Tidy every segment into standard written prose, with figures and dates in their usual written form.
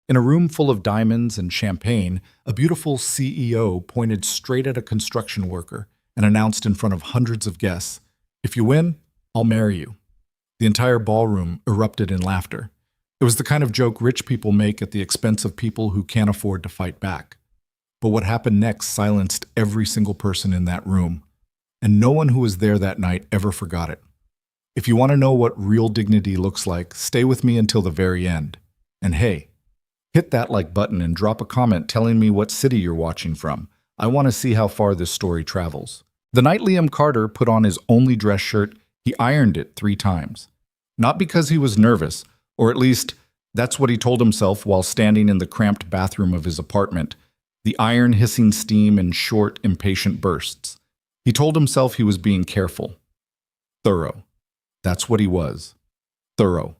In a room full of diamonds and champagne, a beautiful CEO pointed straight at a construction worker and announced in front of hundreds of guests, "If you win, I'll marry you." The entire ballroom erupted in laughter. It was the kind of joke rich people make at the expense of people who can't afford to fight back. But what happened next silenced every single person in that room, and no one who was there that night ever forgot it. If you want to know what real dignity looks like, stay with me until the very end. And hey, hit that like button and drop a comment telling me what city you're watching from. I want to see how far this story travels. The night Liam Carter put on his only dress shirt, he ironed it 3 times. Not because he was nervous, or at least that's what he told himself while standing in the cramped bathroom of his apartment, the iron hissing steam in short, impatient bursts. He told himself he was being careful. Thorough. That's what he was. Thorough.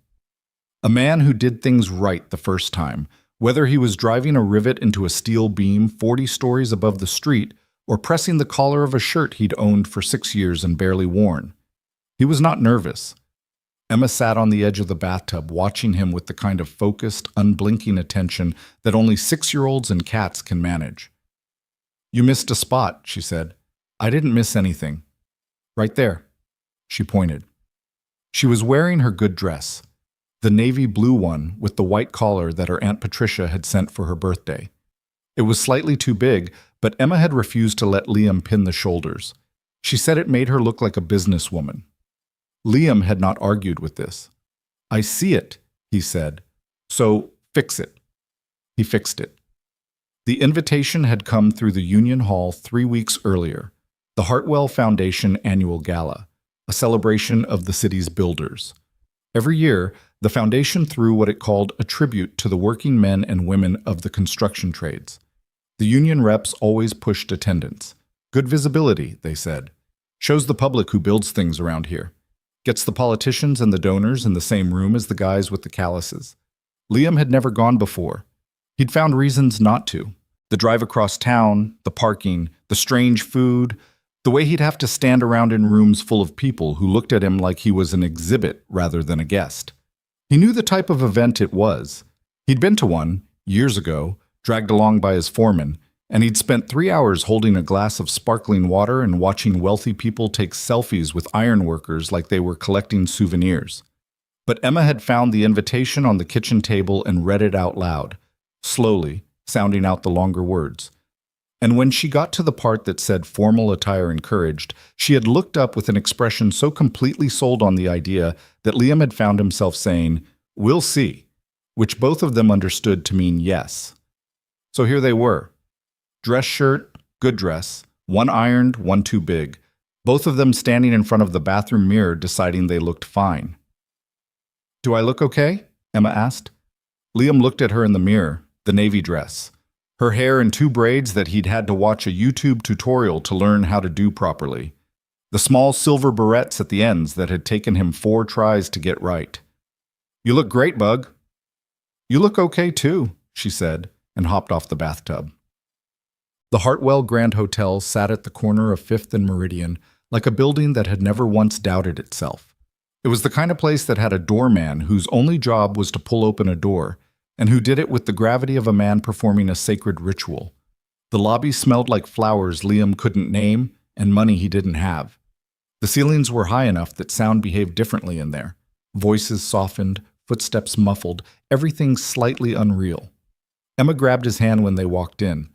A man who did things right the first time, whether he was driving a rivet into a steel beam 40 stories above the street or pressing the collar of a shirt he'd owned for 6 years and barely worn. He was not nervous. Emma sat on the edge of the bathtub, watching him with the kind of focused, unblinking attention that only 6-year-olds and cats can manage. "You missed a spot," she said. "I didn't miss anything." "Right there." She pointed. She was wearing her good dress, the navy blue one with the white collar that her Aunt Patricia had sent for her birthday. It was slightly too big, but Emma had refused to let Liam pin the shoulders. She said it made her look like a businesswoman. Liam had not argued with this. "I see it," he said. "So fix it." He fixed it. The invitation had come through the Union Hall 3 weeks earlier, the Hartwell Foundation annual gala, a celebration of the city's builders. Every year, the foundation threw what it called a tribute to the working men and women of the construction trades. The union reps always pushed attendance. "Good visibility," they said. "Shows the public who builds things around here. Gets the politicians and the donors in the same room as the guys with the calluses." Liam had never gone before. He'd found reasons not to. The drive across town, the parking, the strange food, the way he'd have to stand around in rooms full of people who looked at him like he was an exhibit rather than a guest. He knew the type of event it was. He'd been to one, years ago, dragged along by his foreman, and he'd spent 3 hours holding a glass of sparkling water and watching wealthy people take selfies with ironworkers like they were collecting souvenirs. But Emma had found the invitation on the kitchen table and read it out loud, slowly, sounding out the longer words. And when she got to the part that said formal attire encouraged, she had looked up with an expression so completely sold on the idea that Liam had found himself saying, "We'll see," which both of them understood to mean yes. So here they were. Dress shirt, good dress, one ironed, one too big, both of them standing in front of the bathroom mirror deciding they looked fine. "Do I look okay?" Emma asked. Liam looked at her in the mirror, the navy dress. Her hair in 2 braids that he'd had to watch a YouTube tutorial to learn how to do properly. The small silver barrettes at the ends that had taken him 4 tries to get right. "You look great, Bug." "You look okay too," she said, and hopped off the bathtub. The Hartwell Grand Hotel sat at the corner of 5th and Meridian, like a building that had never once doubted itself. It was the kind of place that had a doorman whose only job was to pull open a door, and who did it with the gravity of a man performing a sacred ritual. The lobby smelled like flowers Liam couldn't name and money he didn't have. The ceilings were high enough that sound behaved differently in there. Voices softened, footsteps muffled, everything slightly unreal. Emma grabbed his hand when they walked in,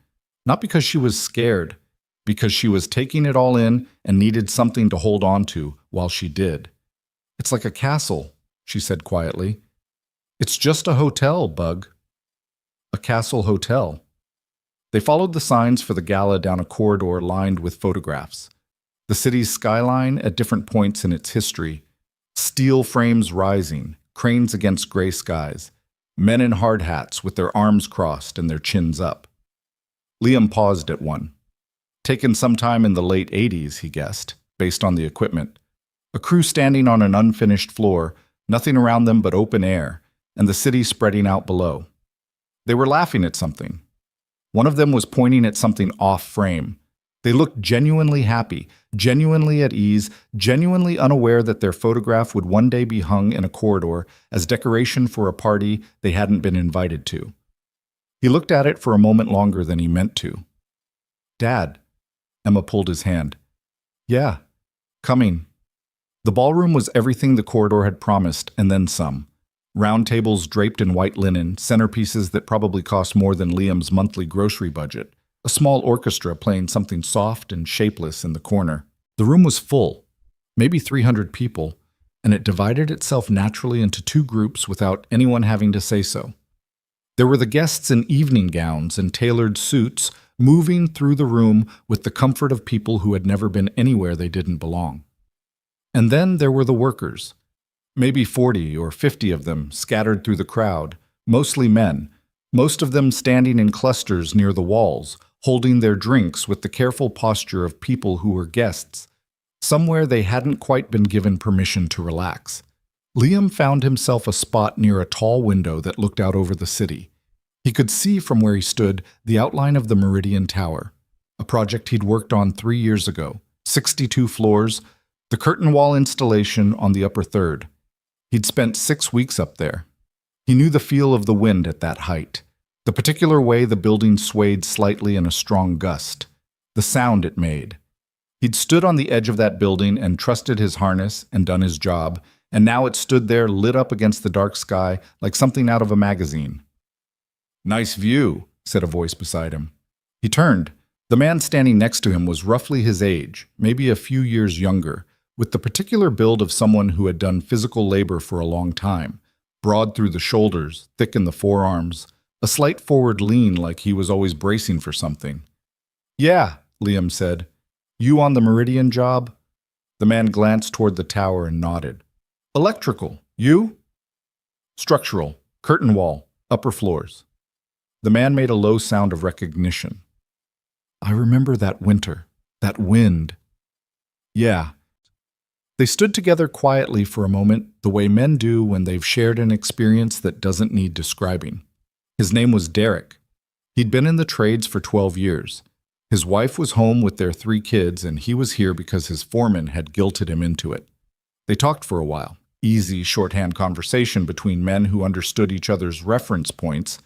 not because she was scared, because she was taking it all in and needed something to hold on to while she did. "It's like a castle," she said quietly. "It's just a hotel, Bug." A castle hotel. They followed the signs for the gala down a corridor lined with photographs. The city's skyline at different points in its history. Steel frames rising, cranes against gray skies. Men in hard hats with their arms crossed and their chins up. Liam paused at one. Taken sometime in the late 80s, he guessed, based on the equipment. A crew standing on an unfinished floor, nothing around them but open air, and the city spreading out below. They were laughing at something. One of them was pointing at something off-frame. They looked genuinely happy, genuinely at ease, genuinely unaware that their photograph would one day be hung in a corridor as decoration for a party they hadn't been invited to. He looked at it for a moment longer than he meant to. "Dad." Emma pulled his hand. "Yeah, coming." The ballroom was everything the corridor had promised, and then some. Round tables draped in white linen, centerpieces that probably cost more than Liam's monthly grocery budget, a small orchestra playing something soft and shapeless in the corner. The room was full, maybe 300 people, and it divided itself naturally into two groups without anyone having to say so. There were the guests in evening gowns and tailored suits, moving through the room with the comfort of people who had never been anywhere they didn't belong. And then there were the workers, maybe 40 or 50 of them scattered through the crowd, mostly men, most of them standing in clusters near the walls, holding their drinks with the careful posture of people who were guests, somewhere they hadn't quite been given permission to relax. Liam found himself a spot near a tall window that looked out over the city. He could see from where he stood the outline of the Meridian Tower, a project he'd worked on 3 years ago, 62 floors, the curtain wall installation on the upper third. He'd spent 6 weeks up there. He knew the feel of the wind at that height, the particular way the building swayed slightly in a strong gust, the sound it made. He'd stood on the edge of that building and trusted his harness and done his job, and now it stood there lit up against the dark sky like something out of a magazine. "Nice view," said a voice beside him. He turned. The man standing next to him was roughly his age, maybe a few years younger, with the particular build of someone who had done physical labor for a long time, broad through the shoulders, thick in the forearms, a slight forward lean like he was always bracing for something. "Yeah," Liam said. "You on the Meridian job?" The man glanced toward the tower and nodded. "Electrical. You?" "Structural. Curtain wall. Upper floors." The man made a low sound of recognition. "I remember that winter. That wind." "Yeah." They stood together quietly for a moment, the way men do when they've shared an experience that doesn't need describing. His name was Derek. He'd been in the trades for 12 years. His wife was home with their 3 kids, and he was here because his foreman had guilted him into it. They talked for a while, easy shorthand conversation between men who understood each other's reference points,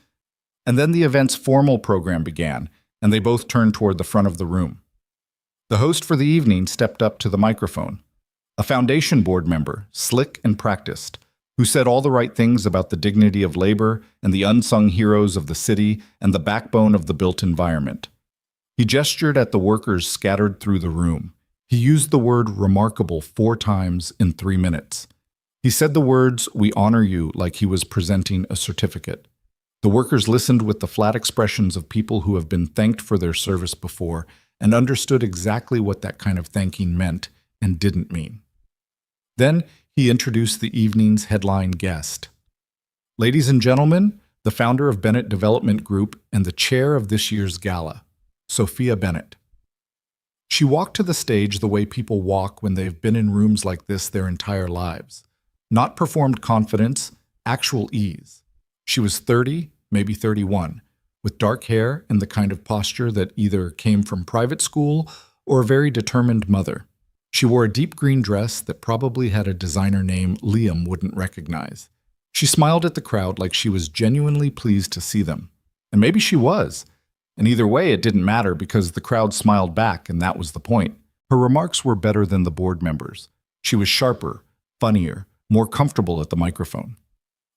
and then the event's formal program began, and they both turned toward the front of the room. The host for the evening stepped up to the microphone, a foundation board member, slick and practiced, who said all the right things about the dignity of labor and the unsung heroes of the city and the backbone of the built environment. He gestured at the workers scattered through the room. He used the word remarkable 4 times in 3 minutes. He said the words, "We honor you," like he was presenting a certificate. The workers listened with the flat expressions of people who have been thanked for their service before and understood exactly what that kind of thanking meant and didn't mean. Then he introduced the evening's headline guest. "Ladies and gentlemen, the founder of Bennett Development Group and the chair of this year's gala, Sophia Bennett." She walked to the stage the way people walk when they've been in rooms like this their entire lives. Not performed confidence, actual ease. She was 30, maybe 31, with dark hair and the kind of posture that either came from private school or a very determined mother. She wore a deep green dress that probably had a designer name Liam wouldn't recognize. She smiled at the crowd like she was genuinely pleased to see them. And maybe she was. And either way, it didn't matter because the crowd smiled back, and that was the point. Her remarks were better than the board members. She was sharper, funnier, more comfortable at the microphone.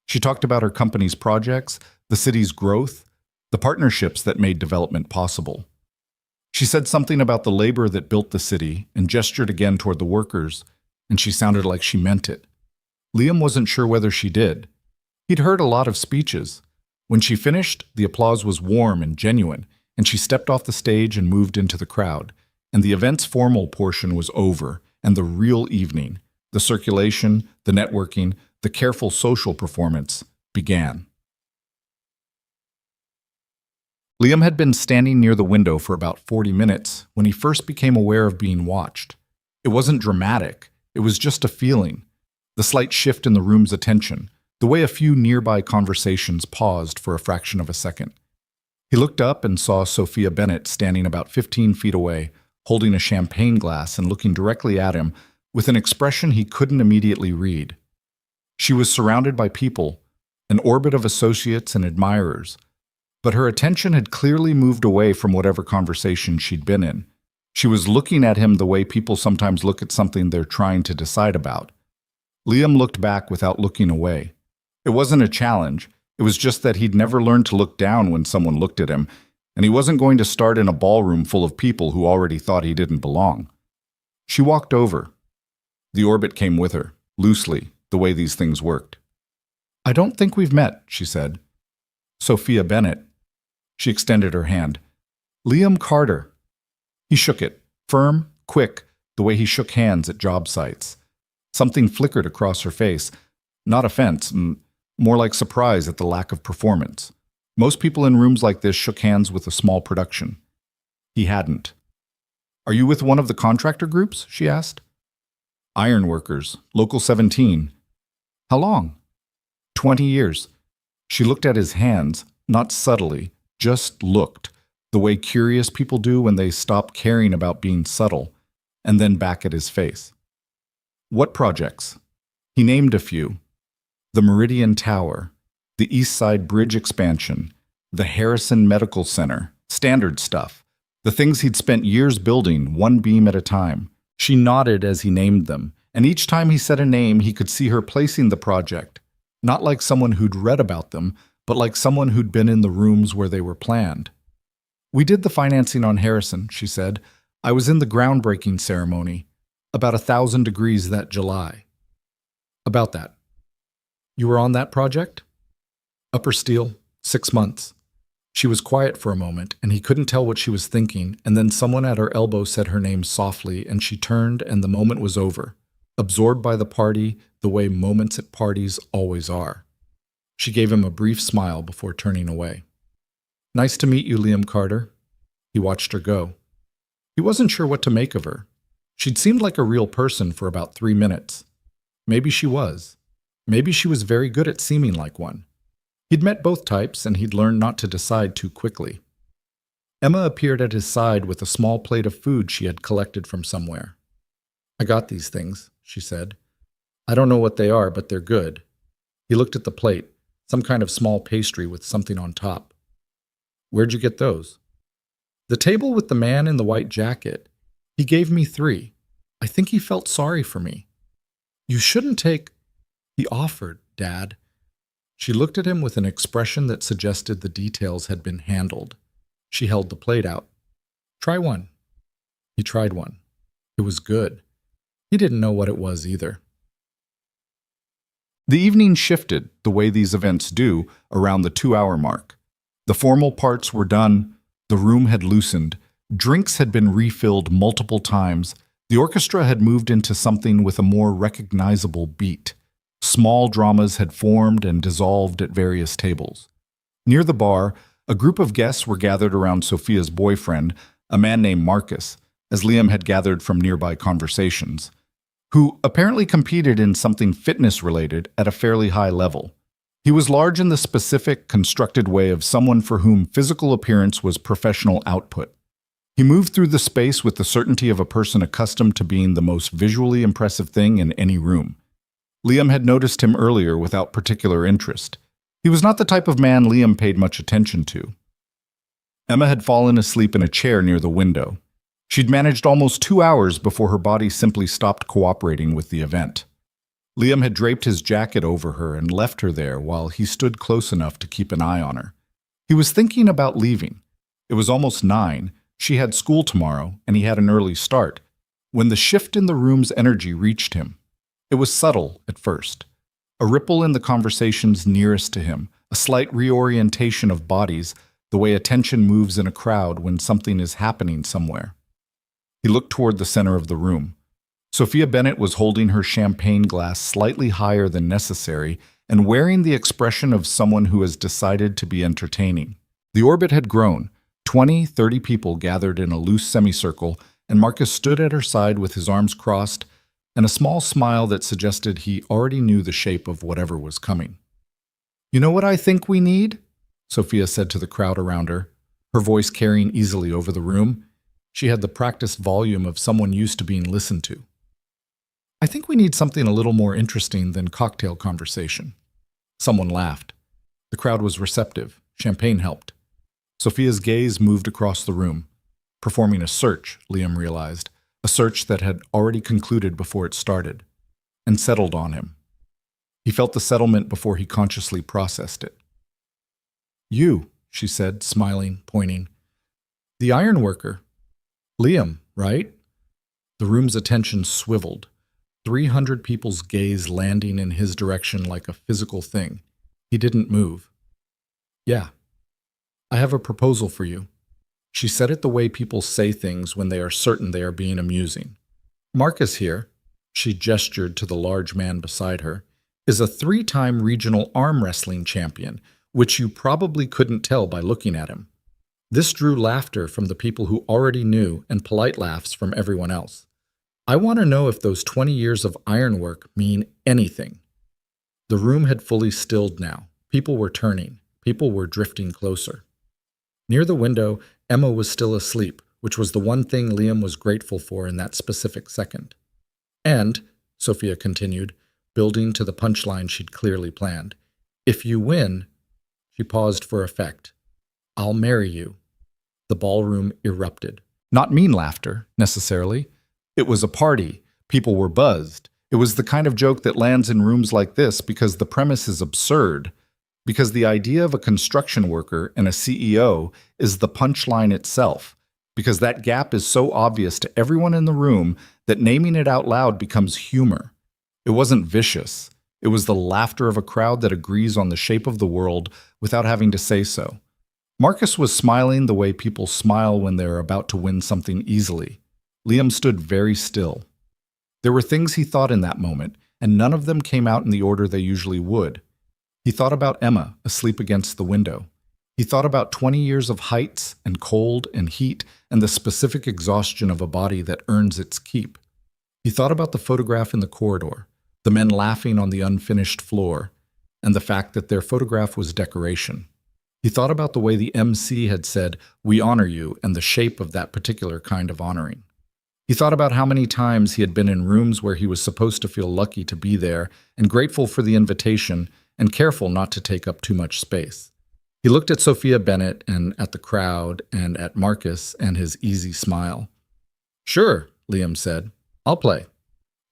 She talked about her company's projects, the city's growth, the partnerships that made development possible. She said something about the labor that built the city and gestured again toward the workers, and she sounded like she meant it. Liam wasn't sure whether she did. He'd heard a lot of speeches. When she finished, the applause was warm and genuine, and she stepped off the stage and moved into the crowd, and the event's formal portion was over, and the real evening, the circulation, the networking, the careful social performance, began. Liam had been standing near the window for about 40 minutes when he first became aware of being watched. It wasn't dramatic, it was just a feeling, the slight shift in the room's attention, the way a few nearby conversations paused for a fraction of a second. He looked up and saw Sophia Bennett standing about 15 feet away, holding a champagne glass and looking directly at him with an expression he couldn't immediately read. She was surrounded by people, an orbit of associates and admirers, but her attention had clearly moved away from whatever conversation she'd been in. She was looking at him the way people sometimes look at something they're trying to decide about. Liam looked back without looking away. It wasn't a challenge. It was just that he'd never learned to look down when someone looked at him, and he wasn't going to start in a ballroom full of people who already thought he didn't belong. She walked over. The orbit came with her, loosely, the way these things worked. "I don't think we've met," she said. "Sophia Bennett." She extended her hand. "Liam Carter." He shook it, firm, quick, the way he shook hands at job sites. Something flickered across her face. Not offense, more like surprise at the lack of performance. Most people in rooms like this shook hands with a small production. He hadn't. "Are you with one of the contractor groups?" she asked. "Ironworkers, Local 17. "How long?" 20 years. She looked at his hands, not subtly, just looked, the way curious people do when they stop caring about being subtle, and then back at his face. "What projects?" He named a few. The Meridian Tower, the East Side Bridge expansion, the Harrison Medical Center, standard stuff, the things he'd spent years building, one beam at a time. She nodded as he named them, and each time he said a name, he could see her placing the project, not like someone who'd read about them, but like someone who'd been in the rooms where they were planned. "We did the financing on Harrison," she said. "I was in the groundbreaking ceremony, about 1,000 degrees that July." "About that. You were on that project?" "Upper Steel, 6 months." She was quiet for a moment, and he couldn't tell what she was thinking, and then someone at her elbow said her name softly, and she turned, and the moment was over, absorbed by the party the way moments at parties always are. She gave him a brief smile before turning away. "Nice to meet you, Liam Carter." He watched her go. He wasn't sure what to make of her. She'd seemed like a real person for about 3 minutes. Maybe she was. Maybe she was very good at seeming like one. He'd met both types, and he'd learned not to decide too quickly. Emma appeared at his side with a small plate of food she had collected from somewhere. "I got these things," she said. "I don't know what they are, but they're good." He looked at the plate, some kind of small pastry with something on top. "Where'd you get those?" "The table with the man in the white jacket. He gave me 3. I think he felt sorry for me." "You shouldn't take—" "He offered, Dad." She looked at him with an expression that suggested the details had been handled. She held the plate out. "Try one." He tried one. It was good. He didn't know what it was either. The evening shifted, the way these events do, around the 2-hour mark. The formal parts were done. The room had loosened. Drinks had been refilled multiple times. The orchestra had moved into something with a more recognizable beat. Small dramas had formed and dissolved at various tables. Near the bar, a group of guests were gathered around Sophia's boyfriend, a man named Marcus, as Liam had gathered from nearby conversations, who apparently competed in something fitness-related at a fairly high level. He was large in the specific, constructed way of someone for whom physical appearance was professional output. He moved through the space with the certainty of a person accustomed to being the most visually impressive thing in any room. Liam had noticed him earlier without particular interest. He was not the type of man Liam paid much attention to. Emma had fallen asleep in a chair near the window. She'd managed almost 2 hours before her body simply stopped cooperating with the event. Liam had draped his jacket over her and left her there while he stood close enough to keep an eye on her. He was thinking about leaving. It was almost 9. She had school tomorrow, and he had an early start, when the shift in the room's energy reached him. It was subtle at first. A ripple in the conversations nearest to him, a slight reorientation of bodies, the way attention moves in a crowd when something is happening somewhere. He looked toward the center of the room. Sophia Bennett was holding her champagne glass slightly higher than necessary and wearing the expression of someone who has decided to be entertaining. The orbit had grown. 20, 30 people gathered in a loose semicircle, and Marcus stood at her side with his arms crossed and a small smile that suggested he already knew the shape of whatever was coming. "You know what I think we need?" Sophia said to the crowd around her, her voice carrying easily over the room. She had the practiced volume of someone used to being listened to. "I think we need something a little more interesting than cocktail conversation." Someone laughed. The crowd was receptive. Champagne helped. Sophia's gaze moved across the room. Performing a search, Liam realized, a search that had already concluded before it started, and settled on him. He felt the settlement before he consciously processed it. "You," she said, smiling, pointing. "The ironworker. Liam, right?" The room's attention swiveled, 300 people's gaze landing in his direction like a physical thing. He didn't move. "Yeah. I have a proposal for you." She said it the way people say things when they are certain they are being amusing. "Marcus here," she gestured to the large man beside her, "is a 3-time regional arm wrestling champion, which you probably couldn't tell by looking at him." This drew laughter from the people who already knew and polite laughs from everyone else. "I want to know if those 20 years of ironwork mean anything." The room had fully stilled now. People were turning. People were drifting closer. Near the window, Emma was still asleep, which was the one thing Liam was grateful for in that specific second. "And," Sophia continued, building to the punchline she'd clearly planned, "if you win," she paused for effect, "I'll marry you." The ballroom erupted. Not mean laughter, necessarily. It was a party. People were buzzed. It was the kind of joke that lands in rooms like this because the premise is absurd, because the idea of a construction worker and a CEO is the punchline itself, because that gap is so obvious to everyone in the room that naming it out loud becomes humor. It wasn't vicious. It was the laughter of a crowd that agrees on the shape of the world without having to say so. Marcus was smiling the way people smile when they're about to win something easily. Liam stood very still. There were things he thought in that moment, and none of them came out in the order they usually would. He thought about Emma, asleep against the window. He thought about 20 years of heights and cold and heat and the specific exhaustion of a body that earns its keep. He thought about the photograph in the corridor, the men laughing on the unfinished floor, and the fact that their photograph was decoration. He thought about the way the MC had said, "We honor you," and the shape of that particular kind of honoring. He thought about how many times he had been in rooms where he was supposed to feel lucky to be there and grateful for the invitation and careful not to take up too much space. He looked at Sophia Bennett and at the crowd and at Marcus and his easy smile. "Sure," Liam said. "I'll play."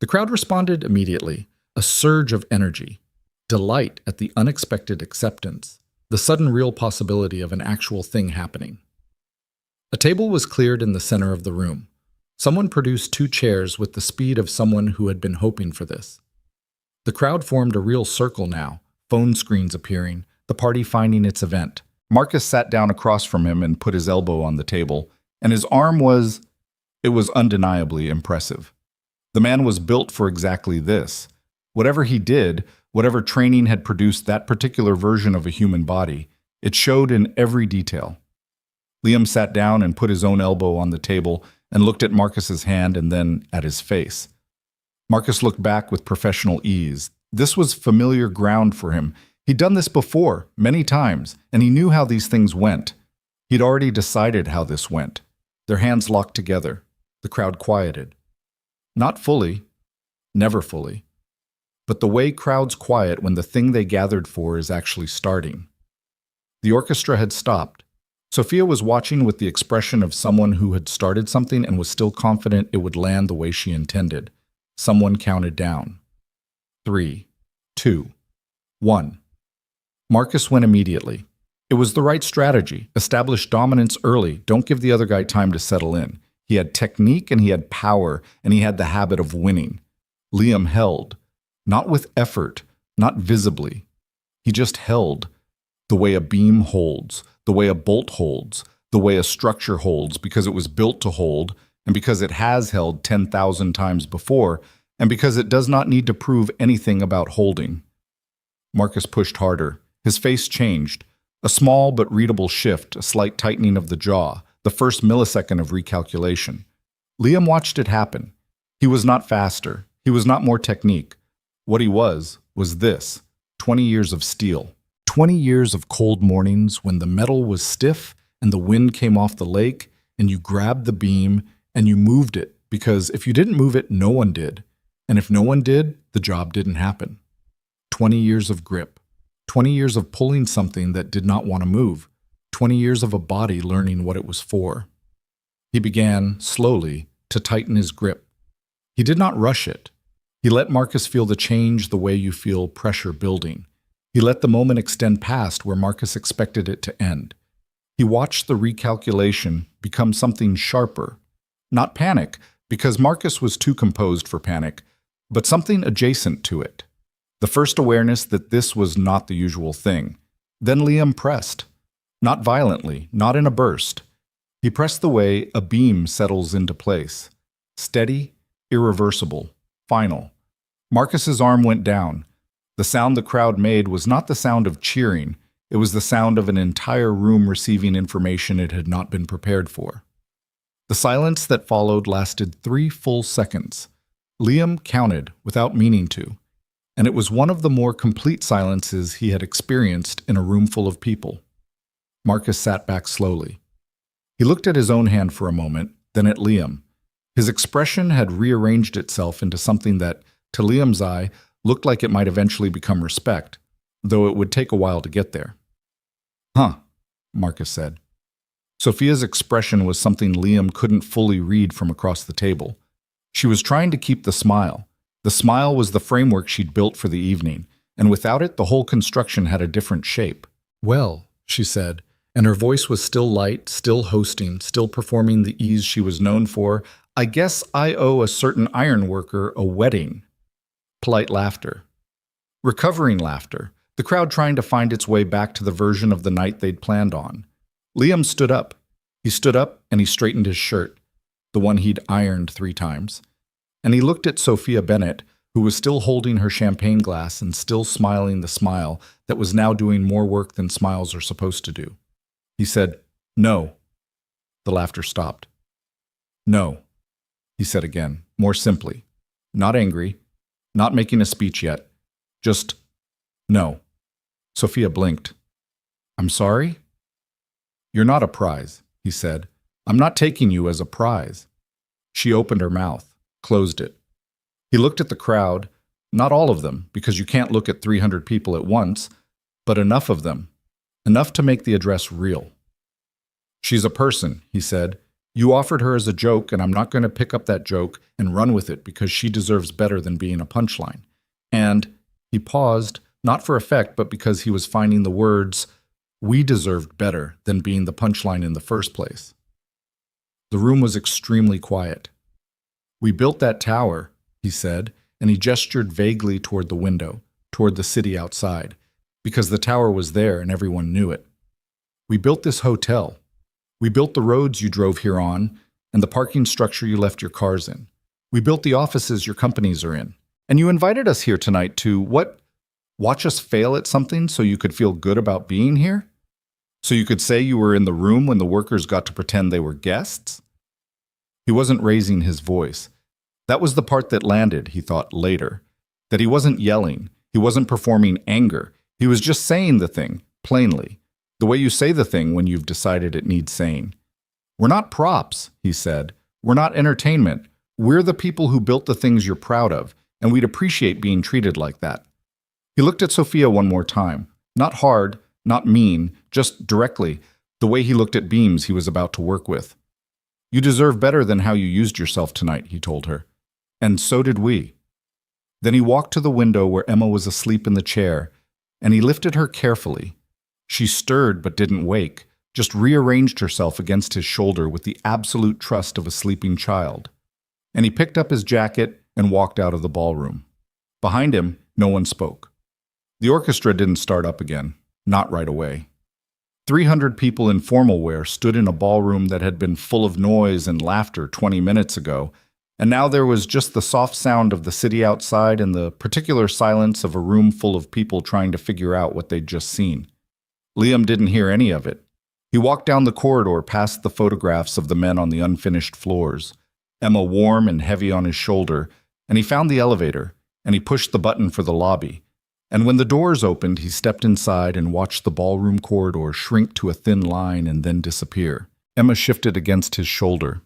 The crowd responded immediately, a surge of energy, delight at the unexpected acceptance, the sudden real possibility of an actual thing happening. A table was cleared in the center of the room. Someone produced 2 chairs with the speed of someone who had been hoping for this. The crowd formed a real circle now, phone screens appearing, the party finding its event. Marcus sat down across from him and put his elbow on the table, and his arm was undeniably impressive. The man was built for exactly this. Whatever he did, whatever training had produced that particular version of a human body, it showed in every detail. Liam sat down and put his own elbow on the table and looked at Marcus's hand and then at his face. Marcus looked back with professional ease. This was familiar ground for him. He'd done this before, many times, and he knew how these things went. He'd already decided how this went. Their hands locked together. The crowd quieted. Not fully, never fully, but the way crowds quiet when the thing they gathered for is actually starting. The orchestra had stopped. Sophia was watching with the expression of someone who had started something and was still confident it would land the way she intended. Someone counted down. 3, 2, 1. Marcus went immediately. It was the right strategy. Establish dominance early. Don't give the other guy time to settle in. He had technique and he had power, and he had the habit of winning. Liam held. Not with effort, not visibly. He just held. The way a beam holds, the way a bolt holds, the way a structure holds because it was built to hold, and because it has held 10,000 times before, and because it does not need to prove anything about holding. Marcus pushed harder. His face changed. A small but readable shift, a slight tightening of the jaw, the first millisecond of recalculation. Liam watched it happen. He was not faster. He was not more technique. What he was this: 20 years of steel. 20 years of cold mornings when the metal was stiff and the wind came off the lake and you grabbed the beam and you moved it, because if you didn't move it, no one did. And if no one did, the job didn't happen. 20 years of grip. 20 years of pulling something that did not want to move. 20 years of a body learning what it was for. He began, slowly, to tighten his grip. He did not rush it. He let Marcus feel the change the way you feel pressure building. He let the moment extend past where Marcus expected it to end. He watched the recalculation become something sharper. Not panic, because Marcus was too composed for panic, but something adjacent to it. The first awareness that this was not the usual thing. Then Liam pressed. Not violently, not in a burst. He pressed the way a beam settles into place. Steady, irreversible, final. Marcus's arm went down. The sound the crowd made was not the sound of cheering. It was the sound of an entire room receiving information it had not been prepared for. The silence that followed lasted 3 full seconds. Liam counted without meaning to, and it was one of the more complete silences he had experienced in a room full of people. Marcus sat back slowly. He looked at his own hand for a moment, then at Liam. His expression had rearranged itself into something that, to Liam's eye, looked like it might eventually become respect, though it would take a while to get there. "Huh," Marcus said. Sophia's expression was something Liam couldn't fully read from across the table. She was trying to keep the smile. The smile was the framework she'd built for the evening, and without it, the whole construction had a different shape. "Well," she said, and her voice was still light, still hosting, still performing the ease she was known for, "I guess I owe a certain ironworker a wedding." Polite laughter. Recovering laughter, the crowd trying to find its way back to the version of the night they'd planned on. Liam stood up. He stood up and he straightened his shirt, the one he'd ironed 3 times. And he looked at Sophia Bennett, who was still holding her champagne glass and still smiling the smile that was now doing more work than smiles are supposed to do. He said, "No." The laughter stopped. "No," he said again, more simply. Not angry, not making a speech yet. Just, "No." Sophia blinked. "I'm sorry?" "You're not a prize," he said. "I'm not taking you as a prize." She opened her mouth, closed it. He looked at the crowd, not all of them, because you can't look at 300 people at once, but enough of them, enough to make the address real. "She's a person," he said. "You offered her as a joke, and I'm not going to pick up that joke and run with it because she deserves better than being a punchline." And he paused, not for effect, but because he was finding the words, "We deserved better than being the punchline in the first place." The room was extremely quiet. "We built that tower," he said, and he gestured vaguely toward the window, toward the city outside, because the tower was there and everyone knew it. "We built this hotel. We built the roads you drove here on, and the parking structure you left your cars in. We built the offices your companies are in. And you invited us here tonight to, what? Watch us fail at something so you could feel good about being here? So you could say you were in the room when the workers got to pretend they were guests?" He wasn't raising his voice. That was the part that landed, he thought later. That he wasn't yelling. He wasn't performing anger. He was just saying the thing, plainly. The way you say the thing when you've decided it needs saying. "We're not props," he said. "We're not entertainment. We're the people who built the things you're proud of, and we'd appreciate being treated like that." He looked at Sophia one more time. Not hard, not mean, just directly, the way he looked at beams he was about to work with. "You deserve better than how you used yourself tonight," he told her. "And so did we." Then he walked to the window where Emma was asleep in the chair, and he lifted her carefully. She stirred but didn't wake, just rearranged herself against his shoulder with the absolute trust of a sleeping child. And he picked up his jacket and walked out of the ballroom. Behind him, no one spoke. The orchestra didn't start up again, not right away. 300 people in formal wear stood in a ballroom that had been full of noise and laughter 20 minutes ago, and now there was just the soft sound of the city outside and the particular silence of a room full of people trying to figure out what they'd just seen. Liam didn't hear any of it. He walked down the corridor past the photographs of the men on the unfinished floors, Emma warm and heavy on his shoulder, and he found the elevator, and he pushed the button for the lobby. And when the doors opened, he stepped inside and watched the ballroom corridor shrink to a thin line and then disappear. Emma shifted against his shoulder.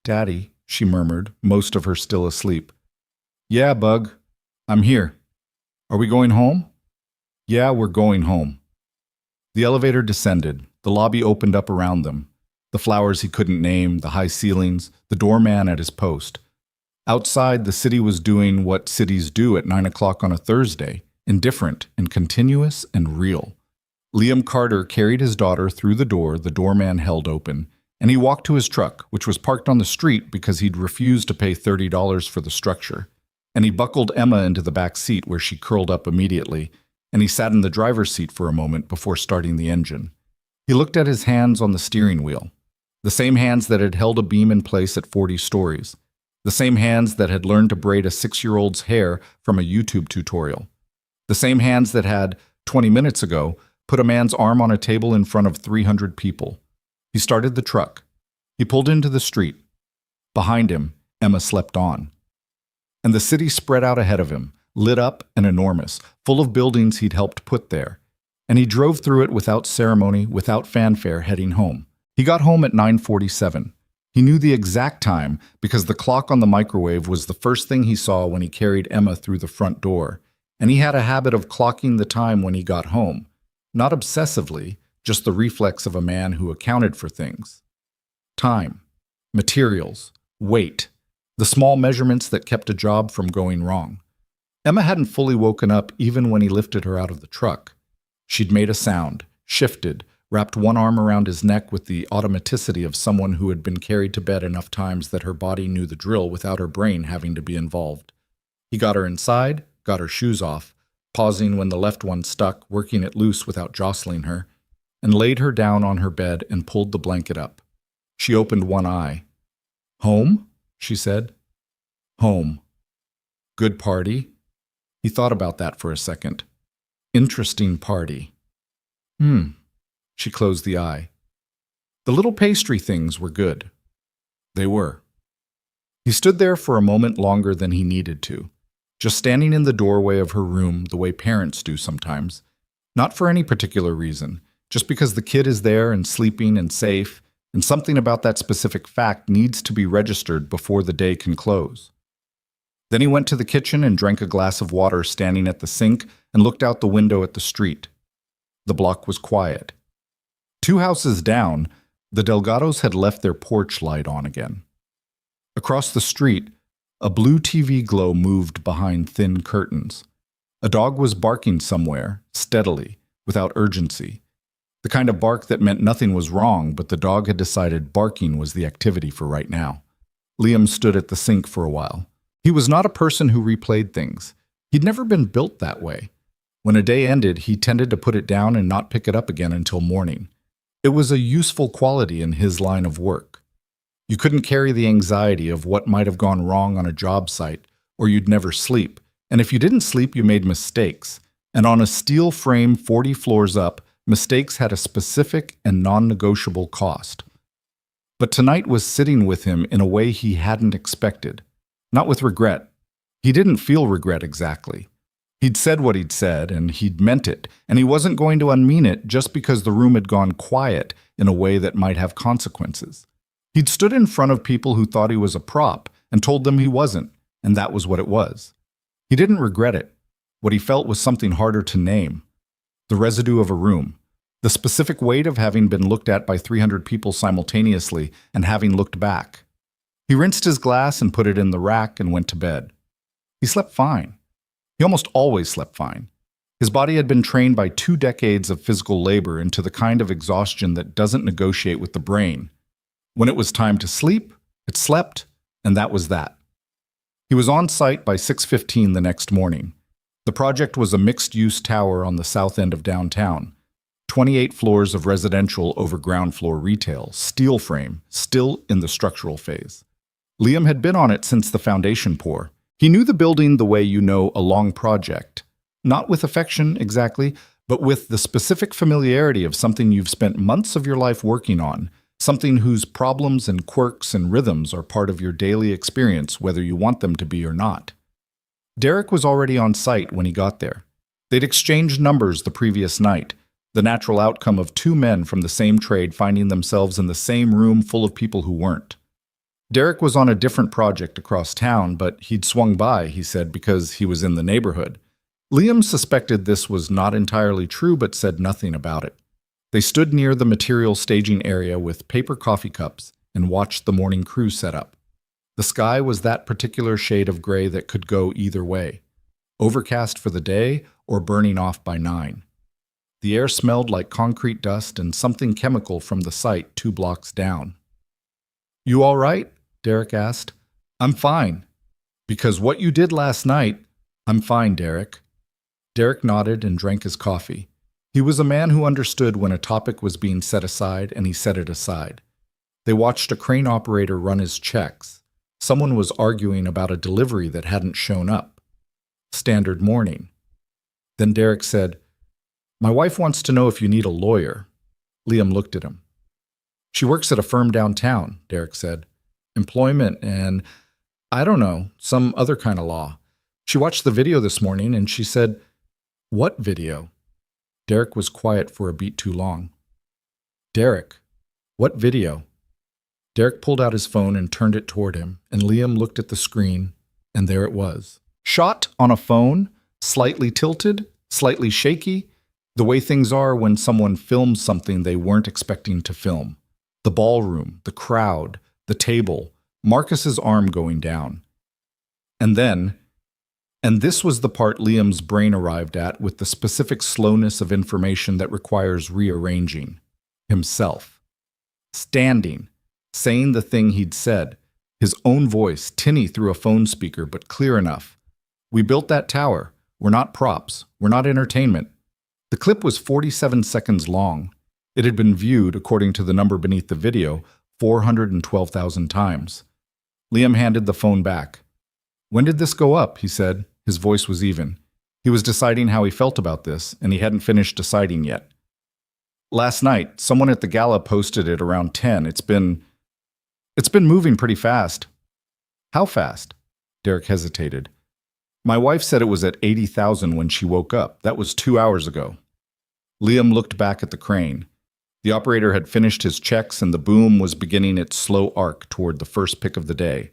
"Daddy," she murmured, most of her still asleep. "Yeah, Bug. I'm here. Are we going home?" "Yeah, we're going home." The elevator descended. The lobby opened up around them. The flowers he couldn't name, the high ceilings, the doorman at his post. Outside, the city was doing what cities do at 9 o'clock on a Thursday, indifferent and continuous and real. Liam Carter carried his daughter through the door the doorman held open, and he walked to his truck, which was parked on the street because he'd refused to pay $30 for the structure. And he buckled Emma into the back seat where she curled up immediately, and he sat in the driver's seat for a moment before starting the engine. He looked at his hands on the steering wheel, the same hands that had held a beam in place at 40 stories, the same hands that had learned to braid a 6-year-old's hair from a YouTube tutorial, the same hands that had, 20 minutes ago, put a man's arm on a table in front of 300 people. He started the truck. He pulled into the street. Behind him, Emma slept on. And the city spread out ahead of him, lit up and enormous, full of buildings he'd helped put there. And he drove through it without ceremony, without fanfare, heading home. He got home at 9:47. He knew the exact time because the clock on the microwave was the first thing he saw when he carried Emma through the front door. And he had a habit of clocking the time when he got home. Not obsessively, just the reflex of a man who accounted for things. Time, materials, weight, the small measurements that kept a job from going wrong. Emma hadn't fully woken up even when he lifted her out of the truck. She'd made a sound, shifted, wrapped one arm around his neck with the automaticity of someone who had been carried to bed enough times that her body knew the drill without her brain having to be involved. He got her inside, got her shoes off, pausing when the left one stuck, working it loose without jostling her, and laid her down on her bed and pulled the blanket up. She opened one eye. "Home?" she said. "Home. Good party?" He thought about that for a second. Interesting party. She closed the eye. The little pastry things were good. They were. He stood there for a moment longer than he needed to, just standing in the doorway of her room the way parents do sometimes, not for any particular reason, just because the kid is there and sleeping and safe, and something about that specific fact needs to be registered before the day can close. Then he went to the kitchen and drank a glass of water standing at the sink and looked out the window at the street. The block was quiet. 2 houses down, the Delgados had left their porch light on again. Across the street, a blue TV glow moved behind thin curtains. A dog was barking somewhere, steadily, without urgency. The kind of bark that meant nothing was wrong, but the dog had decided barking was the activity for right now. Liam stood at the sink for a while. He was not a person who replayed things. He'd never been built that way. When a day ended, he tended to put it down and not pick it up again until morning. It was a useful quality in his line of work. You couldn't carry the anxiety of what might have gone wrong on a job site, or you'd never sleep. And if you didn't sleep, you made mistakes. And on a steel frame 40 floors up, mistakes had a specific and non-negotiable cost. But tonight was sitting with him in a way he hadn't expected. Not with regret. He didn't feel regret exactly. He'd said what he'd said, and he'd meant it, and he wasn't going to unmean it just because the room had gone quiet in a way that might have consequences. He'd stood in front of people who thought he was a prop and told them he wasn't, and that was what it was. He didn't regret it. What he felt was something harder to name. The residue of a room. The specific weight of having been looked at by 300 people simultaneously and having looked back. He rinsed his glass and put it in the rack and went to bed. He slept fine. He almost always slept fine. His body had been trained by 2 decades of physical labor into the kind of exhaustion that doesn't negotiate with the brain. When it was time to sleep, it slept, and that was that. He was on site by 6:15 the next morning. The project was a mixed-use tower on the south end of downtown. 28 floors of residential over ground floor retail, steel frame, still in the structural phase. Liam had been on it since the foundation pour. He knew the building the way you know a long project. Not with affection, exactly, but with the specific familiarity of something you've spent months of your life working on, something whose problems and quirks and rhythms are part of your daily experience, whether you want them to be or not. Derek was already on site when he got there. They'd exchanged numbers the previous night, the natural outcome of 2 men from the same trade finding themselves in the same room full of people who weren't. Derek was on a different project across town, but he'd swung by, he said, because he was in the neighborhood. Liam suspected this was not entirely true, but said nothing about it. They stood near the material staging area with paper coffee cups and watched the morning crew set up. The sky was that particular shade of gray that could go either way, overcast for the day or burning off by 9. The air smelled like concrete dust and something chemical from the site 2 blocks down. "You all right?" Derek asked. "I'm fine. Because what you did last night..." "I'm fine, Derek." Derek nodded and drank his coffee. He was a man who understood when a topic was being set aside, and he set it aside. They watched a crane operator run his checks. Someone was arguing about a delivery that hadn't shown up. Standard morning. Then Derek said, "My wife wants to know if you need a lawyer." Liam looked at him. "She works at a firm downtown," Derek said. "Employment and, I don't know, some other kind of law. She watched the video this morning and she said..." "What video?" Derek was quiet for a beat too long. "Derek, what video?" Derek pulled out his phone and turned it toward him, and Liam looked at the screen, and there it was. Shot on a phone, slightly tilted, slightly shaky, the way things are when someone films something they weren't expecting to film. The ballroom, the crowd, the table, Marcus's arm going down. And this was the part Liam's brain arrived at with the specific slowness of information that requires rearranging. Himself. Standing, saying the thing he'd said, his own voice, tinny through a phone speaker, but clear enough. "We built that tower. We're not props. We're not entertainment." The clip was 47 seconds long. It had been viewed, according to the number beneath the video, 412,000 times. Liam handed the phone back. "When did this go up?" he said. His voice was even. He was deciding how he felt about this, and he hadn't finished deciding yet. "Last night, someone at the gala posted it around 10. It's been moving pretty fast." "How fast?" Derek hesitated. "My wife said it was at 80,000 when she woke up. That was 2 hours ago." Liam looked back at the crane. The operator had finished his checks and the boom was beginning its slow arc toward the first pick of the day.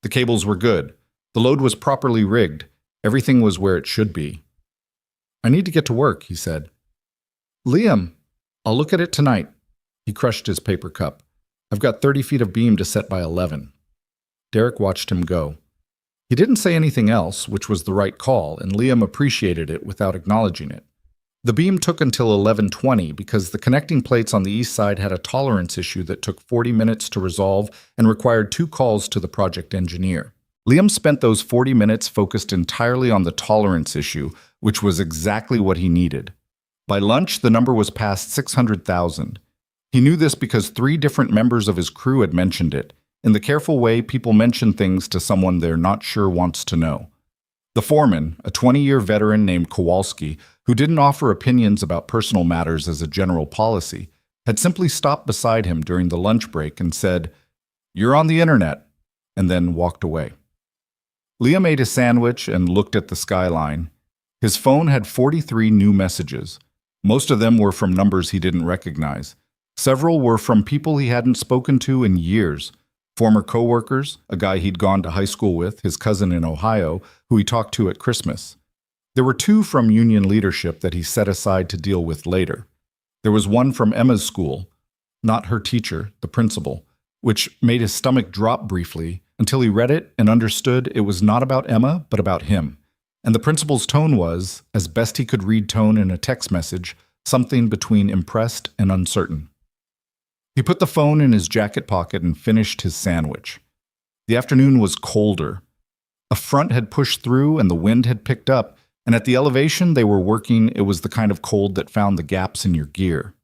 The cables were good. The load was properly rigged. Everything was where it should be. "I need to get to work," he said. "Liam, I'll look at it tonight." He crushed his paper cup. "I've got 30 feet of beam to set by 11. Derek watched him go. He didn't say anything else, which was the right call, and Liam appreciated it without acknowledging it. The beam took until 11:20 because the connecting plates on the east side had a tolerance issue that took 40 minutes to resolve and required 2 calls to the project engineer. Liam spent those 40 minutes focused entirely on the tolerance issue, which was exactly what he needed. By lunch, the number was past 600,000. He knew this because 3 different members of his crew had mentioned it, in the careful way people mention things to someone they're not sure wants to know. The foreman, a 20-year veteran named Kowalski, who didn't offer opinions about personal matters as a general policy, had simply stopped beside him during the lunch break and said, "You're on the internet," and then walked away. Liam ate a sandwich and looked at the skyline. His phone had 43 new messages. Most of them were from numbers he didn't recognize. Several were from people he hadn't spoken to in years. Former coworkers, a guy he'd gone to high school with, his cousin in Ohio, who he talked to at Christmas. There were 2 from union leadership that he set aside to deal with later. There was one from Emma's school, not her teacher, the principal, which made his stomach drop briefly until he read it and understood it was not about Emma, but about him. And the principal's tone was, as best he could read tone in a text message, something between impressed and uncertain. He put the phone in his jacket pocket and finished his sandwich. The afternoon was colder. A front had pushed through and the wind had picked up, and at the elevation they were working, it was the kind of cold that found the gaps in your gear.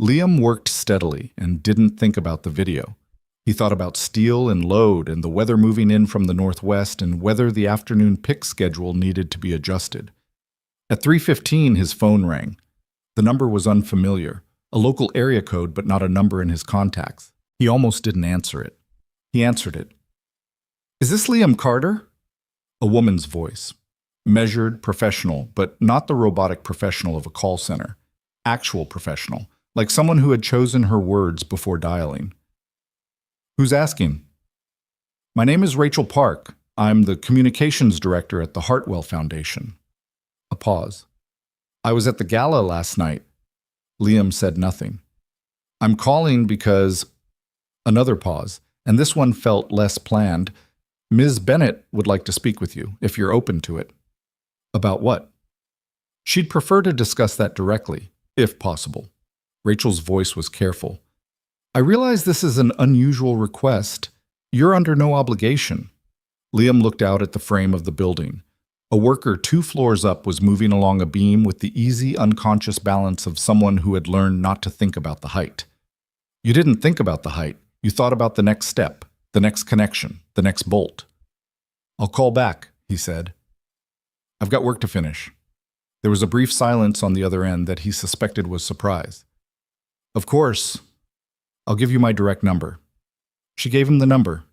Liam worked steadily and didn't think about the video. He thought about steel and load and the weather moving in from the northwest and whether the afternoon pick schedule needed to be adjusted. At 3:15, his phone rang. The number was unfamiliar, a local area code but not a number in his contacts. He almost didn't answer it. He answered it. "Is this Liam Carter?" A woman's voice. Measured, professional, but not the robotic professional of a call center. Actual professional, like someone who had chosen her words before dialing. "Who's asking?" "My name is Rachel Park. I'm the communications director at the Hartwell Foundation." A pause. "I was at the gala last night." Liam said nothing. I'm calling because... Another pause, and this one felt less planned. Ms. Bennett would like to speak with you, if you're open to it. About what? She'd prefer to discuss that directly, if possible. Rachel's voice was careful. I realize this is an unusual request. You're under no obligation. Liam looked out at the frame of the building. A worker 2 floors up was moving along a beam with the easy, unconscious balance of someone who had learned not to think about the height. You didn't think about the height. You thought about the next step, the next connection, the next bolt. I'll call back, he said. I've got work to finish. There was a brief silence on the other end that he suspected was surprise. Of course. I'll give you my direct number. She gave him the number.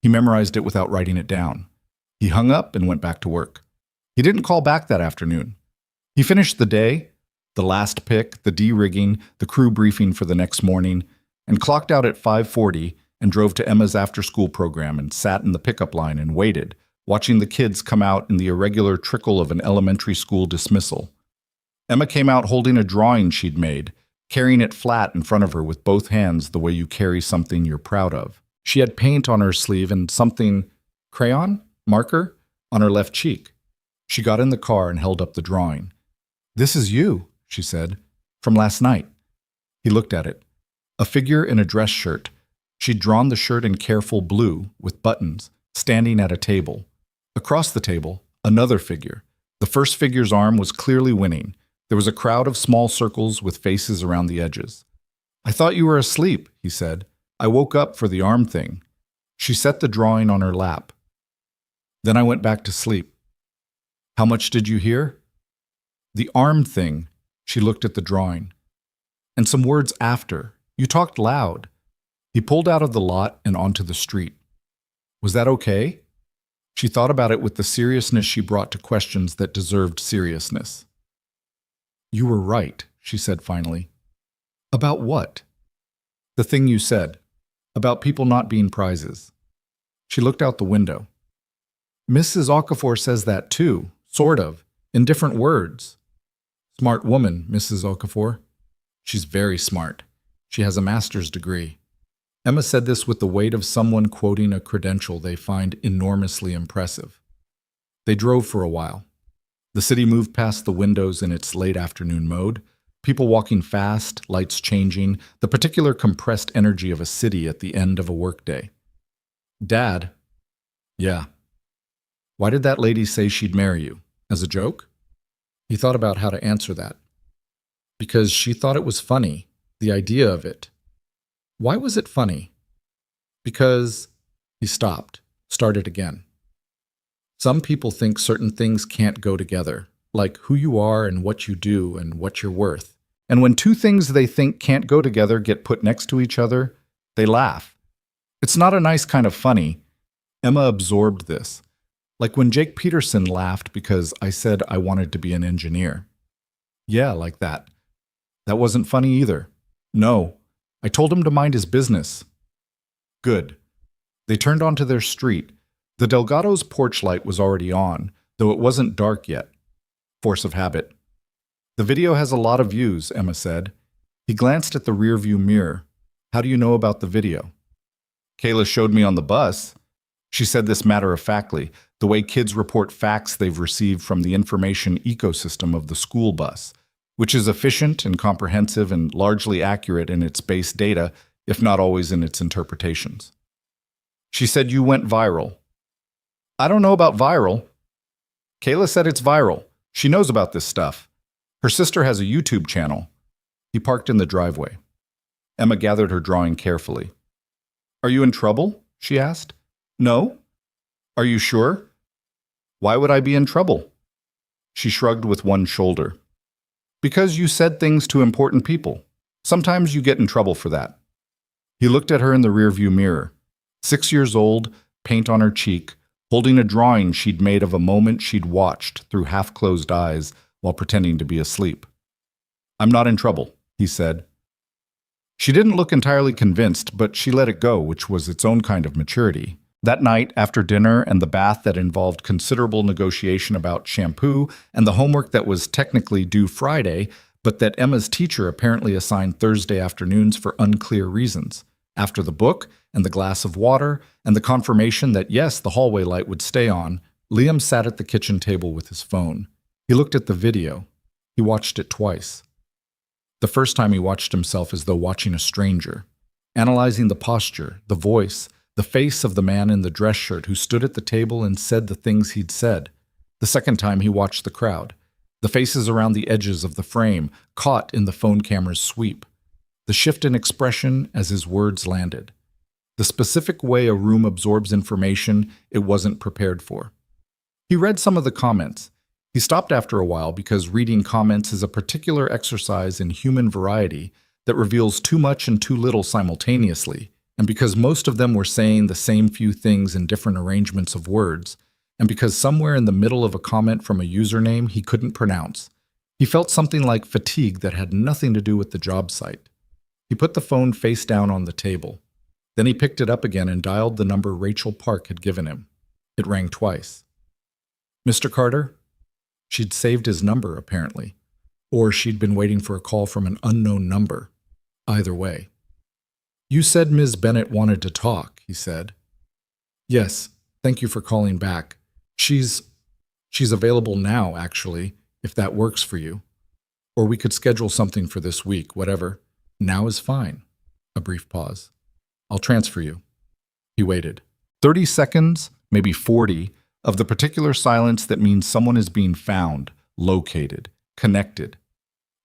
He memorized it without writing it down. He hung up and went back to work. He didn't call back that afternoon. He finished the day, the last pick, the de-rigging, the crew briefing for the next morning, and clocked out at 5:40 and drove to Emma's after-school program and sat in the pickup line and waited, watching the kids come out in the irregular trickle of an elementary school dismissal. Emma came out holding a drawing she'd made, carrying it flat in front of her with both hands the way you carry something you're proud of. She had paint on her sleeve and something, crayon, marker, on her left cheek. She got in the car and held up the drawing. This is you, she said, from last night. He looked at it. A figure in a dress shirt. She'd drawn the shirt in careful blue, with buttons, standing at a table. Across the table, another figure. The first figure's arm was clearly winning. There was a crowd of small circles with faces around the edges. I thought you were asleep, he said. I woke up for the arm thing. She set the drawing on her lap. Then I went back to sleep. How much did you hear? The arm thing. She looked at the drawing. And some words after. You talked loud. He pulled out of the lot and onto the street. Was that okay? She thought about it with the seriousness she brought to questions that deserved seriousness. You were right, she said finally. About what? The thing you said. About people not being prizes. She looked out the window. Mrs. Okafor says that too, sort of, in different words. Smart woman, Mrs. Okafor. She's very smart. She has a master's degree. Emma said this with the weight of someone quoting a credential they find enormously impressive. They drove for a while. The city moved past the windows in its late afternoon mode, people walking fast, lights changing, the particular compressed energy of a city at the end of a workday. Dad? Yeah. Why did that lady say she'd marry you? As a joke? He thought about how to answer that. Because she thought it was funny, the idea of it. Why was it funny? Because... He stopped, started again. Some people think certain things can't go together, like who you are and what you do and what you're worth. And when two things they think can't go together get put next to each other, they laugh. It's not a nice kind of funny. Emma absorbed this. Like when Jake Peterson laughed because I said I wanted to be an engineer. Yeah, like that. That wasn't funny either. No, I told him to mind his business. Good. They turned onto their street. The Delgado's porch light was already on, though it wasn't dark yet. Force of habit. The video has a lot of views, Emma said. He glanced at the rearview mirror. How do you know about the video? Kayla showed me on the bus. She said this matter-of-factly, the way kids report facts they've received from the information ecosystem of the school bus, which is efficient and comprehensive and largely accurate in its base data, if not always in its interpretations. She said you went viral. I don't know about viral. Kayla said it's viral. She knows about this stuff. Her sister has a YouTube channel. He parked in the driveway. Emma gathered her drawing carefully. Are you in trouble? She asked. No. Are you sure? Why would I be in trouble? She shrugged with one shoulder. Because you said things to important people. Sometimes you get in trouble for that. He looked at her in the rearview mirror. 6 years old, paint on her cheek, holding a drawing she'd made of a moment she'd watched through half-closed eyes while pretending to be asleep. I'm not in trouble, he said. She didn't look entirely convinced, but she let it go, which was its own kind of maturity. That night, after dinner and the bath that involved considerable negotiation about shampoo and the homework that was technically due Friday, but that Emma's teacher apparently assigned Thursday afternoons for unclear reasons. After the book and the glass of water and the confirmation that yes, the hallway light would stay on, Liam sat at the kitchen table with his phone. He looked at the video. He watched it twice. The first time he watched himself as though watching a stranger, analyzing the posture, the voice, the face of the man in the dress shirt who stood at the table and said the things he'd said. The second time he watched the crowd, the faces around the edges of the frame, caught in the phone camera's sweep, the shift in expression as his words landed, the specific way a room absorbs information it wasn't prepared for. He read some of the comments. He stopped after a while because reading comments is a particular exercise in human variety that reveals too much and too little simultaneously, and because most of them were saying the same few things in different arrangements of words, and because somewhere in the middle of a comment from a username he couldn't pronounce, he felt something like fatigue that had nothing to do with the job site. He put the phone face down on the table. Then he picked it up again and dialed the number Rachel Park had given him. It rang twice. Mr. Carter? She'd saved his number, apparently. Or she'd been waiting for a call from an unknown number. Either way. You said Ms. Bennett wanted to talk, he said. Yes, thank you for calling back. She's available now, actually, if that works for you. Or we could schedule something for this week, whatever. Now is fine. A brief pause. I'll transfer you. He waited. 30 seconds, maybe 40, of the particular silence that means someone is being found, located, connected.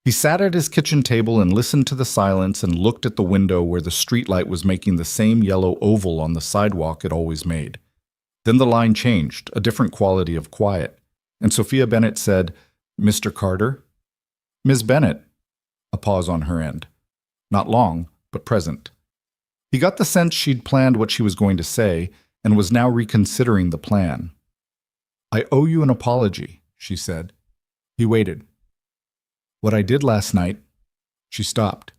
He sat at his kitchen table and listened to the silence and looked at the window where the streetlight was making the same yellow oval on the sidewalk it always made. Then the line changed, a different quality of quiet, and Sophia Bennett said, Mr. Carter? Ms. Bennett. A pause on her end. Not long, but present. He got the sense she'd planned what she was going to say and was now reconsidering the plan. I owe you an apology, she said. He waited. What I did last night, she stopped.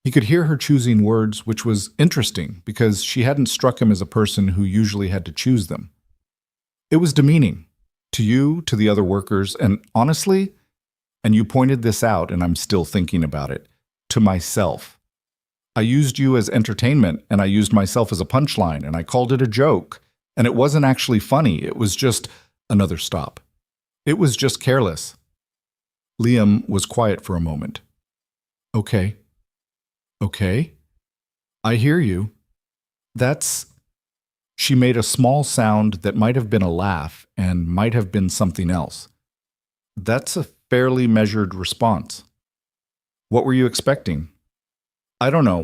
He could hear her choosing words, which was interesting because she hadn't struck him as a person who usually had to choose them. It was demeaning, to you, to the other workers, and honestly, and you pointed this out and I'm still thinking about it, to myself. I used you as entertainment and I used myself as a punchline and I called it a joke, and it wasn't actually funny, it was just another stop. It was just careless. Liam was quiet for a moment. Okay. Okay. I hear you. That's... She made a small sound that might have been a laugh and might have been something else. That's a fairly measured response. What were you expecting? I don't know.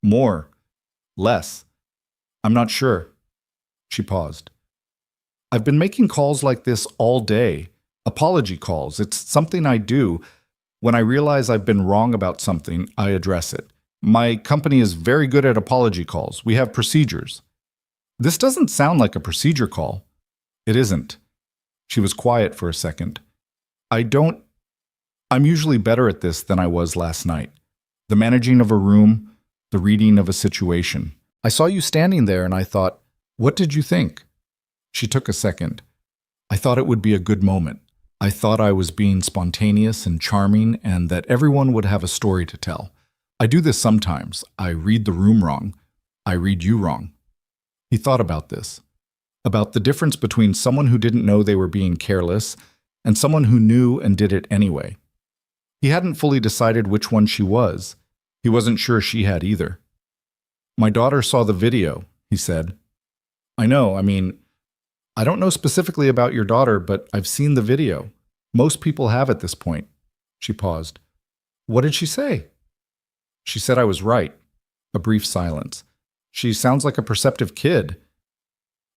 More. Less. I'm not sure. She paused. I've been making calls like this all day. Apology calls. It's something I do. When I realize I've been wrong about something, I address it. My company is very good at apology calls. We have procedures. This doesn't sound like a procedure call. It isn't. She was quiet for a second. I'm usually better at this than I was last night. The managing of a room, the reading of a situation. I saw you standing there and I thought, what did you think? She took a second. I thought it would be a good moment. I thought I was being spontaneous and charming and that everyone would have a story to tell. I do this sometimes. I read the room wrong. I read you wrong. He thought about this. About the difference between someone who didn't know they were being careless and someone who knew and did it anyway. He hadn't fully decided which one she was. He wasn't sure she had either. My daughter saw the video, he said. I know, I don't know specifically about your daughter, but I've seen the video. Most people have at this point. She paused. What did she say? She said I was right. A brief silence. She sounds like a perceptive kid.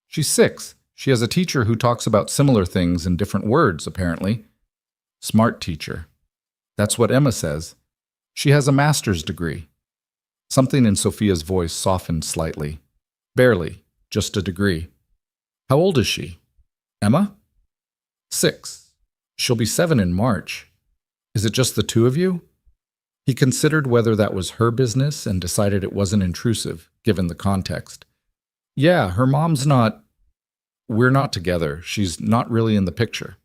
She's 6. She has a teacher who talks about similar things in different words, apparently. Smart teacher. That's what Emma says. She has a master's degree. Something in Sophia's voice softened slightly. Barely, just a degree. How old is she? Emma? 6. She'll be 7 in March. Is it just the two of you? He considered whether that was her business and decided it wasn't intrusive, given the context. Yeah, her mom's not... We're not together. She's not really in the picture.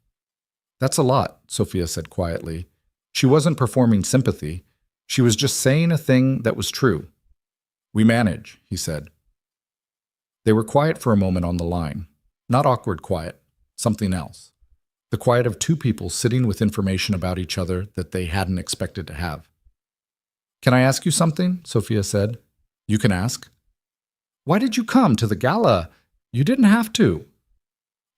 That's a lot, Sophia said quietly. She wasn't performing sympathy. She was just saying a thing that was true. "We manage," he said. They were quiet for a moment on the line. Not awkward quiet, something else. The quiet of two people sitting with information about each other that they hadn't expected to have. "Can I ask you something?" Sophia said. "You can ask." "Why did you come to the gala? You didn't have to."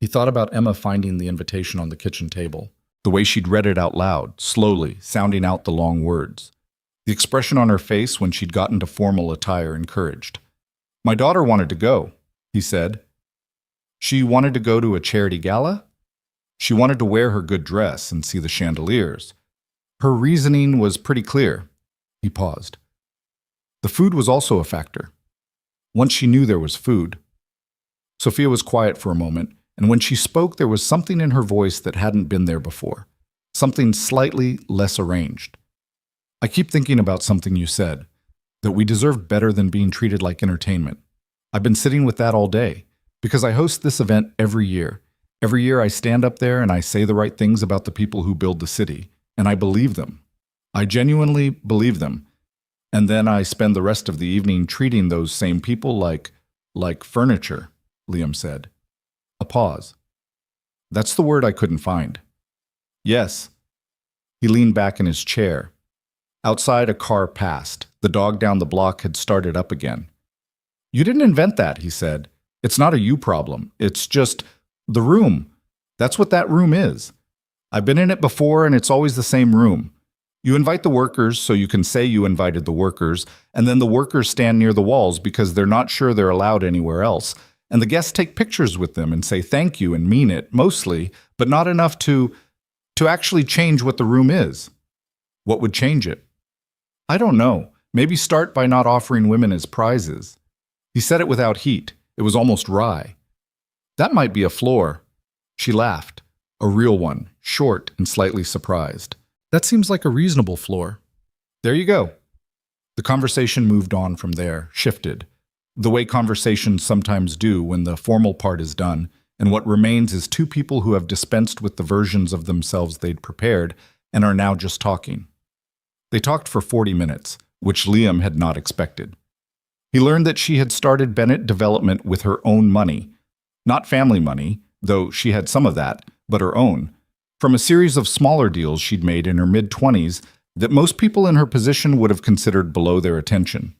He thought about Emma finding the invitation on the kitchen table, the way she'd read it out loud, slowly, sounding out the long words. The expression on her face when she'd gotten to formal attire encouraged. "My daughter wanted to go," he said. "She wanted to go to a charity gala? She wanted to wear her good dress and see the chandeliers. Her reasoning was pretty clear." He paused. The food was also a factor. Once she knew there was food. Sophia was quiet for a moment, and when she spoke there was something in her voice that hadn't been there before, something slightly less arranged. "I keep thinking about something you said, that we deserve better than being treated like entertainment. I've been sitting with that all day, because I host this event every year. Every year I stand up there and I say the right things about the people who build the city, and I believe them. I genuinely believe them. And then I spend the rest of the evening treating those same people like furniture," Liam said. A pause. "That's the word I couldn't find." "Yes." He leaned back in his chair. Outside, a car passed. The dog down the block had started up again. "You didn't invent that," he said. "It's not a you problem. It's just the room. That's what that room is. I've been in it before, and it's always the same room. You invite the workers so you can say you invited the workers, and then the workers stand near the walls because they're not sure they're allowed anywhere else, and the guests take pictures with them and say thank you and mean it, mostly, but not enough to actually change what the room is. What would change it? I don't know. Maybe start by not offering women as prizes." He said it without heat. It was almost wry. "That might be a floor." She laughed. A real one, short and slightly surprised. "That seems like a reasonable floor." "There you go." The conversation moved on from there, shifted. The way conversations sometimes do when the formal part is done, and what remains is two people who have dispensed with the versions of themselves they'd prepared and are now just talking. They talked for 40 minutes, which Liam had not expected. He learned that she had started Bennett Development with her own money. Not family money, though she had some of that, but her own. From a series of smaller deals she'd made in her mid-20s that most people in her position would have considered below their attention.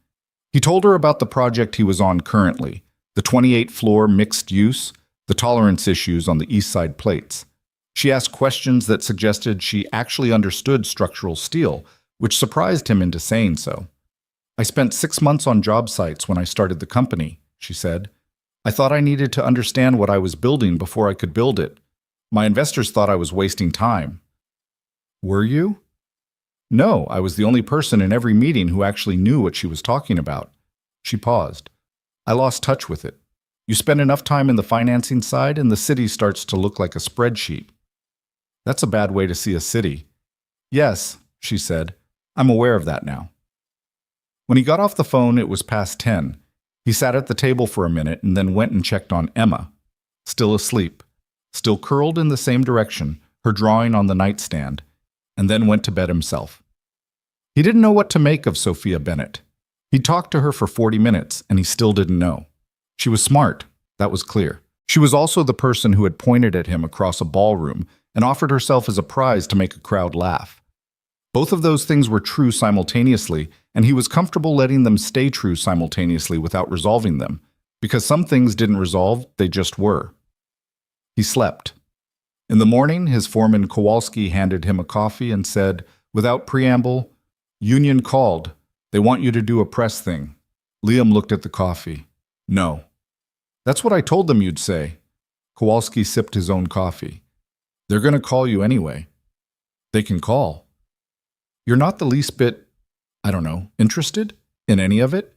He told her about the project he was on currently, the 28-floor mixed use, the tolerance issues on the east side plates. She asked questions that suggested she actually understood structural steel, which surprised him into saying so. "I spent 6 months on job sites when I started the company," she said. "I thought I needed to understand what I was building before I could build it. My investors thought I was wasting time." "Were you?" "No, I was the only person in every meeting who actually knew what she was talking about." She paused. "I lost touch with it. You spend enough time in the financing side and the city starts to look like a spreadsheet." "That's a bad way to see a city." "Yes," she said. "I'm aware of that now." When he got off the phone, it was past 10. He sat at the table for a minute and then went and checked on Emma. Still asleep. Still curled in the same direction, her drawing on the nightstand, and then went to bed himself. He didn't know what to make of Sophia Bennett. He talked to her for 40 minutes, and he still didn't know. She was smart, that was clear. She was also the person who had pointed at him across a ballroom and offered herself as a prize to make a crowd laugh. Both of those things were true simultaneously, and he was comfortable letting them stay true simultaneously without resolving them, because some things didn't resolve, they just were. He slept. In the morning, his foreman Kowalski handed him a coffee and said, without preamble, "Union called. They want you to do a press thing." Liam looked at the coffee. "No." "That's what I told them you'd say." Kowalski sipped his own coffee. "They're going to call you anyway." "They can call." "You're not the least bit, interested in any of it?"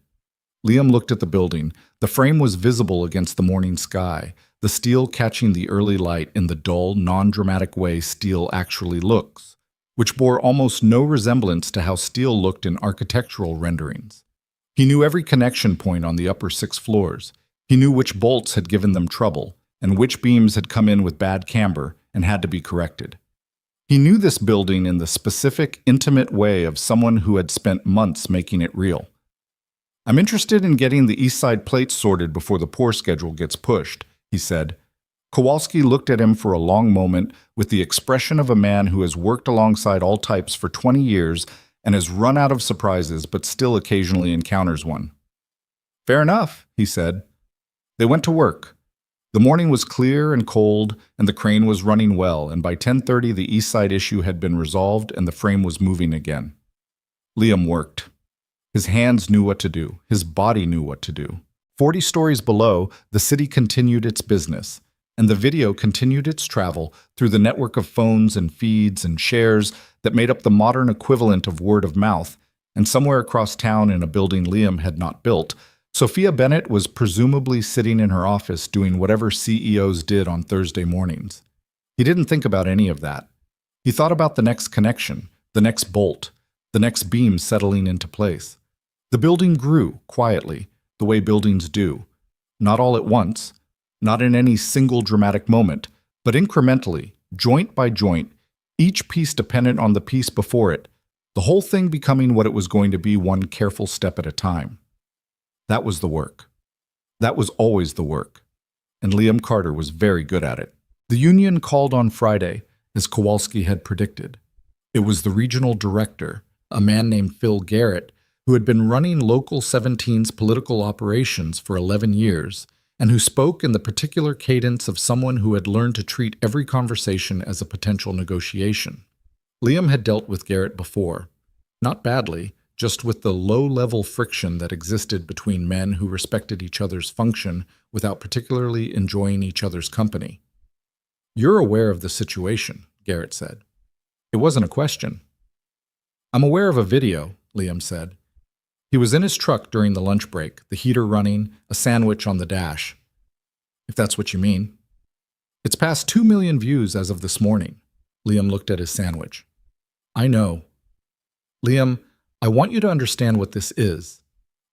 Liam looked at the building. The frame was visible against the morning sky, the steel catching the early light in the dull, non-dramatic way steel actually looks, which bore almost no resemblance to how steel looked in architectural renderings. He knew every connection point on the upper 6 floors. He knew which bolts had given them trouble, and which beams had come in with bad camber and had to be corrected. He knew this building in the specific, intimate way of someone who had spent months making it real. "I'm interested in getting the East Side plates sorted before the pour schedule gets pushed," he said. Kowalski looked at him for a long moment with the expression of a man who has worked alongside all types for 20 years and has run out of surprises but still occasionally encounters one. "Fair enough," he said. They went to work. The morning was clear and cold, and the crane was running well, and by 10:30 the East Side issue had been resolved and the frame was moving again. Liam worked. His hands knew what to do. His body knew what to do. 40 stories below, the city continued its business, and the video continued its travel through the network of phones and feeds and shares that made up the modern equivalent of word of mouth, and somewhere across town in a building Liam had not built, Sophia Bennett was presumably sitting in her office doing whatever CEOs did on Thursday mornings. He didn't think about any of that. He thought about the next connection, the next bolt, the next beam settling into place. The building grew, quietly, the way buildings do. Not all at once, not in any single dramatic moment, but incrementally, joint by joint, each piece dependent on the piece before it, the whole thing becoming what it was going to be one careful step at a time. That was the work. That was always the work. And Liam Carter was very good at it. The union called on Friday, as Kowalski had predicted. It was the regional director, a man named Phil Garrett, who had been running Local 17's political operations for 11 years, and who spoke in the particular cadence of someone who had learned to treat every conversation as a potential negotiation. Liam had dealt with Garrett before. Not badly, just with the low-level friction that existed between men who respected each other's function without particularly enjoying each other's company. "You're aware of the situation," Garrett said. It wasn't a question. "I'm aware of a video," Liam said. He was in his truck during the lunch break, the heater running, a sandwich on the dash. "If that's what you mean." "It's past 2 million views as of this morning." Liam looked at his sandwich. "I know." "Liam, I want you to understand what this is.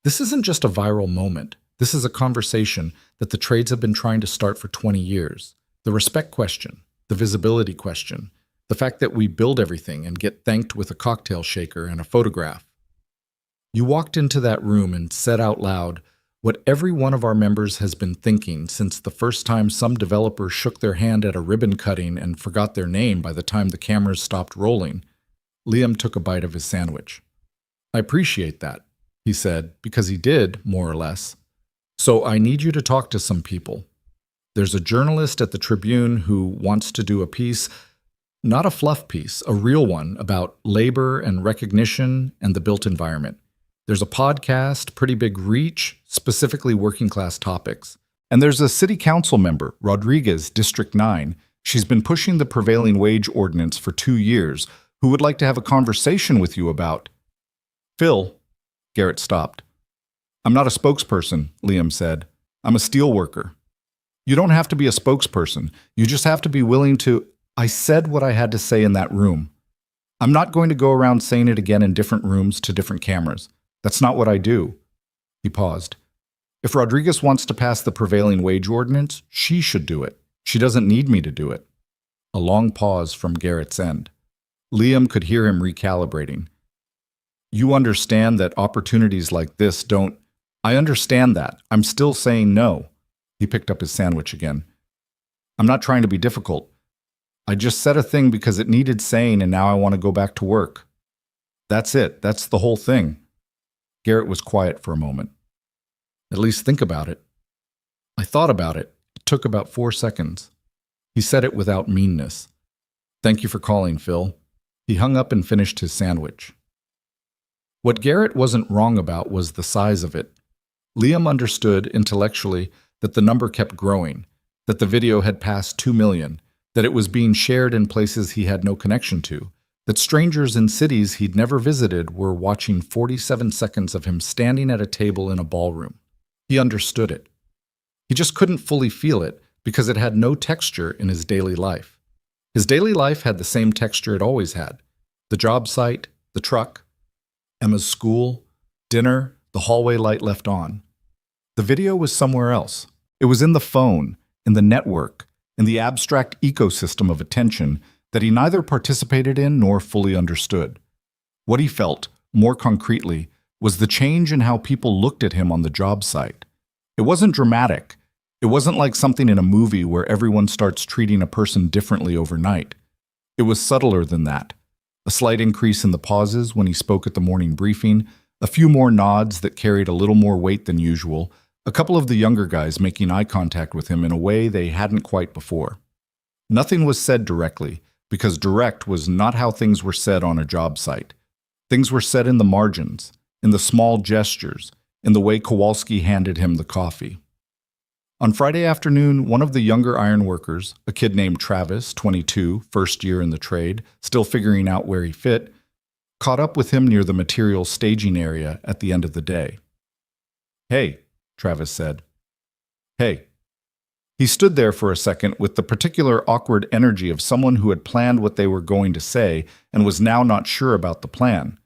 This isn't just a viral moment. This is a conversation that the trades have been trying to start for 20 years. The respect question, the visibility question, the fact that we build everything and get thanked with a cocktail shaker and a photograph. You walked into that room and said out loud what every one of our members has been thinking since the first time some developer shook their hand at a ribbon cutting and forgot their name by the time the cameras stopped rolling." Liam took a bite of his sandwich. "I appreciate that," he said, because he did, more or less. "So I need you to talk to some people. There's a journalist at the Tribune who wants to do a piece, not a fluff piece, a real one about labor and recognition and the built environment. There's a podcast, pretty big reach, specifically working-class topics. And there's a city council member, Rodriguez, District 9. She's been pushing the prevailing wage ordinance for 2 years, who would like to have a conversation with you about—" "Phil," Garrett stopped. "I'm not a spokesperson," Liam said. "I'm a steel worker." "You don't have to be a spokesperson. You just have to be willing to—" "I said what I had to say in that room. I'm not going to go around saying it again in different rooms to different cameras. That's not what I do." He paused. "If Rodriguez wants to pass the prevailing wage ordinance, she should do it. She doesn't need me to do it." A long pause from Garrett's end. Liam could hear him recalibrating. "You understand that opportunities like this don't—" "I understand that. I'm still saying no." He picked up his sandwich again. "I'm not trying to be difficult. I just said a thing because it needed saying and now I want to go back to work. That's it. That's the whole thing." Garrett was quiet for a moment. "At least think about it." "I thought about it. It took about 4 seconds." He said it without meanness. "Thank you for calling, Phil." He hung up and finished his sandwich. What Garrett wasn't wrong about was the size of it. Liam understood intellectually that the number kept growing, that the video had passed 2 million, that it was being shared in places he had no connection to, that strangers in cities he'd never visited were watching 47 seconds of him standing at a table in a ballroom. He understood it. He just couldn't fully feel it because it had no texture in his daily life. His daily life had the same texture it always had: the job site, the truck, Emma's school, dinner, the hallway light left on. The video was somewhere else. It was in the phone, in the network, in the abstract ecosystem of attention that he neither participated in nor fully understood. What he felt, more concretely, was the change in how people looked at him on the job site. It wasn't dramatic. It wasn't like something in a movie where everyone starts treating a person differently overnight. It was subtler than that. A slight increase in the pauses when he spoke at the morning briefing, a few more nods that carried a little more weight than usual, a couple of the younger guys making eye contact with him in a way they hadn't quite before. Nothing was said directly, because direct was not how things were said on a job site. Things were said in the margins, in the small gestures, in the way Kowalski handed him the coffee. On Friday afternoon, one of the younger ironworkers, a kid named Travis, 22, first year in the trade, still figuring out where he fit, caught up with him near the materials staging area at the end of the day. "Hey," Travis said. "Hey." He stood there for a second with the particular awkward energy of someone who had planned what they were going to say and was now not sure about the plan.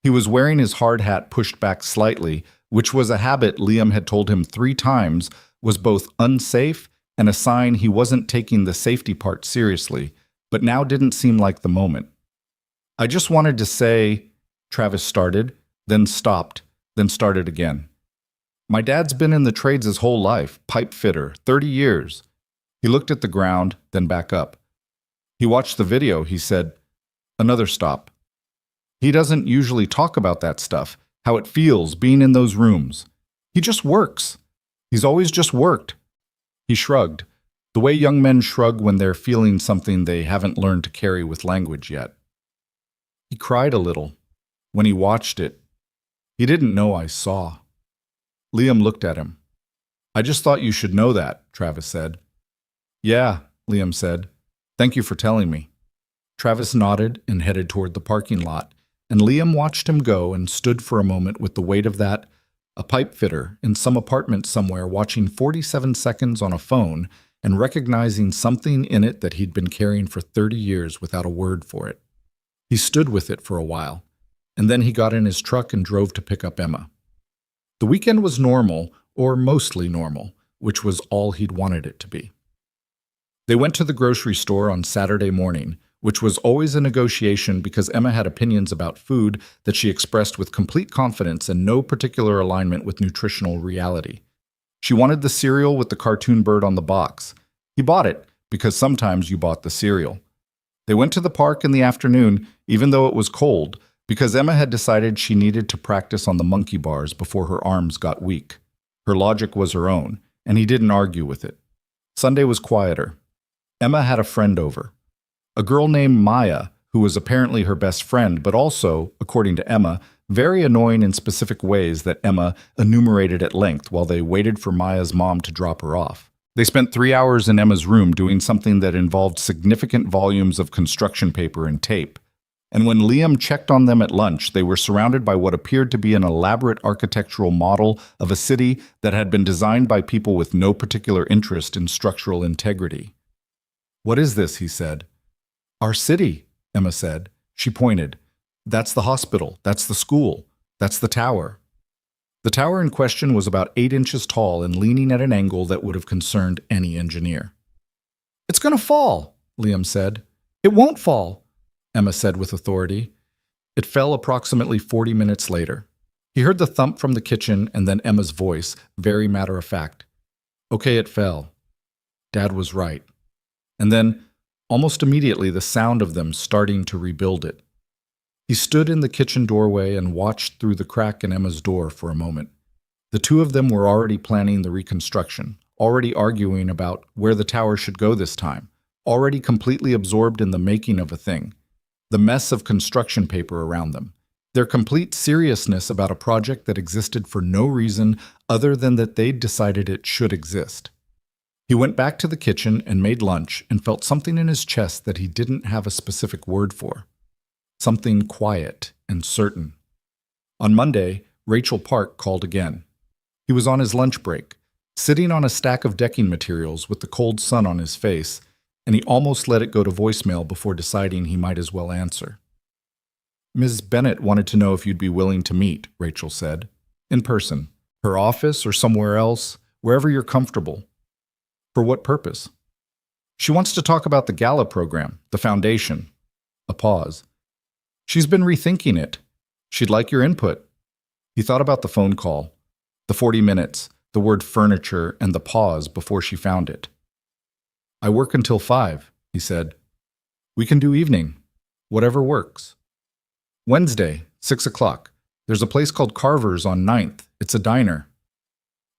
He was wearing his hard hat pushed back slightly, which was a habit Liam had told him 3 times was both unsafe and a sign he wasn't taking the safety part seriously, but now didn't seem like the moment. "I just wanted to say," Travis started, then stopped, then started again. "My dad's been in the trades his whole life, pipe fitter, 30 years. He looked at the ground, then back up. "He watched the video," he said. Another stop. "He doesn't usually talk about that stuff, how it feels being in those rooms. He just works. He's always just worked." He shrugged, the way young men shrug when they're feeling something they haven't learned to carry with language yet. He cried a little. When he watched it, he didn't know I saw. Liam looked at him. "I just thought you should know that," Travis said. "Yeah," Liam said. "Thank you for telling me." Travis nodded and headed toward the parking lot, and Liam watched him go and stood for a moment with the weight of that, a pipe fitter in some apartment somewhere watching 47 seconds on a phone and recognizing something in it that he'd been carrying for 30 years without a word for it. He stood with it for a while, and then he got in his truck and drove to pick up Emma. The weekend was normal, or mostly normal, which was all he'd wanted it to be. They went to the grocery store on Saturday morning, which was always a negotiation because Emma had opinions about food that she expressed with complete confidence and no particular alignment with nutritional reality. She wanted the cereal with the cartoon bird on the box. He bought it, because sometimes you bought the cereal. They went to the park in the afternoon, even though it was cold, because Emma had decided she needed to practice on the monkey bars before her arms got weak. Her logic was her own, and he didn't argue with it. Sunday was quieter. Emma had a friend over. A girl named Maya, who was apparently her best friend, but also, according to Emma, very annoying in specific ways that Emma enumerated at length while they waited for Maya's mom to drop her off. They spent 3 hours in Emma's room doing something that involved significant volumes of construction paper and tape. And when Liam checked on them at lunch, they were surrounded by what appeared to be an elaborate architectural model of a city that had been designed by people with no particular interest in structural integrity. "What is this?" he said. "Our city," Emma said. She pointed. "That's the hospital. That's the school. That's the tower." The tower in question was about 8 inches tall and leaning at an angle that would have concerned any engineer. "It's going to fall," Liam said. "It won't fall," Emma said with authority. It fell approximately 40 minutes later. He heard the thump from the kitchen and then Emma's voice, very matter-of-fact. "Okay, it fell. Dad was right." And then, almost immediately, the sound of them starting to rebuild it. He stood in the kitchen doorway and watched through the crack in Emma's door for a moment. The two of them were already planning the reconstruction, already arguing about where the tower should go this time, already completely absorbed in the making of a thing, the mess of construction paper around them, their complete seriousness about a project that existed for no reason other than that they'd decided it should exist. He went back to the kitchen and made lunch and felt something in his chest that he didn't have a specific word for. Something quiet and certain. On Monday, Rachel Park called again. He was on his lunch break, sitting on a stack of decking materials with the cold sun on his face, and he almost let it go to voicemail before deciding he might as well answer. "Ms. Bennett wanted to know if you'd be willing to meet," Rachel said. "In person. Her office or somewhere else, wherever you're comfortable." "For what purpose?" She wants to talk about the gala program, the foundation. A pause. She's been rethinking it. She'd like your input. He thought about the phone call, the 40 minutes, the word furniture, and the pause before she found it. I work until 5, he said. We can do evening. Whatever works. Wednesday, 6 o'clock. There's a place called Carver's on 9th. It's a diner.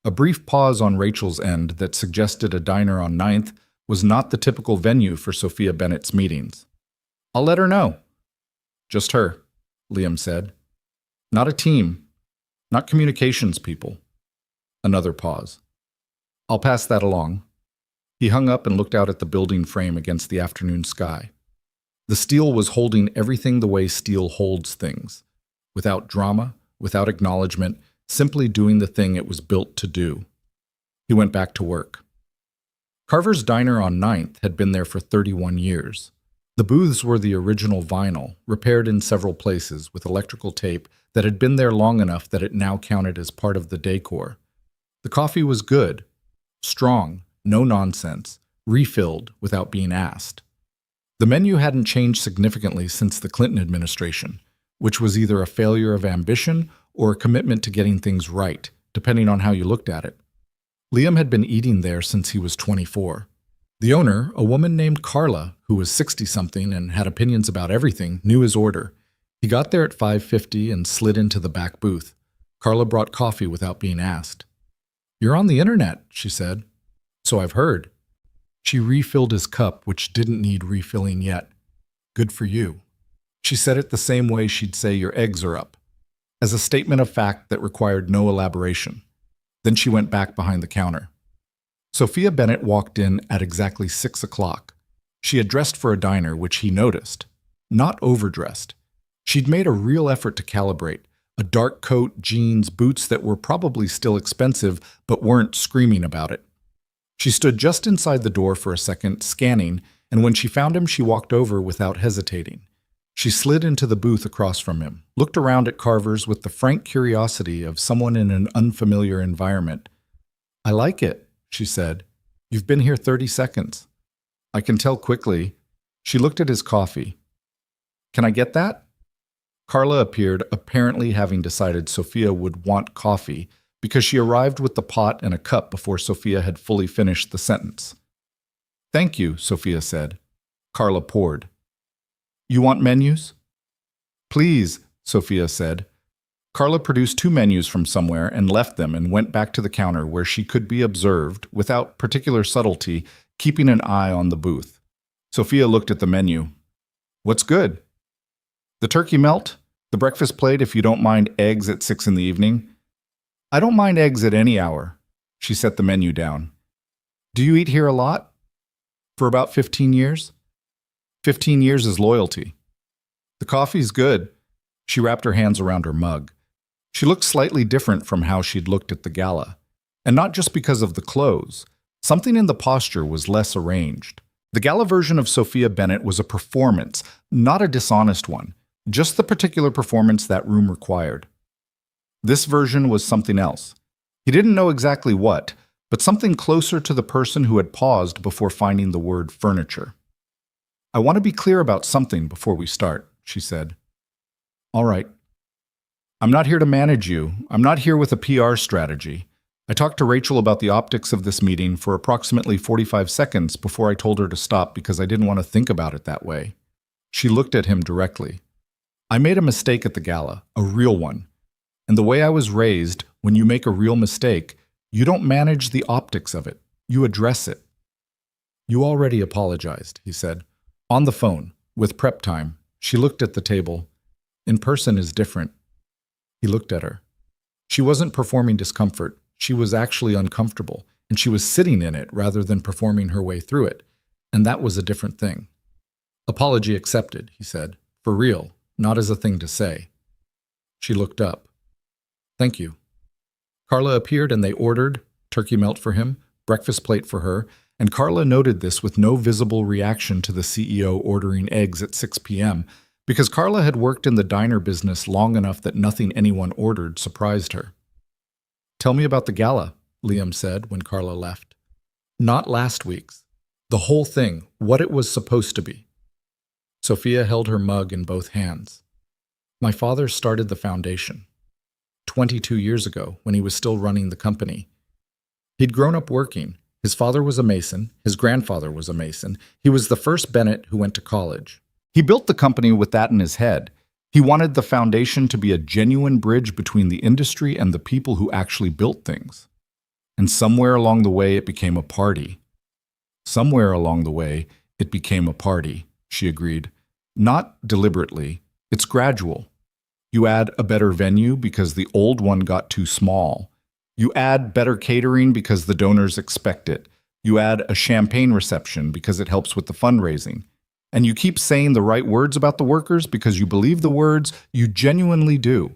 A brief pause on Rachel's end that suggested a diner on 9th was not the typical venue for Sophia Bennett's meetings. I'll let her know. Just her, Liam said. Not a team. Not communications people. Another pause. I'll pass that along. He hung up and looked out at the building frame against the afternoon sky. The steel was holding everything the way steel holds things, without drama, without acknowledgement, simply doing the thing it was built to do. He went back to work. Carver's Diner on 9th had been there for 31 years. The booths were the original vinyl, repaired in several places with electrical tape that had been there long enough that it now counted as part of the decor. The coffee was good, strong, no nonsense, refilled without being asked. The menu hadn't changed significantly since the Clinton administration, which was either a failure of ambition or a commitment to getting things right, depending on how you looked at it. Liam had been eating there since he was 24. The owner, a woman named Carla, who was 60-something and had opinions about everything, knew his order. He got there at 5:50 and slid into the back booth. Carla brought coffee without being asked. "You're on the internet," she said. "So I've heard." She refilled his cup, which didn't need refilling yet. "Good for you." She said it the same way she'd say your eggs are up, as a statement of fact that required no elaboration. Then she went back behind the counter. Sophia Bennett walked in at exactly 6 o'clock. She had dressed for a diner, which he noticed. Not overdressed. She'd made a real effort to calibrate. A dark coat, jeans, boots that were probably still expensive, but weren't screaming about it. She stood just inside the door for a second, scanning, and when she found him, she walked over without hesitating. She slid into the booth across from him, looked around at Carver's with the frank curiosity of someone in an unfamiliar environment. "I like it," she said. "You've been here 30 seconds. I can tell quickly." She looked at his coffee. "Can I get that?" Carla appeared, apparently having decided Sophia would want coffee, because she arrived with the pot and a cup before Sophia had fully finished the sentence. "Thank you," Sophia said. Carla poured. "You want menus?" "Please," Sophia said. Carla produced 2 menus from somewhere and left them and went back to the counter where she could be observed, without particular subtlety, keeping an eye on the booth. Sophia looked at the menu. "What's good?" "The turkey melt, the breakfast plate if you don't mind eggs at 6 in the evening." "I don't mind eggs at any hour." She set the menu down. "Do you eat here a lot?" "For about 15 years. 15 years is loyalty." "The coffee's good." She wrapped her hands around her mug. She looked slightly different from how she'd looked at the gala. And not just because of the clothes. Something in the posture was less arranged. The gala version of Sophia Bennett was a performance, not a dishonest one, just the particular performance that room required. This version was something else. He didn't know exactly what, but something closer to the person who had paused before finding the word furniture. "I want to be clear about something before we start," she said. "All right. I'm not here to manage you. I'm not here with a PR strategy. I talked to Rachel about the optics of this meeting for approximately 45 seconds before I told her to stop because I didn't want to think about it that way." She looked at him directly. "I made a mistake at the gala, a real one. And the way I was raised, when you make a real mistake, you don't manage the optics of it. You address it." "You already apologized," he said. On the phone, with prep time, she looked at the table. "In person is different." He looked at her. She wasn't performing discomfort. She was actually uncomfortable, and she was sitting in it rather than performing her way through it. And that was a different thing. "Apology accepted," he said. "For real, not as a thing to say." She looked up. "Thank you." Carla appeared and they ordered turkey melt for him, breakfast plate for her, and Carla noted this with no visible reaction to the CEO ordering eggs at 6 p.m., because Carla had worked in the diner business long enough that nothing anyone ordered surprised her. "Tell me about the gala," Liam said when Carla left. "Not last week's. The whole thing, what it was supposed to be. Sophia held her mug in both hands. My father started the foundation 22 years ago when he was still running the company. He'd grown up working. His father was a mason. His grandfather was a mason. He was the first Bennett who went to college. He built the company with that in his head. He wanted the foundation to be a genuine bridge between the industry and the people who actually built things. And somewhere along the way, it became a party. Somewhere along the way, it became a party, she agreed. Not deliberately. It's gradual. You add a better venue because the old one got too small. You add better catering because the donors expect it. You add a champagne reception because it helps with the fundraising. And you keep saying the right words about the workers because you believe the words, you genuinely do.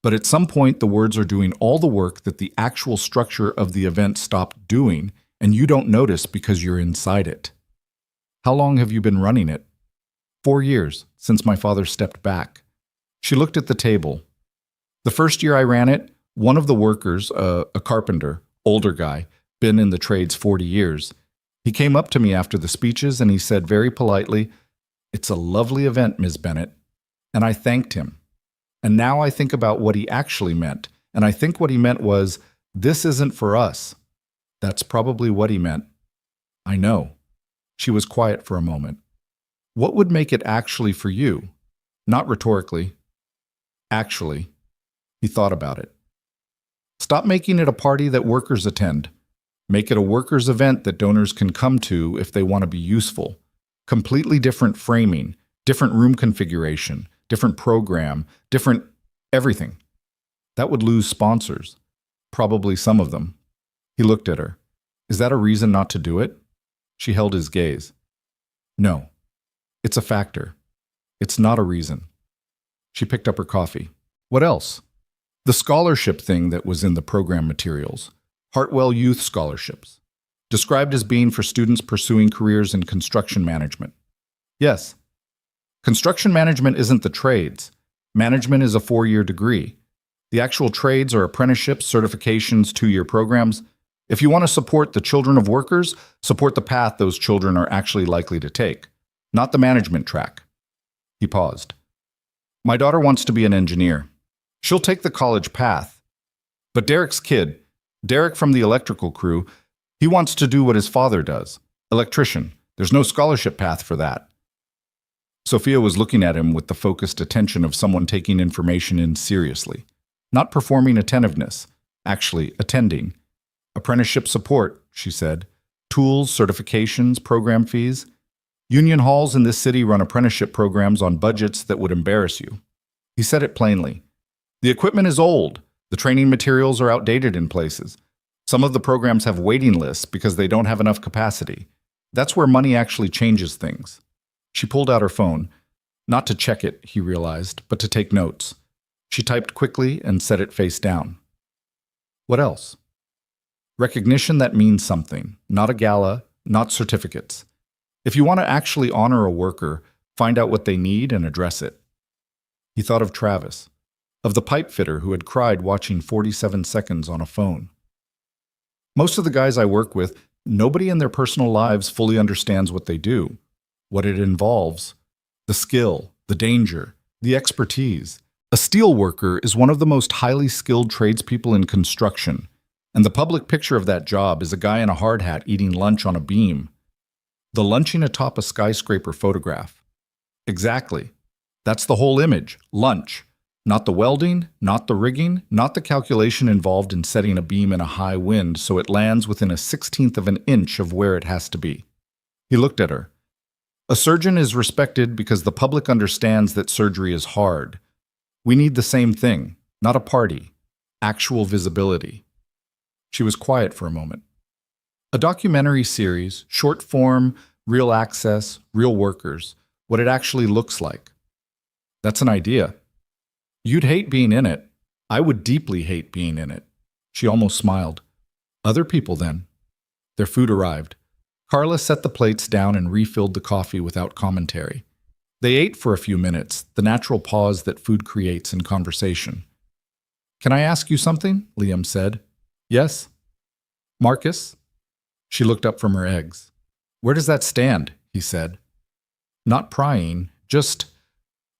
But at some point, the words are doing all the work that the actual structure of the event stopped doing, and you don't notice because you're inside it. How long have you been running it? 4 years, since my father stepped back. She looked at the table. The first year I ran it, one of the workers, a carpenter, older guy, been in the trades 40 years, he came up to me after the speeches and he said very politely, "It's a lovely event, Ms. Bennett." And I thanked him. And now I think about what he actually meant. And I think what he meant was, this isn't for us. That's probably what he meant. I know. She was quiet for a moment. What would make it actually for you? Not rhetorically. Actually. He thought about it. Stop making it a party that workers attend. Make it a workers' event that donors can come to if they want to be useful. Completely different framing, different room configuration, different program, different everything. That would lose sponsors. Probably some of them. He looked at her. Is that a reason not to do it? She held his gaze. No. It's a factor. It's not a reason. She picked up her coffee. What else? The scholarship thing that was in the program materials. Hartwell Youth Scholarships. Described as being for students pursuing careers in construction management. Yes. Construction management isn't the trades. Management is a 4-year degree. The actual trades are apprenticeships, certifications, 2-year programs. If you want to support the children of workers, support the path those children are actually likely to take, not the management track. He paused. My daughter wants to be an engineer. She'll take the college path. But Derek's kid, Derek from the electrical crew, he wants to do what his father does. Electrician. There's no scholarship path for that. Sophia was looking at him with the focused attention of someone taking information in seriously. Not performing attentiveness. Actually, attending. Apprenticeship support, she said. Tools, certifications, program fees. Union halls in this city run apprenticeship programs on budgets that would embarrass you. He said it plainly. The equipment is old. The training materials are outdated in places. Some of the programs have waiting lists because they don't have enough capacity. That's where money actually changes things. She pulled out her phone. Not to check it, he realized, but to take notes. She typed quickly and set it face down. What else? Recognition that means something, not a gala, not certificates. If you want to actually honor a worker, find out what they need and address it. He thought of Travis, of the pipe fitter who had cried watching 47 seconds on a phone. Most of the guys I work with, nobody in their personal lives fully understands what they do, what it involves, the skill, the danger, the expertise. A steel worker is one of the most highly skilled tradespeople in construction, and the public picture of that job is a guy in a hard hat eating lunch on a beam. The lunching atop a skyscraper photograph. Exactly. That's the whole image, lunch. Not the welding, not the rigging, not the calculation involved in setting a beam in a high wind so it lands within a 1/16 of an inch of where it has to be. He looked at her. A surgeon is respected because the public understands that surgery is hard. We need the same thing, not a party, actual visibility. She was quiet for a moment. A documentary series, short form, real access, real workers, what it actually looks like. That's an idea. You'd hate being in it. I would deeply hate being in it. She almost smiled. Other people then. Their food arrived. Carla set the plates down and refilled the coffee without commentary. They ate for a few minutes, the natural pause that food creates in conversation. Can I ask you something? Liam said. Yes. Marcus? She looked up from her eggs. Where does that stand? He said. Not prying, just...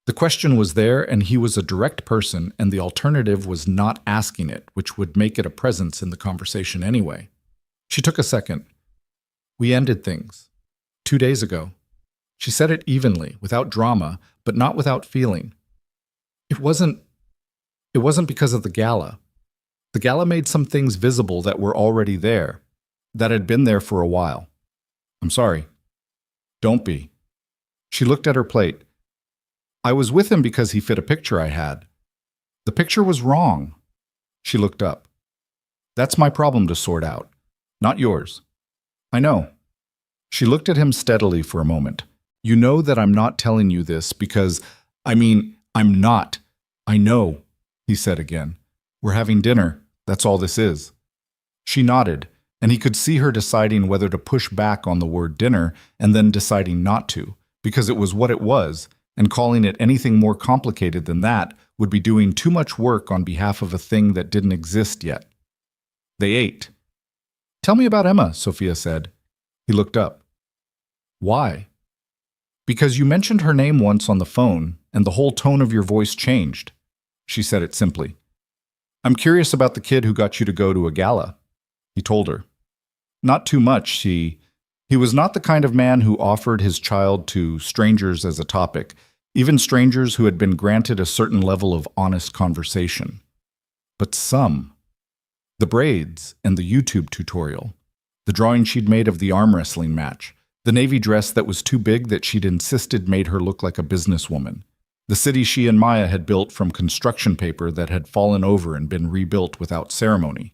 The question was there, and he was a direct person, and the alternative was not asking it, which would make it a presence in the conversation anyway. She took a second. We ended things. 2 days ago. She said it evenly, without drama, but not without feeling. It wasn't because of the gala. The gala made some things visible that were already there, that had been there for a while. I'm sorry. Don't be. She looked at her plate. I was with him because he fit a picture I had. The picture was wrong. She looked up. That's my problem to sort out, not yours. I know. She looked at him steadily for a moment. You know that I'm not telling you this because, I'm not. I know, he said again. We're having dinner. That's all this is. She nodded, and he could see her deciding whether to push back on the word dinner and then deciding not to, because it was what it was, and calling it anything more complicated than that would be doing too much work on behalf of a thing that didn't exist yet. They ate. Tell me about Emma, Sophia said. He looked up. Why? Because you mentioned her name once on the phone, and the whole tone of your voice changed. She said it simply. I'm curious about the kid who got you to go to a gala. He told her. Not too much, He was not the kind of man who offered his child to strangers as a topic, even strangers who had been granted a certain level of honest conversation. But some. The braids and the YouTube tutorial. The drawing she'd made of the arm wrestling match. The navy dress that was too big that she'd insisted made her look like a businesswoman. The city she and Maya had built from construction paper that had fallen over and been rebuilt without ceremony.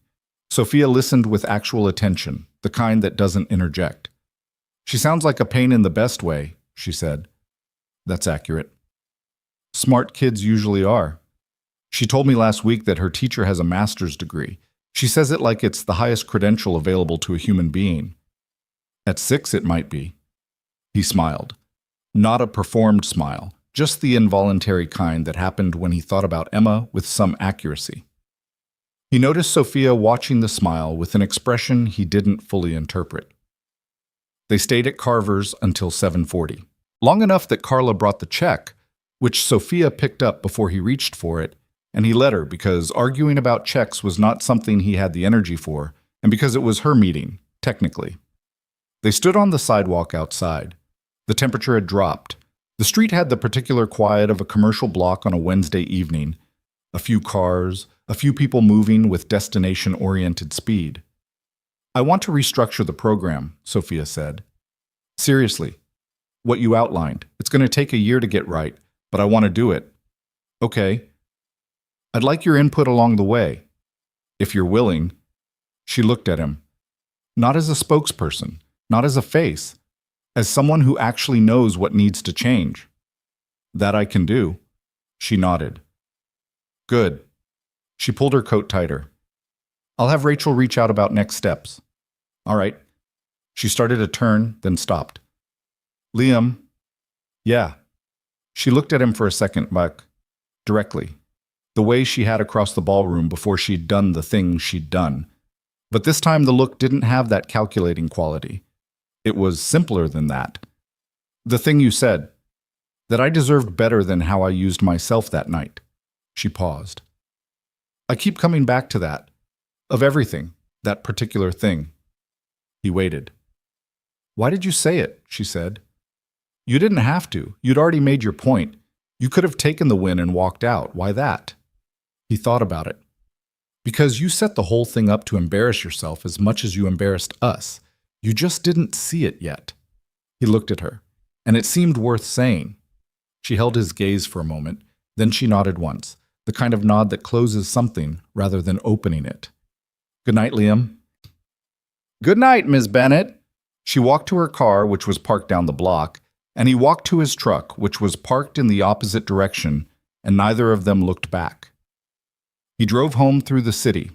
Sophia listened with actual attention, the kind that doesn't interject. She sounds like a pain in the best way, she said. That's accurate. Smart kids usually are. She told me last week that her teacher has a master's degree. She says it like it's the highest credential available to a human being. At 6, it might be. He smiled. Not a performed smile, just the involuntary kind that happened when he thought about Emma with some accuracy. He noticed Sophia watching the smile with an expression he didn't fully interpret. They stayed at Carver's until 7:40, long enough that Carla brought the check, which Sophia picked up before he reached for it, and he let her because arguing about checks was not something he had the energy for, and because it was her meeting, technically. They stood on the sidewalk outside. The temperature had dropped. The street had the particular quiet of a commercial block on a Wednesday evening. A few cars, a few people moving with destination-oriented speed. I want to restructure the program, Sophia said. Seriously, what you outlined. It's going to take a year to get right, but I want to do it. Okay. I'd like your input along the way. If you're willing. She looked at him. Not as a spokesperson, not as a face, as someone who actually knows what needs to change. That I can do. She nodded. Good. She pulled her coat tighter. I'll have Rachel reach out about next steps. All right. She started to turn, then stopped. Liam. Yeah. She looked at him for a second, Buck. Directly. The way she had across the ballroom before she'd done the thing she'd done. But this time the look didn't have that calculating quality. It was simpler than that. The thing you said. That I deserved better than how I used myself that night. She paused. I keep coming back to that. Of everything. That particular thing. He waited. Why did you say it? She said. You didn't have to. You'd already made your point. You could have taken the win and walked out. Why that? He thought about it. Because you set the whole thing up to embarrass yourself as much as you embarrassed us. You just didn't see it yet. He looked at her, and it seemed worth saying. She held his gaze for a moment, then she nodded once, the kind of nod that closes something rather than opening it. Good night, Liam. Good night, Miss Bennett. She walked to her car, which was parked down the block, and he walked to his truck, which was parked in the opposite direction, and neither of them looked back. He drove home through the city.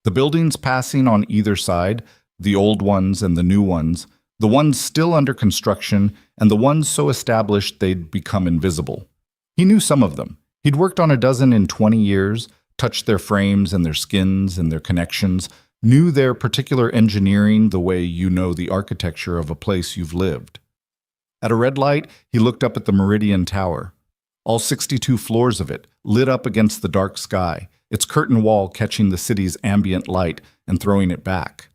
The buildings passing on either side, the old ones and the new ones, the ones still under construction, and the ones so established they'd become invisible. He knew some of them. He'd worked on a dozen in 20 years, touched their frames and their skins and their connections, knew their particular engineering the way you know the architecture of a place you've lived. At a red light, he looked up at the Meridian Tower. All 62 floors of it, lit up against the dark sky, its curtain wall catching the city's ambient light and throwing it back.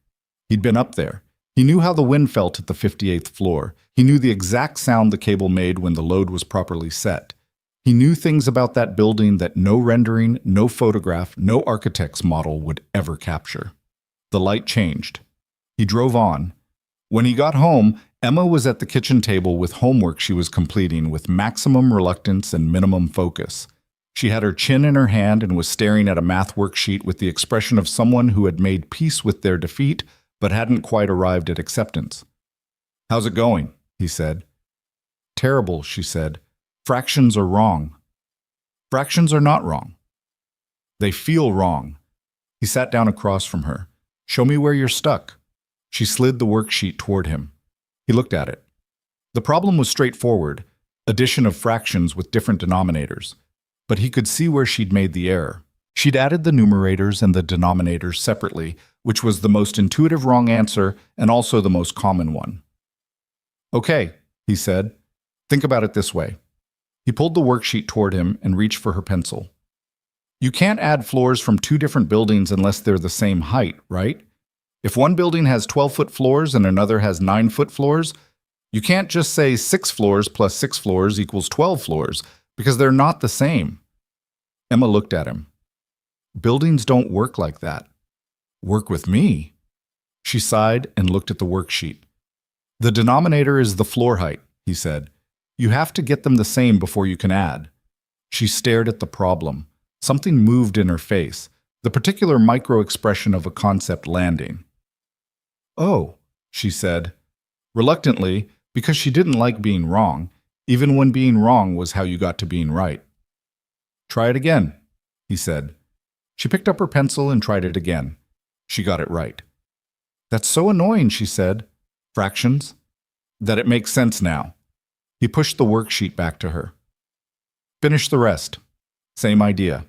He'd been up there. He knew how the wind felt at the 58th floor. He knew the exact sound the cable made when the load was properly set. He knew things about that building that no rendering, no photograph, no architect's model would ever capture. The light changed. He drove on. When he got home, Emma was at the kitchen table with homework she was completing with maximum reluctance and minimum focus. She had her chin in her hand and was staring at a math worksheet with the expression of someone who had made peace with their defeat but hadn't quite arrived at acceptance. "How's it going?" he said. "Terrible," she said. "Fractions are wrong." "Fractions are not wrong. They feel wrong." He sat down across from her. "Show me where you're stuck." She slid the worksheet toward him. He looked at it. The problem was straightforward, addition of fractions with different denominators. But he could see where she'd made the error. She'd added the numerators and the denominators separately, which was the most intuitive wrong answer and also the most common one. "Okay," he said. "Think about it this way." He pulled the worksheet toward him and reached for her pencil. "You can't add floors from two different buildings unless they're the same height, right? If one building has 12-foot floors and another has 9-foot floors, you can't just say 6 floors plus 6 floors equals 12 floors, because they're not the same." Emma looked at him. "Buildings don't work like that." "Work with me." She sighed and looked at the worksheet. "The denominator is the floor height," he said. "You have to get them the same before you can add." She stared at the problem. Something moved in her face, the particular micro-expression of a concept landing. "Oh," she said, reluctantly, because she didn't like being wrong, even when being wrong was how you got to being right. "Try it again," he said. She picked up her pencil and tried it again. She got it right. "That's so annoying," she said. "Fractions?" "That it makes sense now." He pushed the worksheet back to her. "Finish the rest." Same idea.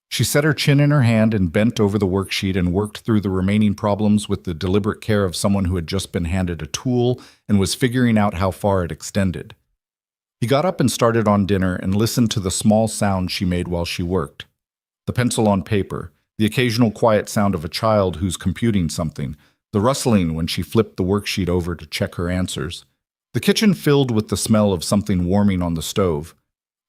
She set her chin in her hand and bent over the worksheet and worked through the remaining problems with the deliberate care of someone who had just been handed a tool and was figuring out how far it extended. He got up and started on dinner and listened to the small sounds she made while she worked. The pencil on paper, the occasional quiet sound of a child who's computing something, the rustling when she flipped the worksheet over to check her answers. The kitchen filled with the smell of something warming on the stove.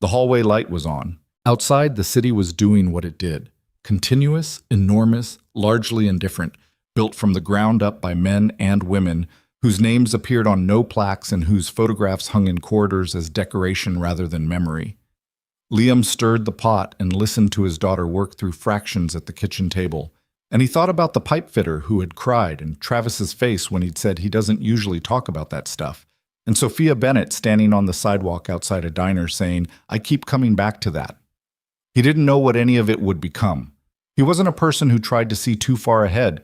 The hallway light was on. Outside, the city was doing what it did. Continuous, enormous, largely indifferent, built from the ground up by men and women, whose names appeared on no plaques and whose photographs hung in corridors as decoration rather than memory. Liam stirred the pot and listened to his daughter work through fractions at the kitchen table. And he thought about the pipe fitter who had cried and Travis's face when he'd said he doesn't usually talk about that stuff. And Sophia Bennett standing on the sidewalk outside a diner saying, "I keep coming back to that." He didn't know what any of it would become. He wasn't a person who tried to see too far ahead,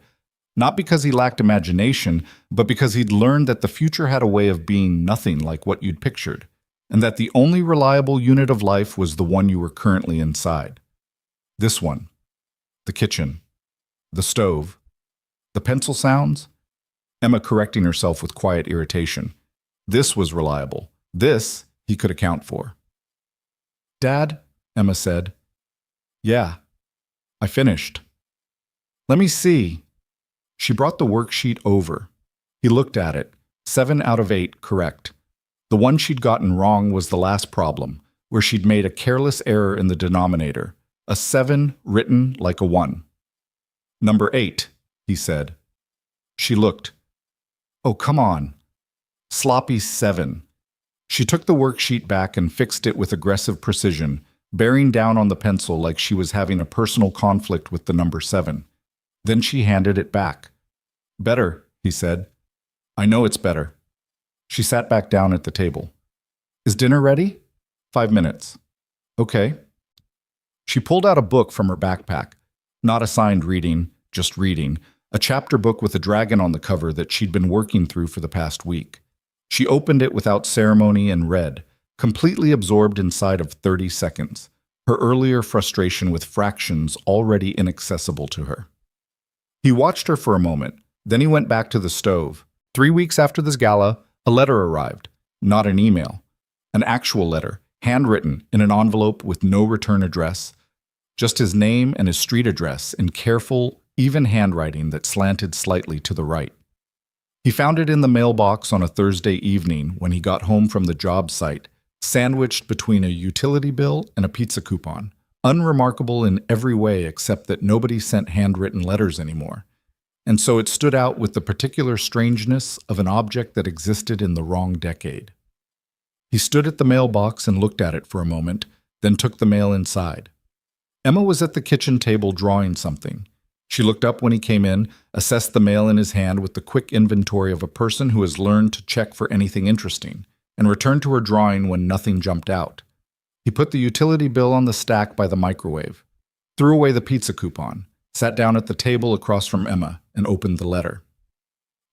not because he lacked imagination, but because he'd learned that the future had a way of being nothing like what you'd pictured, and that the only reliable unit of life was the one you were currently inside. This one. The kitchen. The stove. The pencil sounds. Emma correcting herself with quiet irritation. This was reliable. This he could account for. "Dad," Emma said. "Yeah, I finished." "Let me see." She brought the worksheet over. He looked at it. 7 out of 8 correct. The one she'd gotten wrong was the last problem, where she'd made a careless error in the denominator, a 7 written like a 1. "Number 8, he said. She looked. "Oh, come on." Sloppy 7. She took the worksheet back and fixed it with aggressive precision, bearing down on the pencil like she was having a personal conflict with the number 7. Then she handed it back. "Better," he said. "I know it's better." She sat back down at the table. "Is dinner ready?" 5 minutes. "Okay." She pulled out a book from her backpack. Not assigned reading, just reading. A chapter book with a dragon on the cover that she'd been working through for the past week. She opened it without ceremony and read, completely absorbed inside of 30 seconds, her earlier frustration with fractions already inaccessible to her. He watched her for a moment, then he went back to the stove. 3 weeks after this gala, a letter arrived. Not an email. An actual letter, handwritten in an envelope with no return address. Just his name and his street address in careful, even handwriting that slanted slightly to the right. He found it in the mailbox on a Thursday evening when he got home from the job site, sandwiched between a utility bill and a pizza coupon. Unremarkable in every way except that nobody sent handwritten letters anymore. And so it stood out with the particular strangeness of an object that existed in the wrong decade. He stood at the mailbox and looked at it for a moment, then took the mail inside. Emma was at the kitchen table drawing something. She looked up when he came in, assessed the mail in his hand with the quick inventory of a person who has learned to check for anything interesting, and returned to her drawing when nothing jumped out. He put the utility bill on the stack by the microwave, threw away the pizza coupon, sat down at the table across from Emma, and opened the letter.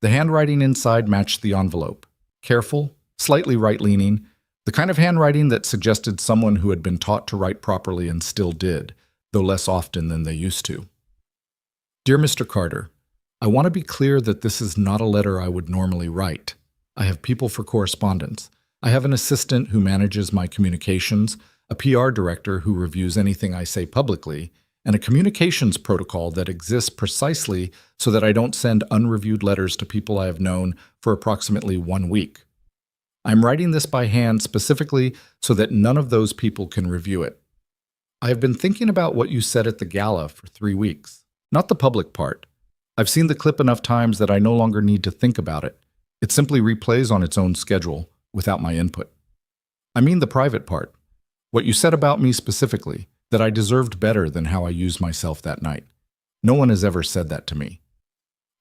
The handwriting inside matched the envelope. Careful, slightly right-leaning, the kind of handwriting that suggested someone who had been taught to write properly and still did, though less often than they used to. Dear Mr. Carter, I want to be clear that this is not a letter I would normally write. I have people for correspondence. I have an assistant who manages my communications, a PR director who reviews anything I say publicly, and a communications protocol that exists precisely so that I don't send unreviewed letters to people I have known for approximately 1 week. I'm writing this by hand specifically so that none of those people can review it. I have been thinking about what you said at the gala for 3 weeks, not the public part. I've seen the clip enough times that I no longer need to think about it. It simply replays on its own schedule, without my input. I mean the private part. What you said about me specifically, that I deserved better than how I used myself that night. No one has ever said that to me.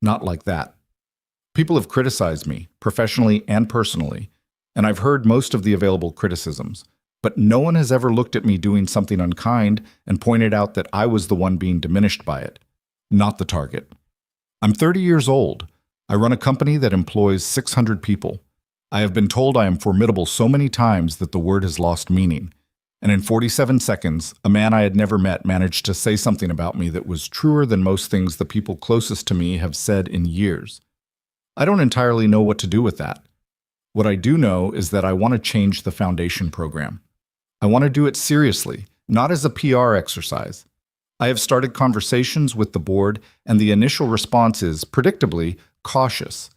Not like that. People have criticized me, professionally and personally, and I've heard most of the available criticisms, but no one has ever looked at me doing something unkind and pointed out that I was the one being diminished by it, not the target. I'm 30 years old. I run a company that employs 600 people. I have been told I am formidable so many times that the word has lost meaning. And in 47 seconds, a man I had never met managed to say something about me that was truer than most things the people closest to me have said in years. I don't entirely know what to do with that. What I do know is that I want to change the foundation program. I want to do it seriously, not as a PR exercise. I have started conversations with the board, and the initial response is, predictably, cautious.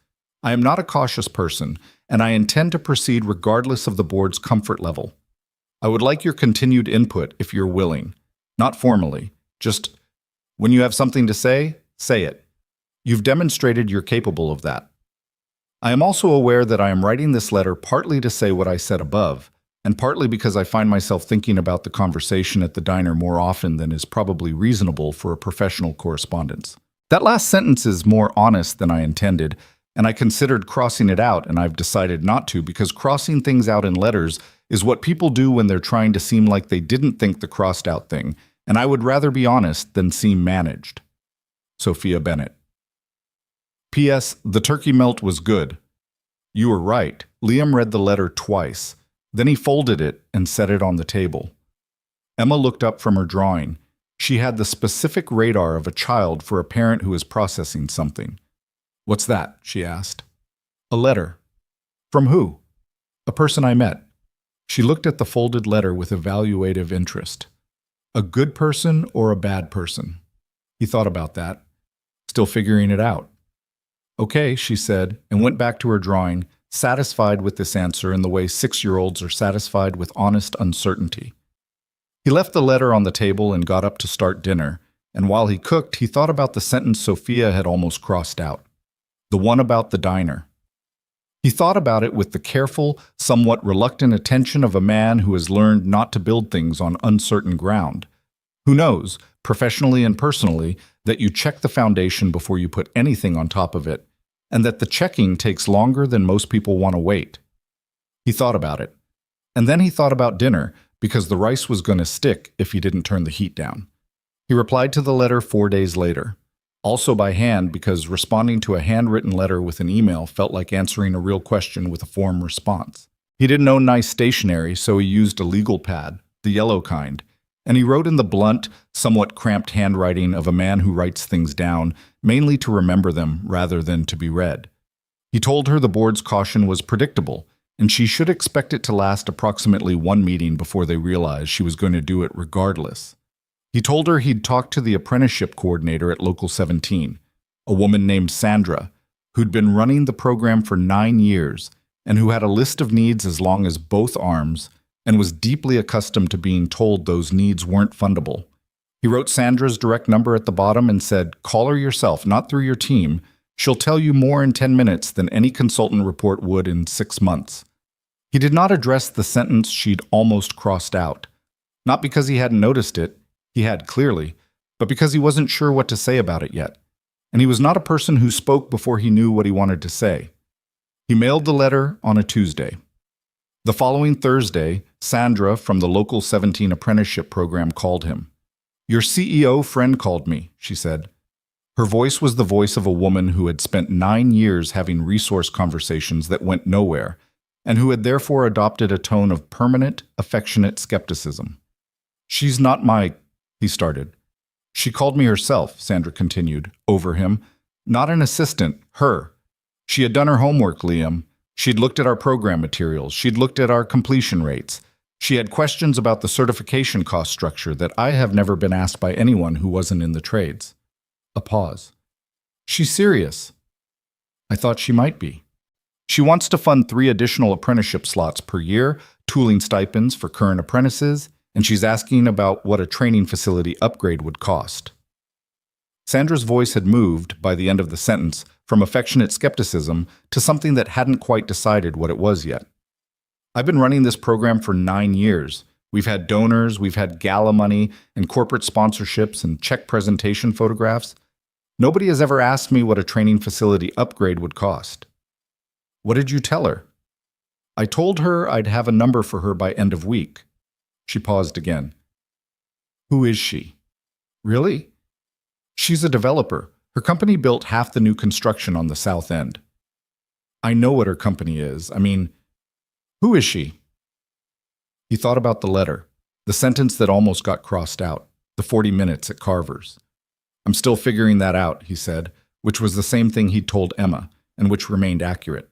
I am not a cautious person, and I intend to proceed regardless of the board's comfort level. I would like your continued input if you're willing. Not formally, just when you have something to say it. You've demonstrated you're capable of that. I am also aware that I am writing this letter partly to say what I said above, and partly because I find myself thinking about the conversation at the diner more often than is probably reasonable for a professional correspondence. That last sentence is more honest than I intended, and I considered crossing it out, and I've decided not to because crossing things out in letters is what people do when they're trying to seem like they didn't think the crossed out thing, and I would rather be honest than seem managed. Sophia Bennett. P.S. The turkey melt was good. You were right. Liam read the letter twice. Then he folded it and set it on the table. Emma looked up from her drawing. She had the specific radar of a child for a parent who is processing something. What's that? She asked. A letter. From who? A person I met. She looked at the folded letter with evaluative interest. A good person or a bad person? He thought about that, still figuring it out. Okay, she said, and went back to her drawing, satisfied with this answer in the way 6-year-olds are satisfied with honest uncertainty. He left the letter on the table and got up to start dinner, and while he cooked, he thought about the sentence Sophia had almost crossed out. The one about the diner. He thought about it with the careful, somewhat reluctant attention of a man who has learned not to build things on uncertain ground. Who knows, professionally and personally, that you check the foundation before you put anything on top of it, and that the checking takes longer than most people want to wait. He thought about it. And then he thought about dinner, because the rice was going to stick if he didn't turn the heat down. He replied to the letter 4 days later. Also by hand, because responding to a handwritten letter with an email felt like answering a real question with a form response. He didn't own nice stationery, so he used a legal pad, the yellow kind, and he wrote in the blunt, somewhat cramped handwriting of a man who writes things down, mainly to remember them rather than to be read. He told her the board's caution was predictable, and she should expect it to last approximately one meeting before they realized she was going to do it regardless. He told her he'd talked to the apprenticeship coordinator at Local 17, a woman named Sandra, who'd been running the program for 9 years and who had a list of needs as long as both arms and was deeply accustomed to being told those needs weren't fundable. He wrote Sandra's direct number at the bottom and said, "Call her yourself, not through your team. She'll tell you more in 10 minutes than any consultant report would in 6 months." He did not address the sentence she'd almost crossed out. Not because he hadn't noticed it, he had clearly, but because he wasn't sure what to say about it yet. And he was not a person who spoke before he knew what he wanted to say. He mailed the letter on a Tuesday. The following Thursday, Sandra from the Local 17 apprenticeship program called him. "Your CEO friend called me," she said. Her voice was the voice of a woman who had spent 9 years having resource conversations that went nowhere, and who had therefore adopted a tone of permanent, affectionate skepticism. "She's not my—" he started. "She called me herself," Sandra continued, over him. "Not an assistant, her. She had done her homework, Liam. She'd looked at our program materials. She'd looked at our completion rates. She had questions about the certification cost structure that I have never been asked by anyone who wasn't in the trades." A pause. "She's serious." "I thought she might be." "She wants to fund 3 additional apprenticeship slots per year, tooling stipends for current apprentices, and she's asking about what a training facility upgrade would cost." Sandra's voice had moved, by the end of the sentence, from affectionate skepticism to something that hadn't quite decided what it was yet. "I've been running this program for 9 years. We've had donors, we've had gala money, and corporate sponsorships and check presentation photographs. Nobody has ever asked me what a training facility upgrade would cost." "What did you tell her?" "I told her I'd have a number for her by end of week." She paused again. "Who is she?" "Really?" "She's a developer. Her company built half the new construction on the south end." "I know what her company is. I mean, who is she?" He thought about the letter, the sentence that almost got crossed out, the 40 minutes at Carver's. "I'm still figuring that out," he said, which was the same thing he'd told Emma, and which remained accurate.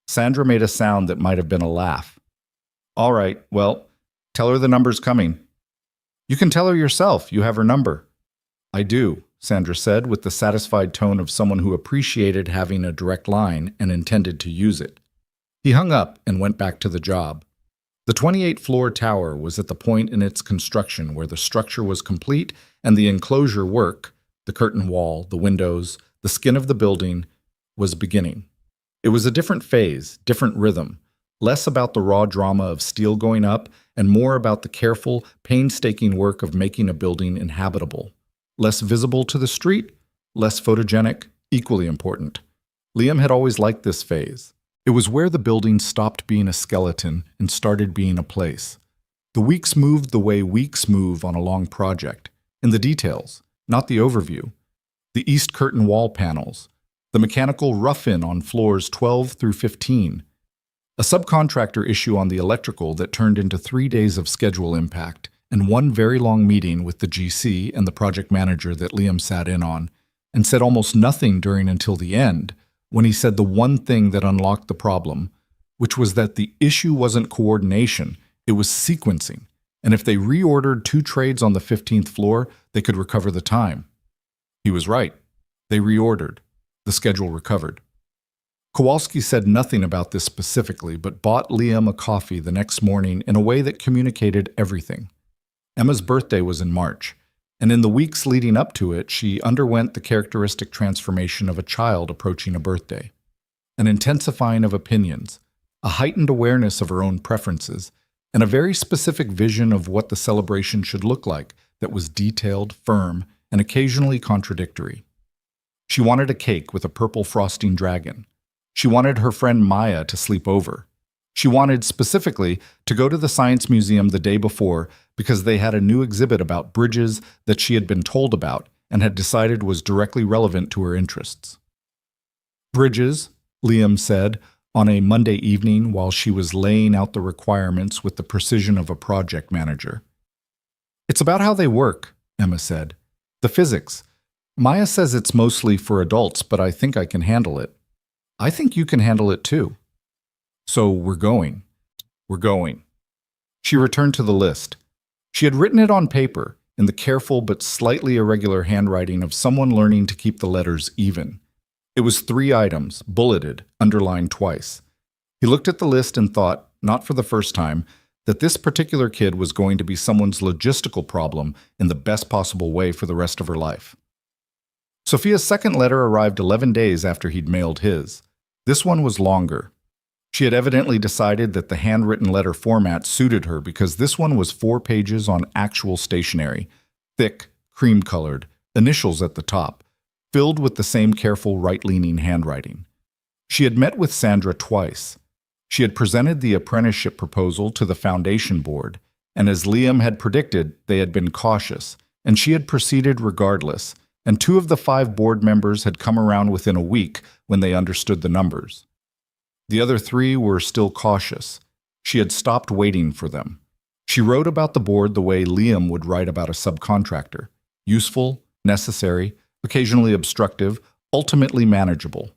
Sandra made a sound that might have been a laugh. "All right, well, tell her the number's coming." "You can tell her yourself. You have her number." "I do," Sandra said, with the satisfied tone of someone who appreciated having a direct line and intended to use it. He hung up and went back to the job. The 28-floor tower was at the point in its construction where the structure was complete and the enclosure work, the curtain wall, the windows, the skin of the building, was beginning. It was a different phase, different rhythm, less about the raw drama of steel going up and more about the careful, painstaking work of making a building inhabitable. Less visible to the street, less photogenic, equally important. Liam had always liked this phase. It was where the building stopped being a skeleton and started being a place. The weeks moved the way weeks move on a long project, in the details, not the overview. The east curtain wall panels, the mechanical rough-in on floors 12 through 15, a subcontractor issue on the electrical that turned into 3 days of schedule impact, and one very long meeting with the GC and the project manager that Liam sat in on, and said almost nothing during until the end, when he said the one thing that unlocked the problem, which was that the issue wasn't coordination, it was sequencing, and if they reordered 2 trades on the 15th floor, they could recover the time. He was right. They reordered. The schedule recovered. Kowalski said nothing about this specifically, but bought Liam a coffee the next morning in a way that communicated everything. Emma's birthday was in March, and in the weeks leading up to it, she underwent the characteristic transformation of a child approaching a birthday. An intensifying of opinions, a heightened awareness of her own preferences, and a very specific vision of what the celebration should look like that was detailed, firm, and occasionally contradictory. She wanted a cake with a purple frosting dragon. She wanted her friend Maya to sleep over. She wanted, specifically, to go to the Science Museum the day before because they had a new exhibit about bridges that she had been told about and had decided was directly relevant to her interests. "Bridges," Liam said, on a Monday evening while she was laying out the requirements with the precision of a project manager. "It's about how they work," Emma said. "The physics. Maya says it's mostly for adults, but I think I can handle it. I think you can handle it too. So we're going. We're going. She returned to the list. She had written it on paper, in the careful but slightly irregular handwriting of someone learning to keep the letters even. It was 3 items, bulleted, underlined twice. He looked at the list and thought, not for the first time, that this particular kid was going to be someone's logistical problem in the best possible way for the rest of her life. Sophia's second letter arrived 11 days after he'd mailed his. This one was longer. She had evidently decided that the handwritten letter format suited her because this one was 4 pages on actual stationery, thick, cream-colored, initials at the top, filled with the same careful right-leaning handwriting. She had met with Sandra twice. She had presented the apprenticeship proposal to the foundation board, and as Liam had predicted, they had been cautious, and she had proceeded regardless, and 2 of the 5 board members had come around within a week when they understood the numbers. The other 3 were still cautious. She had stopped waiting for them. She wrote about the board the way Liam would write about a subcontractor: useful, necessary, occasionally obstructive, ultimately manageable.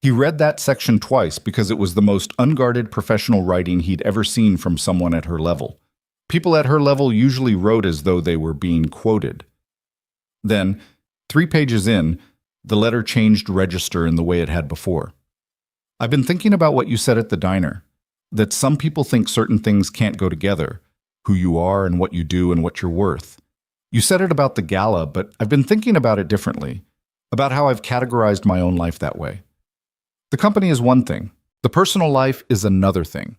He read that section twice because it was the most unguarded professional writing he'd ever seen from someone at her level. People at her level usually wrote as though they were being quoted. Then, 3 pages in, the letter changed register in the way it had before. I've been thinking about what you said at the diner, that some people think certain things can't go together, who you are and what you do and what you're worth. You said it about the gala, but I've been thinking about it differently, about how I've categorized my own life that way. The company is one thing. The personal life is another thing.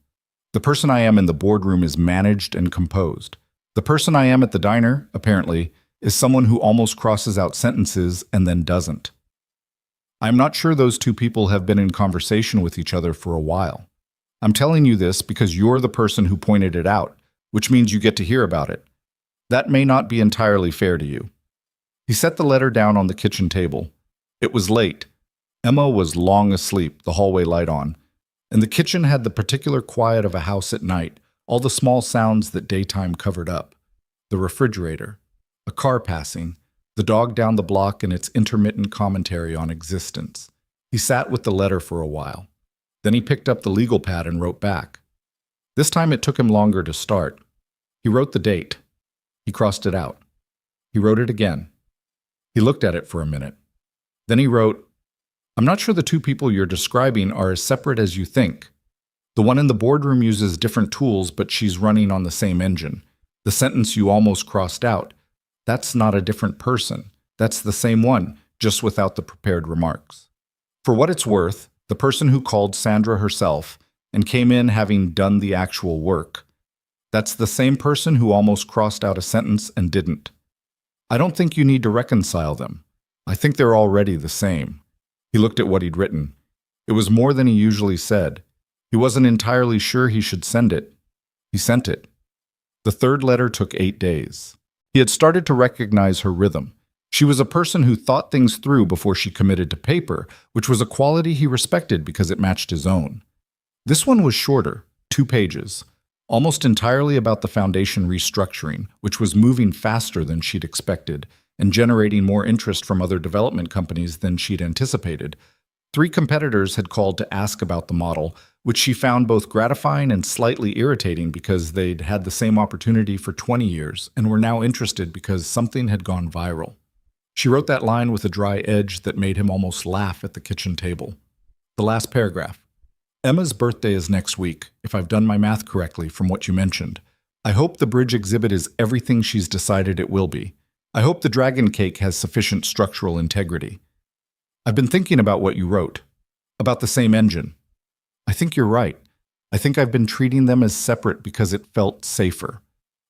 The person I am in the boardroom is managed and composed. The person I am at the diner, apparently, is someone who almost crosses out sentences and then doesn't. I'm not sure those 2 people have been in conversation with each other for a while. I'm telling you this because you're the person who pointed it out, which means you get to hear about it. That may not be entirely fair to you. He set the letter down on the kitchen table. It was late. Emma was long asleep, the hallway light on, and the kitchen had the particular quiet of a house at night, all the small sounds that daytime covered up. The refrigerator, a car passing, the dog down the block and its intermittent commentary on existence. He sat with the letter for a while. Then he picked up the legal pad and wrote back. This time it took him longer to start. He wrote the date. He crossed it out. He wrote it again. He looked at it for a minute. Then he wrote, I'm not sure the 2 people you're describing are as separate as you think. The one in the boardroom uses different tools, but she's running on the same engine. The sentence you almost crossed out, that's not a different person. That's the same one, just without the prepared remarks. For what it's worth, the person who called Sandra herself and came in having done the actual work, that's the same person who almost crossed out a sentence and didn't. I don't think you need to reconcile them. I think they're already the same. He looked at what he'd written. It was more than he usually said. He wasn't entirely sure he should send it. He sent it. The 3rd letter took 8 days. He had started to recognize her rhythm. She was a person who thought things through before she committed to paper, which was a quality he respected because it matched his own. This one was shorter, 2 pages, almost entirely about the foundation restructuring, which was moving faster than she'd expected and generating more interest from other development companies than she'd anticipated. 3 competitors had called to ask about the model, which she found both gratifying and slightly irritating because they'd had the same opportunity for 20 years and were now interested because something had gone viral. She wrote that line with a dry edge that made him almost laugh at the kitchen table. The last paragraph. Emma's birthday is next week, if I've done my math correctly from what you mentioned. I hope the bridge exhibit is everything she's decided it will be. I hope the dragon cake has sufficient structural integrity. I've been thinking about what you wrote, about the same engine. I think you're right. I think I've been treating them as separate because it felt safer.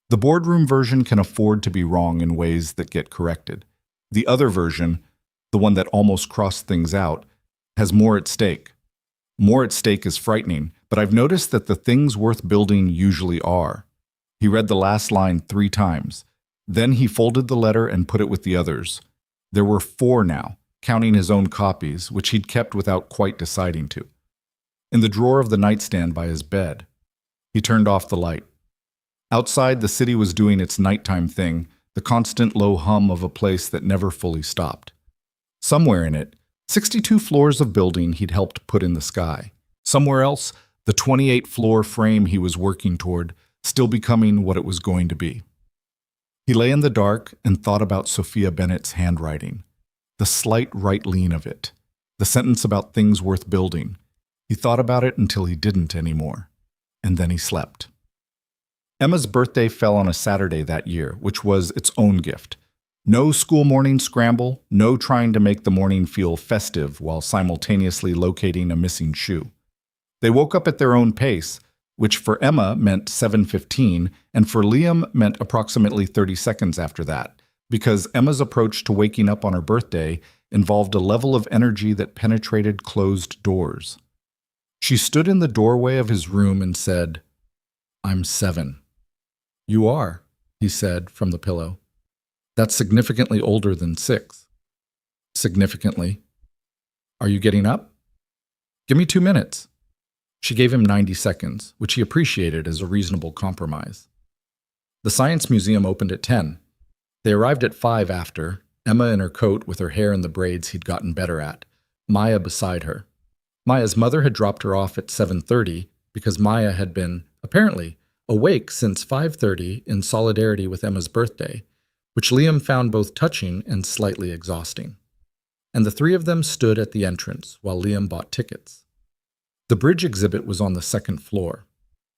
The boardroom version can afford to be wrong in ways that get corrected. The other version, the one that almost crossed things out, has more at stake. More at stake is frightening, but I've noticed that the things worth building usually are. He read the last line 3 times. Then he folded the letter and put it with the others. There were 4 now, counting his own copies, which he'd kept without quite deciding to. In the drawer of the nightstand by his bed. He turned off the light. Outside, the city was doing its nighttime thing, the constant low hum of a place that never fully stopped. Somewhere in it, 62 floors of building he'd helped put in the sky. Somewhere else, the 28-floor frame he was working toward, still becoming what it was going to be. He lay in the dark and thought about Sophia Bennett's handwriting, the slight right lean of it, the sentence about things worth building. He thought about it until he didn't anymore, and then he slept. Emma's birthday fell on a Saturday that year, which was its own gift. No school morning scramble, no trying to make the morning feel festive while simultaneously locating a missing shoe. They woke up at their own pace, which for Emma meant 7:15, and for Liam meant approximately 30 seconds after that, because Emma's approach to waking up on her birthday involved a level of energy that penetrated closed doors. She stood in the doorway of his room and said, "I'm 7. "You are," he said from the pillow. "That's significantly older than 6. "Significantly. Are you getting up?" "Give me 2 minutes." She gave him 90 seconds, which he appreciated as a reasonable compromise. The Science Museum opened at 10. They arrived at 5 after, Emma in her coat with her hair in the braids he'd gotten better at, Maya beside her. Maya's mother had dropped her off at 7:30 because Maya had been, apparently, awake since 5:30 in solidarity with Emma's birthday, which Liam found both touching and slightly exhausting. And the three of them stood at the entrance while Liam bought tickets. The bridge exhibit was on the second floor.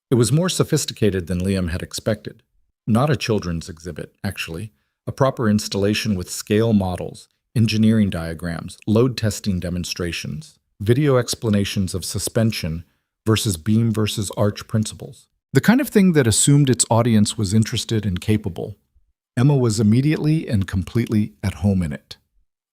It was more sophisticated than Liam had expected. Not a children's exhibit, actually. A proper installation with scale models, engineering diagrams, load testing demonstrations, video explanations of suspension versus beam versus arch principles. The kind of thing that assumed its audience was interested and capable. Emma was immediately and completely at home in it.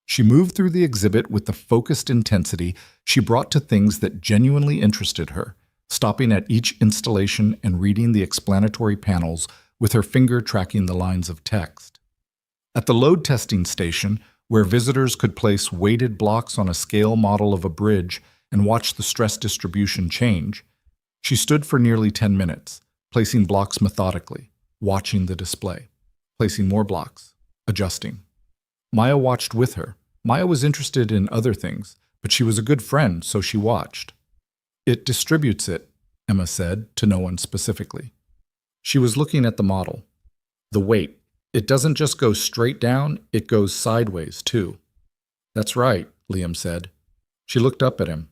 She moved through the exhibit with the focused intensity she brought to things that genuinely interested her, stopping at each installation and reading the explanatory panels with her finger tracking the lines of text. At the load testing station, where visitors could place weighted blocks on a scale model of a bridge and watch the stress distribution change, she stood for nearly 10 minutes, placing blocks methodically, watching the display, placing more blocks, adjusting. Maya watched with her. Maya was interested in other things, but she was a good friend, so she watched. "It distributes it," Emma said, to no one specifically. She was looking at the model. The weight. It doesn't just go straight down, it goes sideways, too. "That's right," Liam said. She looked up at him.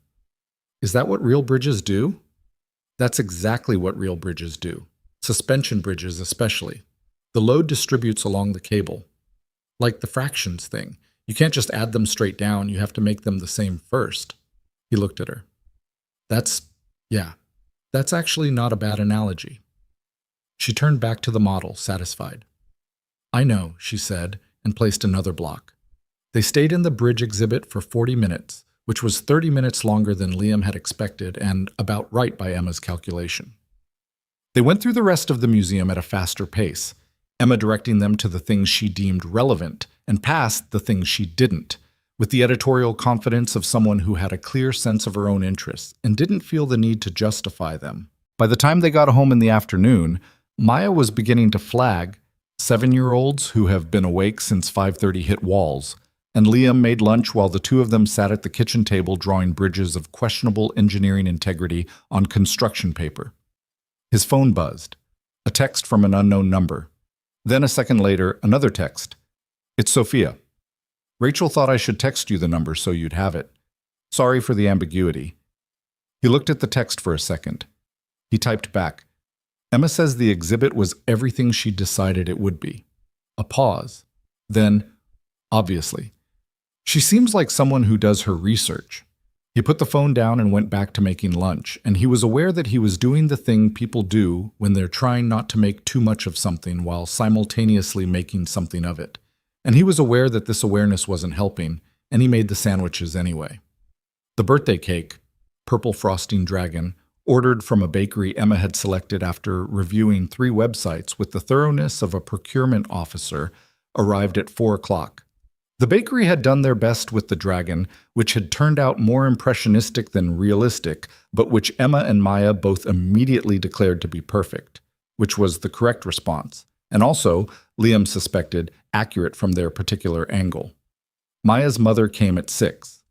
"Is that what real bridges do?" "That's exactly what real bridges do. Suspension bridges especially. The load distributes along the cable. Like the fractions thing. You can't just add them straight down, you have to make them the same first." He looked at her. That's actually not a bad analogy." She turned back to the model, satisfied. "I know," she said, and placed another block. They stayed in the bridge exhibit for 40 minutes, which was 30 minutes longer than Liam had expected and about right by Emma's calculation. They went through the rest of the museum at a faster pace, Emma directing them to the things she deemed relevant and past the things she didn't, with the editorial confidence of someone who had a clear sense of her own interests and didn't feel the need to justify them. By the time they got home in the afternoon, Maya was beginning to flag 7-year-olds who have been awake since 5:30 hit walls, and Liam made lunch while the two of them sat at the kitchen table drawing bridges of questionable engineering integrity on construction paper. His phone buzzed. A text from an unknown number. Then a second later, another text. "It's Sophia. Rachel thought I should text you the number so you'd have it. Sorry for the ambiguity." He looked at the text for a second. He typed back, "Emma says the exhibit was everything she decided it would be." A pause. Then, "Obviously. She seems like someone who does her research." He put the phone down and went back to making lunch, and he was aware that he was doing the thing people do when they're trying not to make too much of something while simultaneously making something of it. And he was aware that this awareness wasn't helping, and he made the sandwiches anyway. The birthday cake, purple frosting dragon, ordered from a bakery Emma had selected after reviewing 3 websites with the thoroughness of a procurement officer, arrived at 4 o'clock. The bakery had done their best with the dragon, which had turned out more impressionistic than realistic, but which Emma and Maya both immediately declared to be perfect, which was the correct response, and also, Liam suspected, accurate from their particular angle. Maya's mother came at 6.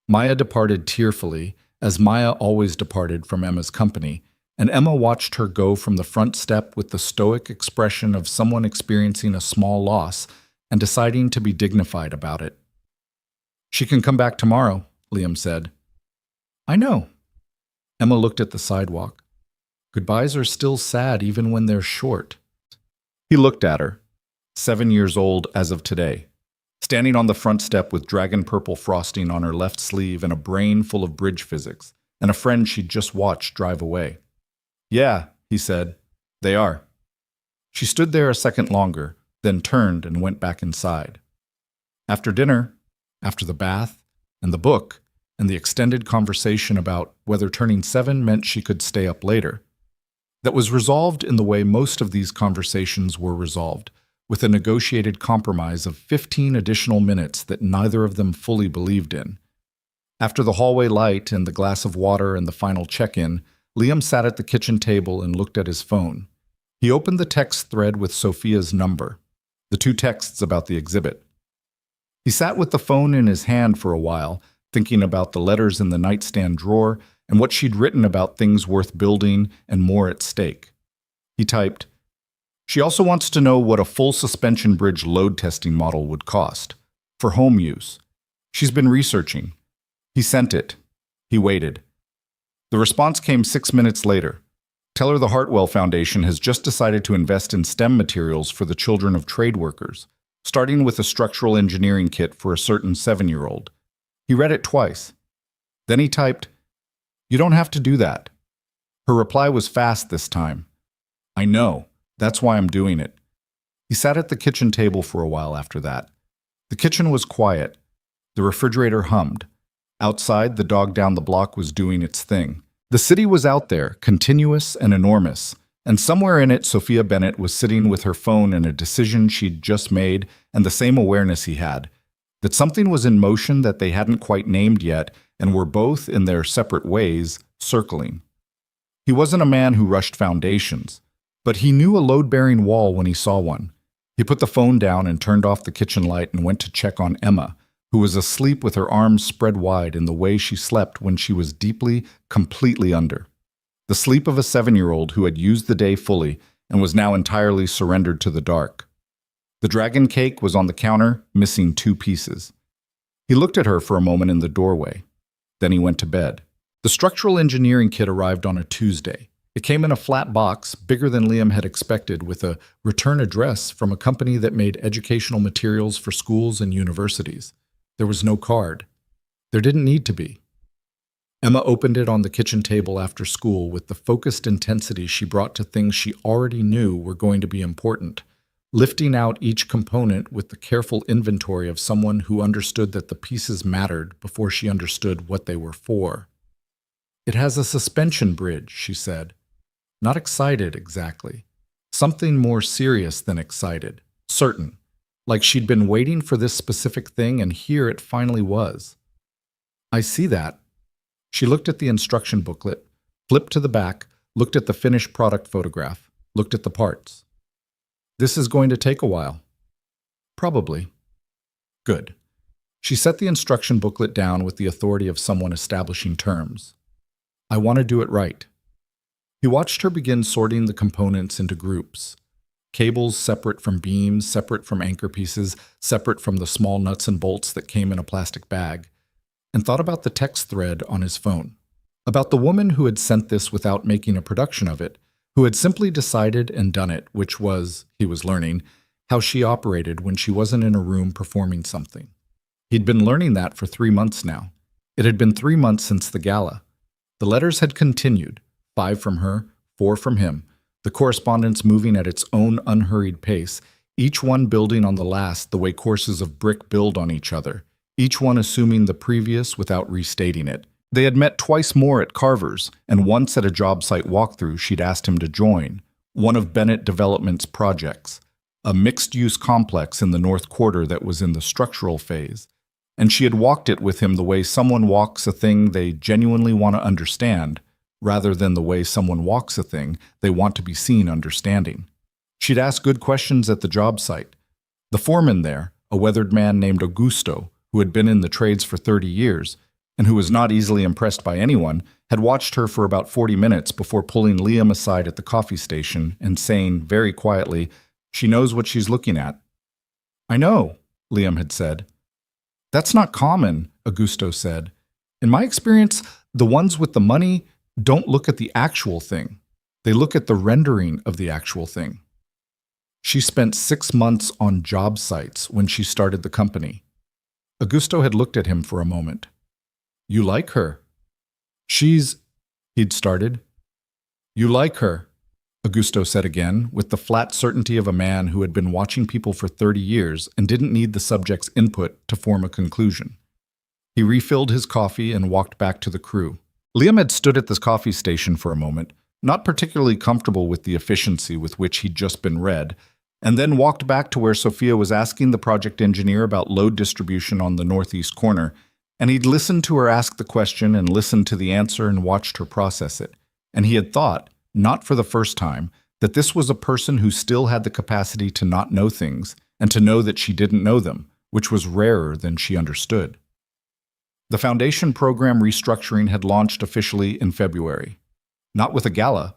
Maya departed tearfully, as Maya always departed from Emma's company, and Emma watched her go from the front step with the stoic expression of someone experiencing a small loss and deciding to be dignified about it. "She can come back tomorrow," Liam said. "I know." Emma looked at the sidewalk. Goodbyes are still sad even when they're short. He looked at her, 7 years old as of today, standing on the front step with dragon purple frosting on her left sleeve and a brain full of bridge physics, and a friend she'd just watched drive away. "Yeah," he said, "they are." She stood there a second longer, then turned and went back inside. After dinner, after the bath, and the book, and the extended conversation about whether turning 7 meant she could stay up later, that was resolved in the way most of these conversations were resolved, with a negotiated compromise of 15 additional minutes that neither of them fully believed in. After the hallway light and the glass of water and the final check-in, Liam sat at the kitchen table and looked at his phone. He opened the text thread with Sophia's number, the 2 texts about the exhibit. He sat with the phone in his hand for a while, thinking about the letters in the nightstand drawer and what she'd written about things worth building and more at stake. He typed, "She also wants to know what a full suspension bridge load testing model would cost, for home use. She's been researching." He sent it. He waited. The response came 6 minutes later. "Tell her the Hartwell Foundation has just decided to invest in STEM materials for the children of trade workers, starting with a structural engineering kit for a certain 7-year-old. He read it twice. Then he typed, "You don't have to do that." Her reply was fast this time. "I know. That's why I'm doing it." He sat at the kitchen table for a while after that. The kitchen was quiet. The refrigerator hummed. Outside, the dog down the block was doing its thing. The city was out there, continuous and enormous, and somewhere in it Sophia Bennett was sitting with her phone and a decision she'd just made and the same awareness he had, that something was in motion that they hadn't quite named yet and were both, in their separate ways, circling. He wasn't a man who rushed foundations, but he knew a load-bearing wall when he saw one. He put the phone down and turned off the kitchen light and went to check on Emma, who was asleep with her arms spread wide in the way she slept when she was deeply, completely under. The sleep of a 7-year-old who had used the day fully and was now entirely surrendered to the dark. The dragon cake was on the counter, missing 2 pieces. He looked at her for a moment in the doorway. Then he went to bed. The structural engineering kit arrived on a Tuesday. It came in a flat box, bigger than Liam had expected, with a return address from a company that made educational materials for schools and universities. There was no card. There didn't need to be. Emma opened it on the kitchen table after school with the focused intensity she brought to things she already knew were going to be important, lifting out each component with the careful inventory of someone who understood that the pieces mattered before she understood what they were for. "It has a suspension bridge," she said. Not excited, exactly. Something more serious than excited. Certain. Like she'd been waiting for this specific thing, and here it finally was. "I see that." She looked at the instruction booklet, flipped to the back, looked at the finished product photograph, looked at the parts. "This is going to take a while." "Probably." "Good." She set the instruction booklet down with the authority of someone establishing terms. "I want to do it right." He watched her begin sorting the components into groups. Cables separate from beams, separate from anchor pieces, separate from the small nuts and bolts that came in a plastic bag, and thought about the text thread on his phone. About the woman who had sent this without making a production of it, who had simply decided and done it, which was, he was learning, how she operated when she wasn't in a room performing something. He'd been learning that for 3 months now. It had been 3 months since the gala. The letters had continued, 5 from her, 4 from him, the correspondence moving at its own unhurried pace, each one building on the last the way courses of brick build on each other, each one assuming the previous without restating it. They had met twice more at Carver's, and once at a job site walkthrough she'd asked him to join, one of Bennett Development's projects, a mixed-use complex in the North Quarter that was in the structural phase, and she had walked it with him the way someone walks a thing they genuinely want to understand, rather than the way someone walks a thing they want to be seen understanding. She'd asked good questions at the job site. The foreman there, a weathered man named Augusto, who had been in the trades for 30 years, and who was not easily impressed by anyone, had watched her for about 40 minutes before pulling Liam aside at the coffee station and saying, very quietly, "She knows what she's looking at." "I know," Liam had said. "That's not common," Augusto said. "In my experience, the ones with the money don't look at the actual thing. They look at the rendering of the actual thing." She spent 6 months on job sites when she started the company. Augusto had looked at him for a moment. "You like her?" He'd started. "You like her," Augusto said again, with the flat certainty of a man who had been watching people for 30 years and didn't need the subject's input to form a conclusion. He refilled his coffee and walked back to the crew. Liam had stood at this coffee station for a moment, not particularly comfortable with the efficiency with which he'd just been read, and then walked back to where Sophia was asking the project engineer about load distribution on the northeast corner, and he'd listened to her ask the question and listened to the answer and watched her process it. And he had thought, not for the first time, that this was a person who still had the capacity to not know things and to know that she didn't know them, which was rarer than she understood. The Foundation program restructuring had launched officially in February. Not with a gala,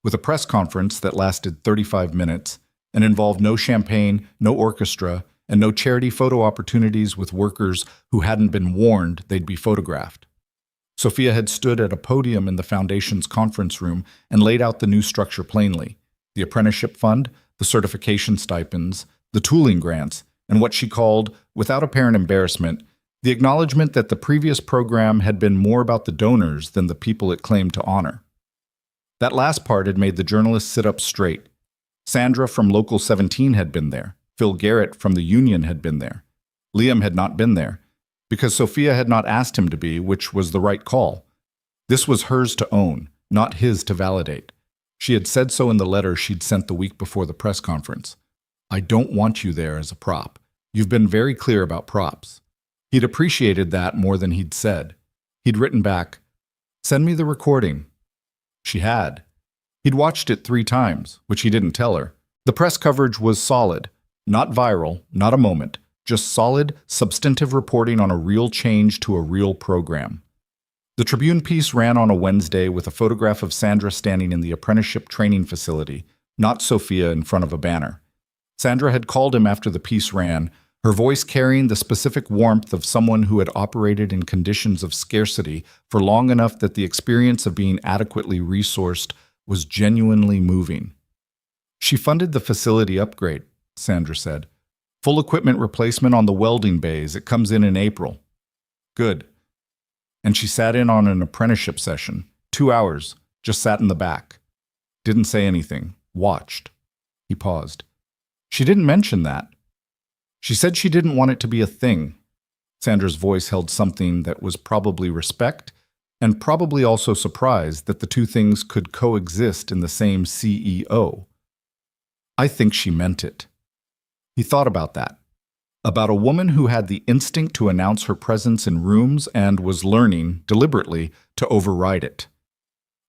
with a press conference that lasted 35 minutes and involved no champagne, no orchestra, and no charity photo opportunities with workers who hadn't been warned they'd be photographed. Sophia had stood at a podium in the Foundation's conference room and laid out the new structure plainly: the apprenticeship fund, the certification stipends, the tooling grants, and what she called, without apparent embarrassment, the acknowledgement that the previous program had been more about the donors than the people it claimed to honor. That last part had made the journalists sit up straight. Sandra from Local 17 had been there. Phil Garrett from the union had been there. Liam had not been there, because Sophia had not asked him to be, which was the right call. This was hers to own, not his to validate. She had said so in the letter she'd sent the week before the press conference. "I don't want you there as a prop. You've been very clear about props." He'd appreciated that more than he'd said. He'd written back, "Send me the recording." She had. He'd watched it 3 times, which he didn't tell her. The press coverage was solid, not viral, not a moment, just solid, substantive reporting on a real change to a real program. The Tribune piece ran on a Wednesday with a photograph of Sandra standing in the apprenticeship training facility, not Sophia in front of a banner. Sandra had called him after the piece ran, her voice carrying the specific warmth of someone who had operated in conditions of scarcity for long enough that the experience of being adequately resourced was genuinely moving. "She funded the facility upgrade," Sandra said. "Full equipment replacement on the welding bays. It comes in April." "Good." And she sat in on an apprenticeship session. 2 hours, just sat in the back. Didn't say anything, watched. He paused. "She didn't mention that. She said she didn't want it to be a thing." Sandra's voice held something that was probably respect, and probably also surprise that the two things could coexist in the same CEO. "I think she meant it." He thought about that. About a woman who had the instinct to announce her presence in rooms and was learning, deliberately, to override it.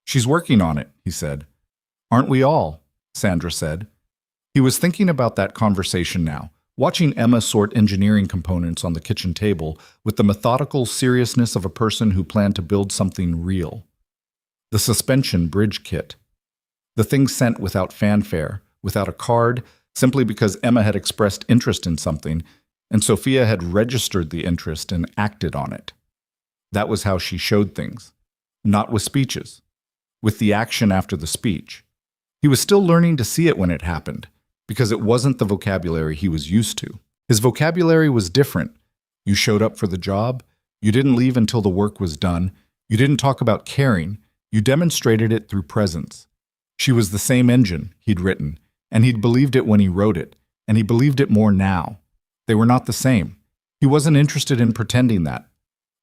"She's working on it," he said. "Aren't we all?" Sandra said. He was thinking about that conversation now, watching Emma sort engineering components on the kitchen table with the methodical seriousness of a person who planned to build something real. The suspension bridge kit. The thing sent without fanfare, without a card, simply because Emma had expressed interest in something, and Sophia had registered the interest and acted on it. That was how she showed things. Not with speeches. With the action after the speech. He was still learning to see it when it happened, because it wasn't the vocabulary he was used to. His vocabulary was different. You showed up for the job. You didn't leave until the work was done. You didn't talk about caring. You demonstrated it through presence. She was the same engine, he'd written, and he'd believed it when he wrote it, and he believed it more now. They were not the same. He wasn't interested in pretending that.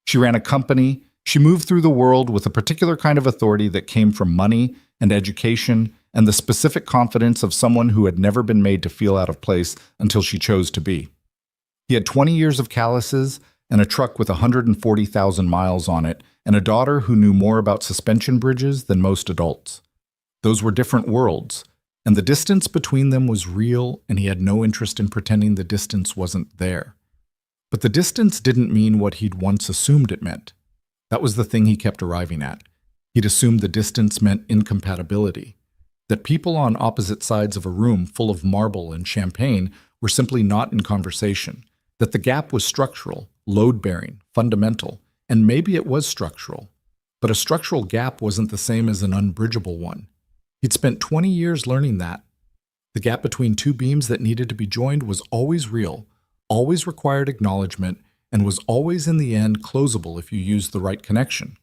She ran a company. She moved through the world with a particular kind of authority that came from money and education and the specific confidence of someone who had never been made to feel out of place until she chose to be. He had 20 years of calluses and a truck with 140,000 miles on it and a daughter who knew more about suspension bridges than most adults. Those were different worlds, and the distance between them was real, and he had no interest in pretending the distance wasn't there. But the distance didn't mean what he'd once assumed it meant. That was the thing he kept arriving at. He'd assumed the distance meant incompatibility, that people on opposite sides of a room full of marble and champagne were simply not in conversation, that the gap was structural, load-bearing, fundamental, and maybe it was structural. But a structural gap wasn't the same as an unbridgeable one. He'd spent 20 years learning that. The gap between two beams that needed to be joined was always real, always required acknowledgement, and was always in the end closable if you used the right connection.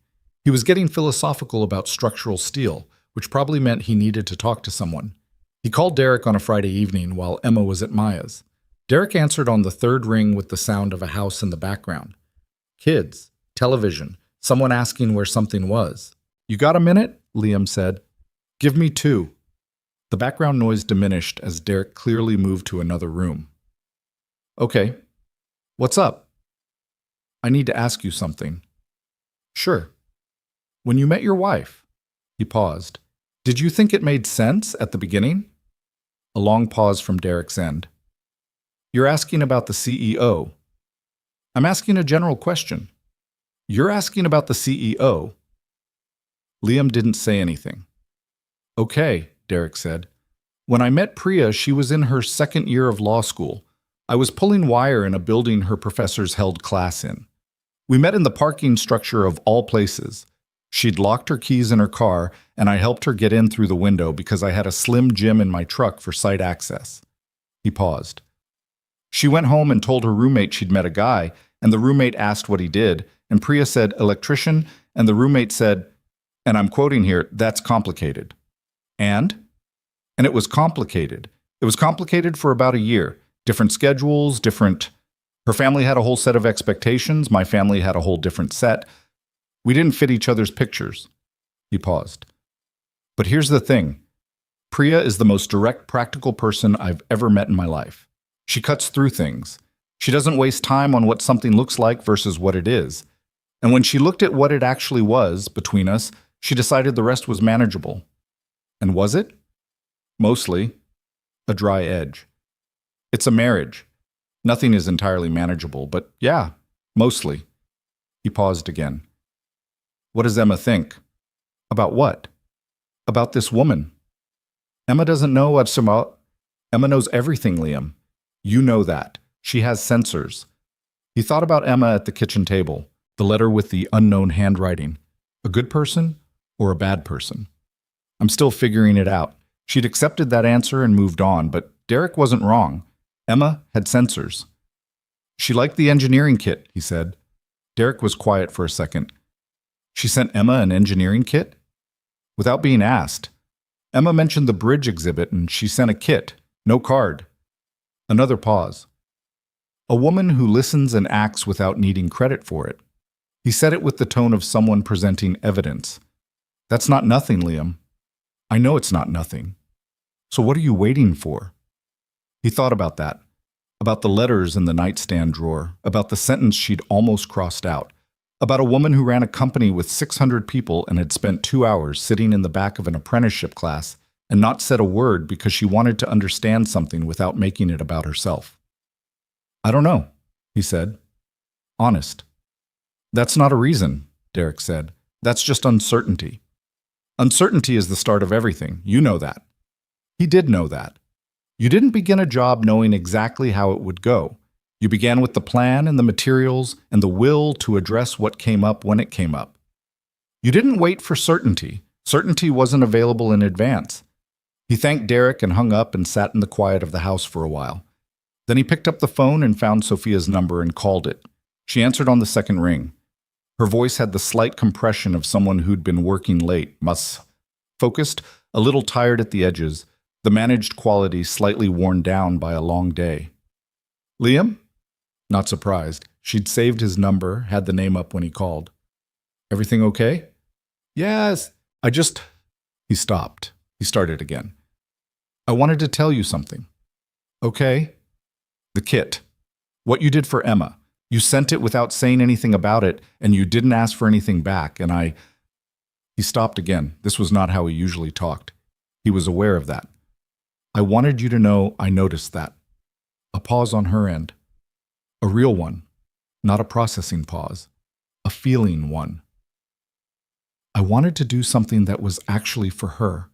He was getting philosophical about structural steel, which probably meant he needed to talk to someone. He called Derek on a Friday evening while Emma was at Maya's. Derek answered on the third ring with the sound of a house in the background. Kids, television, someone asking where something was. "You got a minute?" Liam said. "Give me 2. The background noise diminished as Derek clearly moved to another room. "Okay. What's up?" "I need to ask you something." "Sure." "When you met your wife," he paused, "did you think it made sense at the beginning?" A long pause from Derek's end. "You're asking about the CEO." "I'm asking a general question." "You're asking about the CEO." Liam didn't say anything. "Okay," Derek said. "When I met Priya, she was in her second year of law school. I was pulling wire in a building her professors held class in. We met in the parking structure of all places. She'd locked her keys in her car, and I helped her get in through the window because I had a slim gym in my truck for site access." He paused. "She went home and told her roommate she'd met a guy, and the roommate asked what he did, and Priya said, 'Electrician,' and the roommate said, and I'm quoting here, 'That's complicated.'" And it was complicated. It was complicated for about a year. Different schedules, Her family had a whole set of expectations. My family had a whole different set. We didn't fit each other's pictures." He paused. "But here's the thing. Priya is the most direct, practical person I've ever met in my life. She cuts through things. She doesn't waste time on what something looks like versus what it is. And when she looked at what it actually was between us, she decided the rest was manageable." "And was it?" "Mostly. A dry edge. It's a marriage. Nothing is entirely manageable, but yeah, mostly." He paused again. "What does Emma think?" "About what?" "About this woman." "Emma doesn't know what's about." "Emma knows everything, Liam. You know that. She has sensors." He thought about Emma at the kitchen table, the letter with the unknown handwriting. A good person or a bad person? "I'm still figuring it out." She'd accepted that answer and moved on, but Derek wasn't wrong. Emma had sensors. "She liked the engineering kit," he said. Derek was quiet for a second. "She sent Emma an engineering kit?" "Without being asked. Emma mentioned the bridge exhibit and she sent a kit, no card." Another pause. "A woman who listens and acts without needing credit for it." He said it with the tone of someone presenting evidence. "That's not nothing, Liam." "I know it's not nothing. So what are you waiting for?" He thought about that, about the letters in the nightstand drawer, about the sentence she'd almost crossed out, about a woman who ran a company with 600 people and had spent 2 hours sitting in the back of an apprenticeship class and not said a word because she wanted to understand something without making it about herself. "I don't know," he said. "Honest." "That's not a reason," Derek said. "That's just uncertainty. Uncertainty is the start of everything. You know that." He did know that. You didn't begin a job knowing exactly how it would go. You began with the plan and the materials and the will to address what came up when it came up. You didn't wait for certainty. Certainty wasn't available in advance. He thanked Derek and hung up and sat in the quiet of the house for a while. Then he picked up the phone and found Sophia's number and called it. She answered on the second ring. Her voice had the slight compression of someone who'd been working late, focused, a little tired at the edges, the managed quality slightly worn down by a long day. "Liam?" Not surprised. She'd saved his number, had the name up when he called. "Everything okay?" "Yes, He stopped. He started again. "I wanted to tell you something." "Okay." "The kit. What you did for Emma. You sent it without saying anything about it, and you didn't ask for anything back, and I—" He stopped again. This was not how he usually talked. He was aware of that. "I wanted you to know I noticed that." A pause on her end. "A real one." Not a processing pause, a feeling one. I wanted to do something that was actually for her,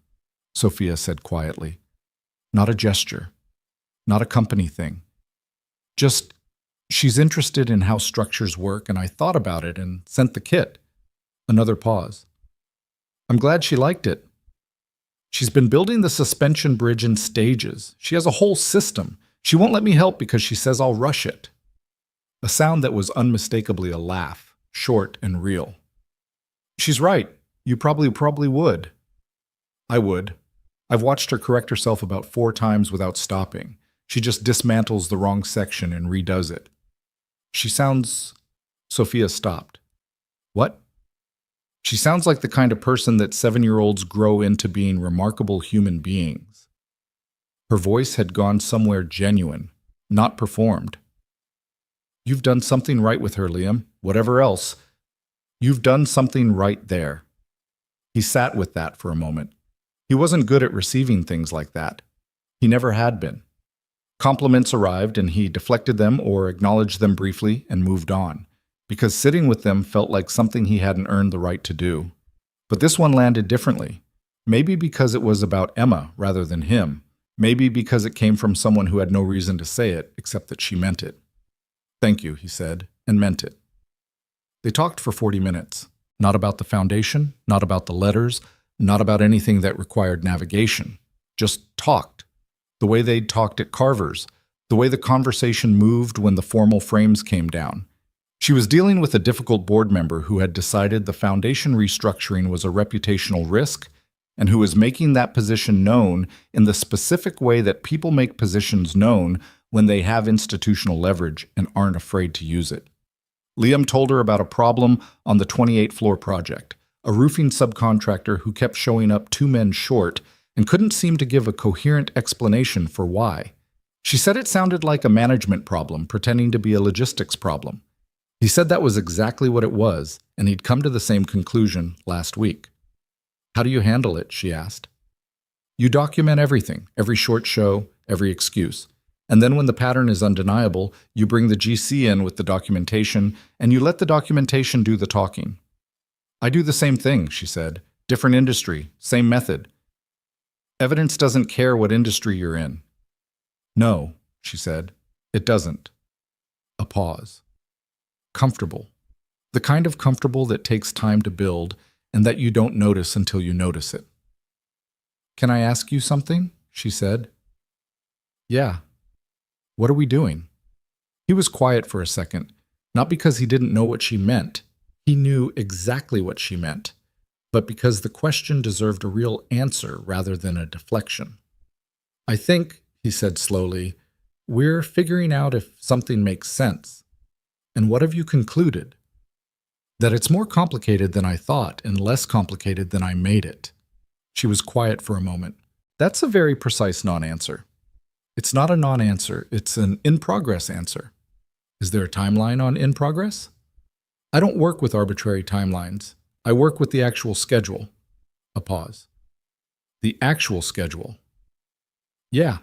Sophia said quietly. Not a gesture, not a company thing. Just, she's interested in how structures work, and I thought about it and sent the kit. Another pause. I'm glad she liked it. She's been building the suspension bridge in stages. She has a whole system. She won't let me help because she says I'll rush it. A sound that was unmistakably a laugh, short and real. She's right. You probably would. I would. I've watched her correct herself about 4 times without stopping. She just dismantles the wrong section and redoes it. She sounds... Sophia stopped. What? She sounds like the kind of person that 7-year-olds grow into being remarkable human beings. Her voice had gone somewhere genuine, not performed. You've done something right with her, Liam. Whatever else, you've done something right there. He sat with that for a moment. He wasn't good at receiving things like that. He never had been. Compliments arrived and he deflected them or acknowledged them briefly and moved on, because sitting with them felt like something he hadn't earned the right to do. But this one landed differently. Maybe because it was about Emma rather than him. Maybe because it came from someone who had no reason to say it except that she meant it. Thank you, he said, and meant it. They talked for 40 minutes. Not about the foundation, not about the letters, not about anything that required navigation. Just talked. The way they'd talked at Carver's. The way the conversation moved when the formal frames came down. She was dealing with a difficult board member who had decided the foundation restructuring was a reputational risk and who was making that position known in the specific way that people make positions known when they have institutional leverage and aren't afraid to use it. Liam told her about a problem on the 28th floor project, a roofing subcontractor who kept showing up 2 men short and couldn't seem to give a coherent explanation for why. She said it sounded like a management problem pretending to be a logistics problem. He said that was exactly what it was, and he'd come to the same conclusion last week. How do you handle it? She asked. You document everything, every short show, every excuse. And then when the pattern is undeniable, you bring the GC in with the documentation, and you let the documentation do the talking. I do the same thing, she said. Different industry, same method. Evidence doesn't care what industry you're in. No, she said, it doesn't. A pause. Comfortable. The kind of comfortable that takes time to build and that you don't notice until you notice it. Can I ask you something? She said. Yeah. What are we doing? He was quiet for a second, not because he didn't know what she meant. He knew exactly what she meant, but because the question deserved a real answer rather than a deflection. I think, he said slowly, we're figuring out if something makes sense. And what have you concluded? That it's more complicated than I thought and less complicated than I made it. She was quiet for a moment. That's a very precise non-answer. It's not a non-answer, it's an in-progress answer. Is there a timeline on in-progress? I don't work with arbitrary timelines. I work with the actual schedule. A pause. The actual schedule. Yeah.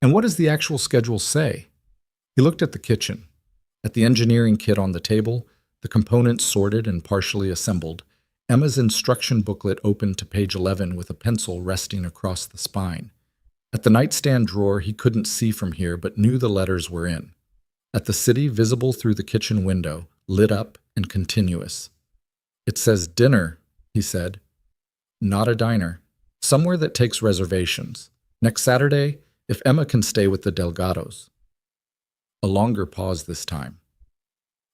And what does the actual schedule say? He looked at the kitchen, at the engineering kit on the table, the components sorted and partially assembled, Emma's instruction booklet opened to page 11 with a pencil resting across the spine. At the nightstand drawer he couldn't see from here but knew the letters were in. At the city visible through the kitchen window, lit up and continuous. It says dinner, he said. Not a diner. Somewhere that takes reservations. Next Saturday, if Emma can stay with the Delgados. A longer pause this time.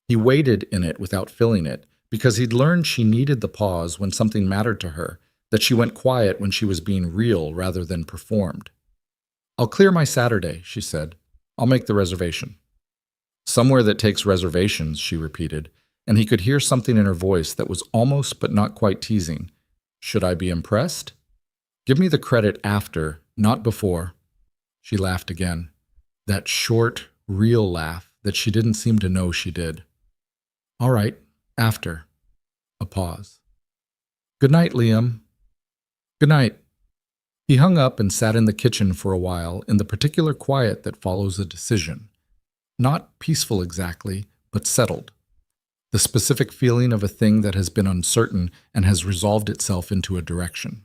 He waited in it without filling it, because he'd learned she needed the pause when something mattered to her, that she went quiet when she was being real rather than performed. I'll clear my Saturday, she said. I'll make the reservation. Somewhere that takes reservations, she repeated, and he could hear something in her voice that was almost but not quite teasing. Should I be impressed? Give me the credit after, not before. She laughed again. That short, real laugh that she didn't seem to know she did. All right, after. A pause. Good night, Liam. Good night. He hung up and sat in the kitchen for a while in the particular quiet that follows a decision. Not peaceful exactly, but settled. The specific feeling of a thing that has been uncertain and has resolved itself into a direction.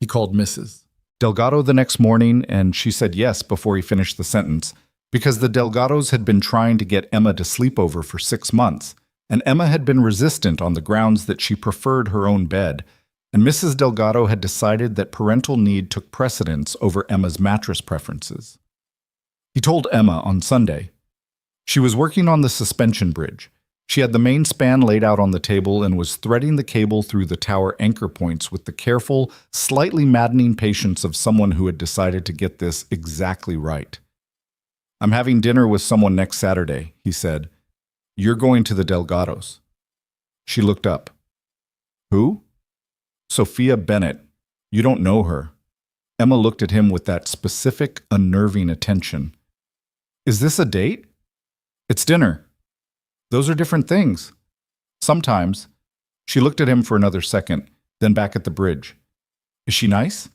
He called Mrs. Delgado the next morning, and she said yes before he finished the sentence, because the Delgados had been trying to get Emma to sleep over for 6 months, and Emma had been resistant on the grounds that she preferred her own bed, and Mrs. Delgado had decided that parental need took precedence over Emma's mattress preferences. He told Emma on Sunday. She was working on the suspension bridge. She had the main span laid out on the table and was threading the cable through the tower anchor points with the careful, slightly maddening patience of someone who had decided to get this exactly right. "I'm having dinner with someone next Saturday," he said. "You're going to the Delgados." She looked up. "Who?" "Sophia Bennett. You don't know her." Emma looked at him with that specific, unnerving attention. "Is this a date?" "It's dinner." "Those are different things." "Sometimes." She looked at him for another second, then back at the bridge. "Is she nice?"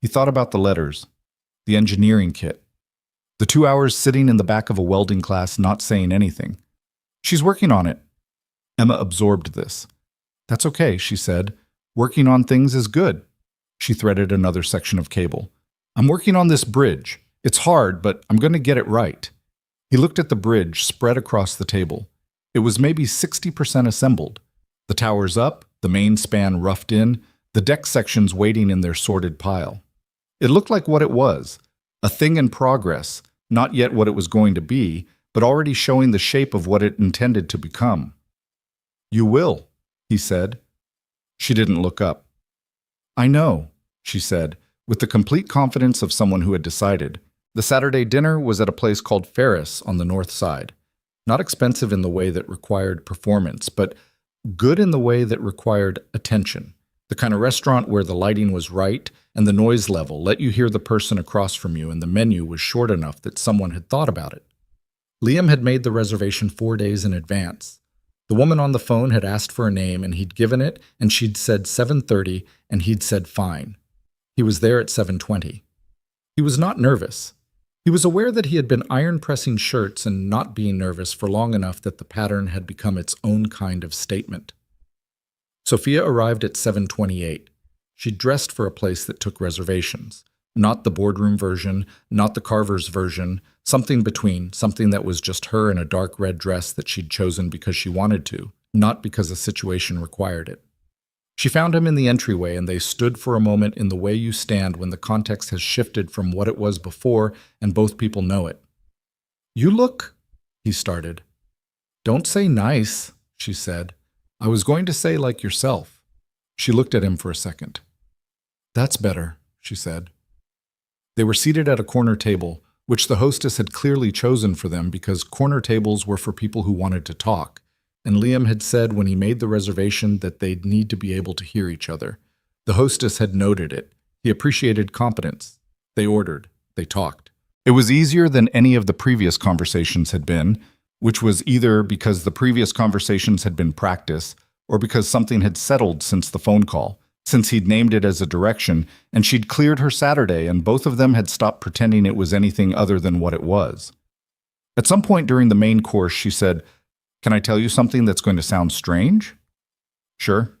He thought about the letters, the engineering kit, the 2 hours sitting in the back of a welding class not saying anything. "She's working on it." Emma absorbed this. "That's okay," she said. "Working on things is good." She threaded another section of cable. "I'm working on this bridge. It's hard, but I'm going to get it right." He looked at the bridge spread across the table. It was maybe 60% assembled. The towers up, the main span roughed in, the deck sections waiting in their sorted pile. It looked like what it was, a thing in progress, not yet what it was going to be, but already showing the shape of what it intended to become. "You will," he said. She didn't look up. "I know," she said, with the complete confidence of someone who had decided. The Saturday dinner was at a place called Ferris on the north side. Not expensive in the way that required performance, but good in the way that required attention. The kind of restaurant where the lighting was right and the noise level let you hear the person across from you, and the menu was short enough that someone had thought about it. Liam had made the reservation 4 days in advance. The woman on the phone had asked for a name, and he'd given it, and she'd said 7:30, and he'd said fine. He was there at 7:20. He was not nervous. He was aware that he had been iron-pressing shirts and not being nervous for long enough that the pattern had become its own kind of statement. Sophia arrived at 7:28. She dressed for a place that took reservations. Not the boardroom version, not the Carver's version, something between, something that was just her in a dark red dress that she'd chosen because she wanted to, not because a situation required it. She found him in the entryway, and they stood for a moment in the way you stand when the context has shifted from what it was before and both people know it. "You look," he started. "Don't say nice," she said. "I was going to say like yourself." She looked at him for a second. "That's better," she said. They were seated at a corner table, which the hostess had clearly chosen for them because corner tables were for people who wanted to talk. And Liam had said when he made the reservation that they'd need to be able to hear each other. The hostess had noted it. He appreciated competence. They ordered. They talked. It was easier than any of the previous conversations had been, which was either because the previous conversations had been practice or because something had settled since the phone call, since he'd named it as a direction, and she'd cleared her Saturday, and both of them had stopped pretending it was anything other than what it was. At some point during the main course, she said, "Can I tell you something that's going to sound strange?" "Sure."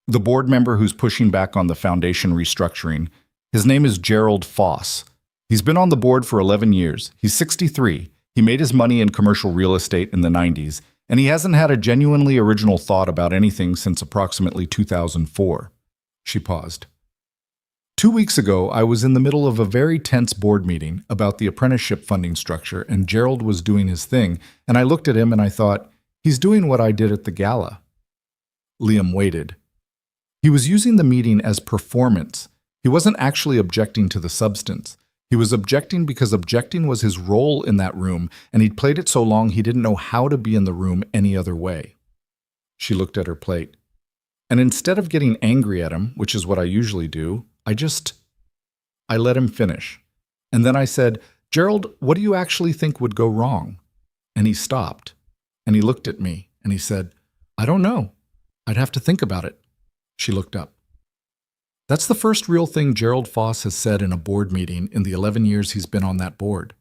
The board member who's pushing back on the foundation restructuring, his name is Gerald Foss. He's been on the board for 11 years. He's 63. He made his money in commercial real estate in the 90s, and he hasn't had a genuinely original thought about anything since approximately 2004. She paused. 2 weeks ago, I was in the middle of a very tense board meeting about the apprenticeship funding structure, and Gerald was doing his thing, and I looked at him and I thought, he's doing what I did at the gala. Liam waited. He was using the meeting as performance. He wasn't actually objecting to the substance. He was objecting because objecting was his role in that room, and he'd played it so long he didn't know how to be in the room any other way. She looked at her plate. And instead of getting angry at him, which is what I usually do, I let him finish. And then I said, "Gerald, what do you actually think would go wrong?" And he stopped. And he looked at me, and he said, "I don't know. I'd have to think about it." She looked up. That's the first real thing Gerald Foss has said in a board meeting in the 11 years he's been on that board.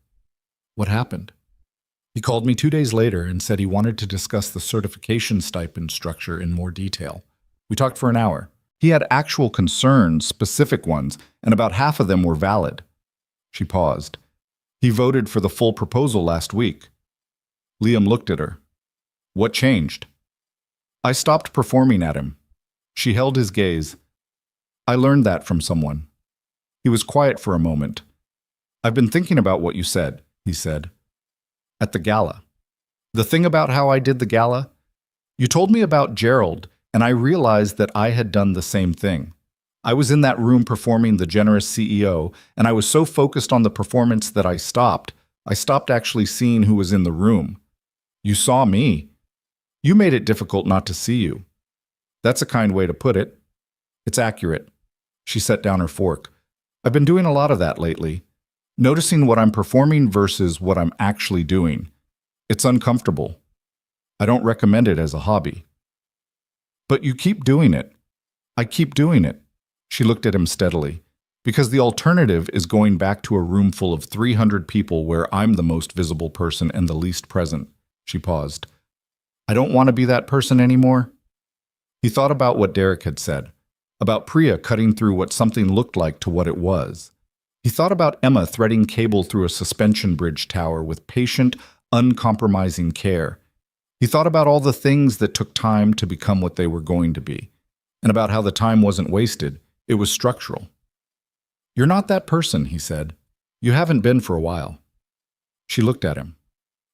What happened? He called me 2 days later and said he wanted to discuss the certification stipend structure in more detail. We talked for an hour. He had actual concerns, specific ones, and about half of them were valid. She paused. He voted for the full proposal last week. Liam looked at her. What changed? I stopped performing at him. She held his gaze. I learned that from someone. He was quiet for a moment. I've been thinking about what you said, he said. At the gala. The thing about how I did the gala? You told me about Gerald, and I realized that I had done the same thing. I was in that room performing the generous CEO, and I was so focused on the performance that I stopped actually seeing who was in the room. You saw me. You made it difficult not to see you. That's a kind way to put it. It's accurate. She set down her fork. I've been doing a lot of that lately. Noticing what I'm performing versus what I'm actually doing. It's uncomfortable. I don't recommend it as a hobby. But you keep doing it. I keep doing it. She looked at him steadily. Because the alternative is going back to a room full of 300 people where I'm the most visible person and the least present. She paused. I don't want to be that person anymore. He thought about what Derek had said, about Priya cutting through what something looked like to what it was. He thought about Emma threading cable through a suspension bridge tower with patient, uncompromising care. He thought about all the things that took time to become what they were going to be, and about how the time wasn't wasted, it was structural. You're not that person, he said. You haven't been for a while. She looked at him.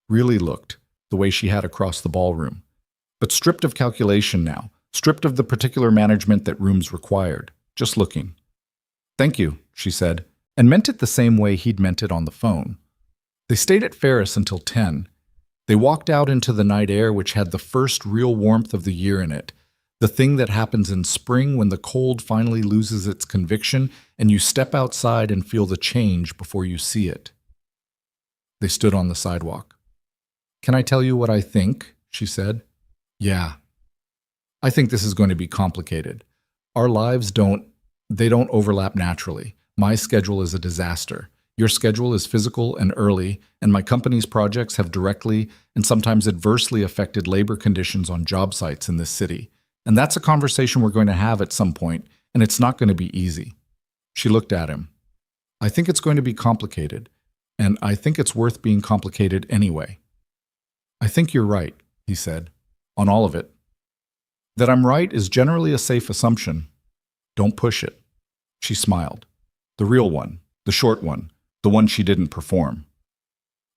Really looked, the way she had across the ballroom. But stripped of calculation now, stripped of the particular management that rooms required, just looking. Thank you, she said, and meant it the same way he'd meant it on the phone. They stayed at Ferris until 10. They walked out into the night air, which had the first real warmth of the year in it, the thing that happens in spring when the cold finally loses its conviction and you step outside and feel the change before you see it. They stood on the sidewalk. Can I tell you what I think? She said. Yeah. I think this is going to be complicated. Our lives don't overlap naturally. My schedule is a disaster. Your schedule is physical and early, and my company's projects have directly and sometimes adversely affected labor conditions on job sites in this city. And that's a conversation we're going to have at some point, and it's not going to be easy. She looked at him. I think it's going to be complicated, and I think it's worth being complicated anyway. I think you're right, he said, on all of it. That I'm right is generally a safe assumption. Don't push it. She smiled. The real one, the short one, the one she didn't perform.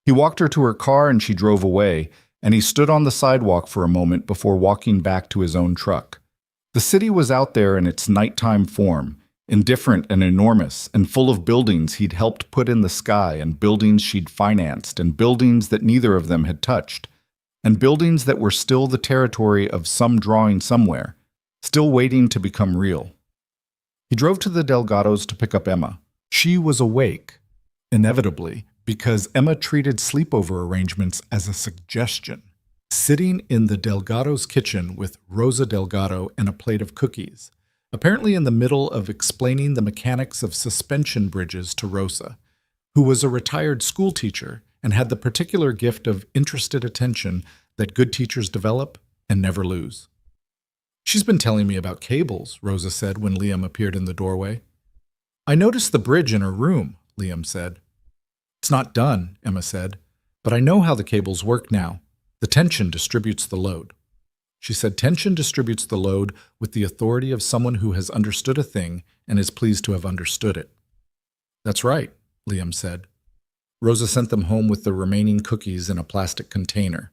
He walked her to her car and she drove away, and he stood on the sidewalk for a moment before walking back to his own truck. The city was out there in its nighttime form, indifferent and enormous, and full of buildings he'd helped put in the sky, and buildings she'd financed, and buildings that neither of them had touched, and buildings that were still the territory of some drawing somewhere, still waiting to become real. He drove to the Delgados to pick up Emma. She was awake, inevitably, because Emma treated sleepover arrangements as a suggestion, sitting in the Delgado's kitchen with Rosa Delgado and a plate of cookies, apparently in the middle of explaining the mechanics of suspension bridges to Rosa, who was a retired school teacher and had the particular gift of interested attention that good teachers develop and never lose. She's been telling me about cables, Rosa said when Liam appeared in the doorway. I noticed the bridge in her room, Liam said. It's not done, Emma said, but I know how the cables work now. The tension distributes the load. She said tension distributes the load with the authority of someone who has understood a thing and is pleased to have understood it. That's right, Liam said. Rosa sent them home with the remaining cookies in a plastic container.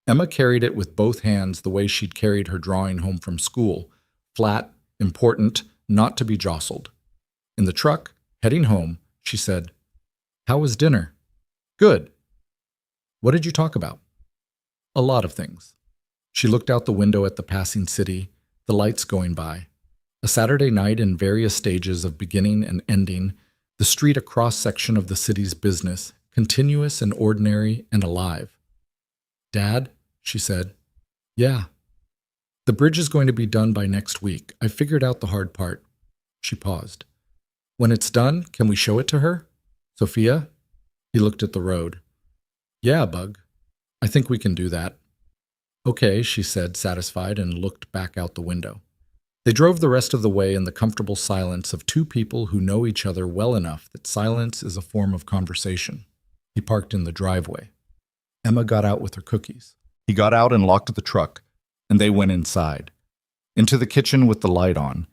Emma carried it with both hands the way she'd carried her drawing home from school, flat, important, not to be jostled. In the truck, heading home, she said, How was dinner? Good. What did you talk about? A lot of things. She looked out the window at the passing city, the lights going by. A Saturday night in various stages of beginning and ending, the street a cross-section of the city's business, continuous and ordinary and alive. Dad, she said. Yeah. The bridge is going to be done by next week. I figured out the hard part. She paused. When it's done, can we show it to her? Sophia? He looked at the road. Yeah, Bug. I think we can do that. Okay, she said, satisfied, and looked back out the window. They drove the rest of the way in the comfortable silence of two people who know each other well enough that silence is a form of conversation. He parked in the driveway. Emma got out with her cookies. He got out and locked the truck, and they went inside. Into the kitchen with the light on.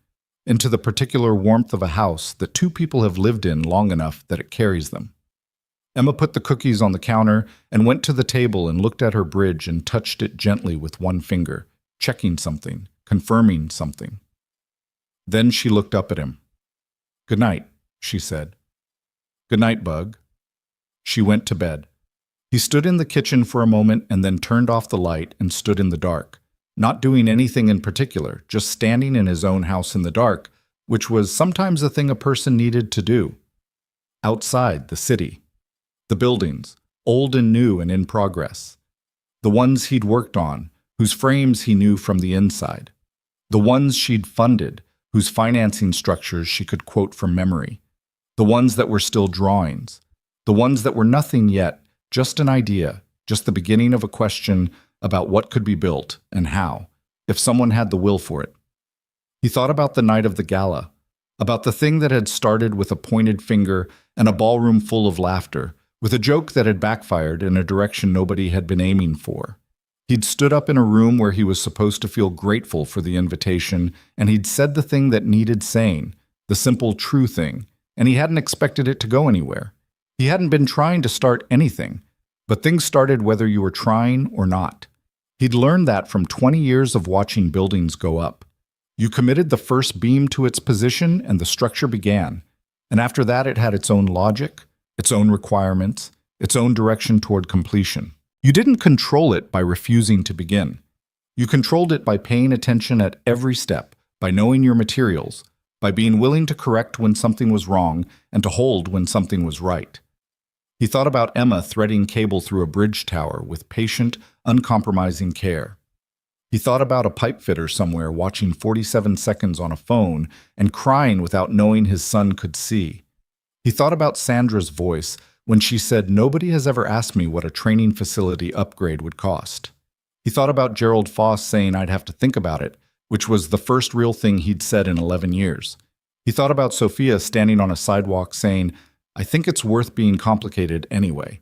Into the particular warmth of a house that two people have lived in long enough that it carries them. Emma put the cookies on the counter and went to the table and looked at her bridge and touched it gently with one finger, checking something, confirming something. Then she looked up at him. "Good night," she said. "Good night, Bug." She went to bed. He stood in the kitchen for a moment and then turned off the light and stood in the dark, not doing anything in particular, just standing in his own house in the dark, which was sometimes a thing a person needed to do. Outside, the city. The buildings, old and new and in progress. The ones he'd worked on, whose frames he knew from the inside. The ones she'd funded, whose financing structures she could quote from memory. The ones that were still drawings. The ones that were nothing yet, just an idea, just the beginning of a question about what could be built and how, if someone had the will for it. He thought about the night of the gala, about the thing that had started with a pointed finger and a ballroom full of laughter, with a joke that had backfired in a direction nobody had been aiming for. He'd stood up in a room where he was supposed to feel grateful for the invitation, and he'd said the thing that needed saying, the simple, true thing, and he hadn't expected it to go anywhere. He hadn't been trying to start anything, but things started whether you were trying or not. He'd learned that from 20 years of watching buildings go up. You committed the first beam to its position and the structure began, and after that it had its own logic, its own requirements, its own direction toward completion. You didn't control it by refusing to begin. You controlled it by paying attention at every step, by knowing your materials, by being willing to correct when something was wrong and to hold when something was right. He thought about Emma threading cable through a bridge tower with patient, uncompromising care. He thought about a pipe fitter somewhere watching 47 seconds on a phone and crying without knowing his son could see. He thought about Sandra's voice when she said, "Nobody has ever asked me what a training facility upgrade would cost." He thought about Gerald Foss saying, "I'd have to think about it," which was the first real thing he'd said in 11 years. He thought about Sophia standing on a sidewalk saying, "I think it's worth being complicated anyway."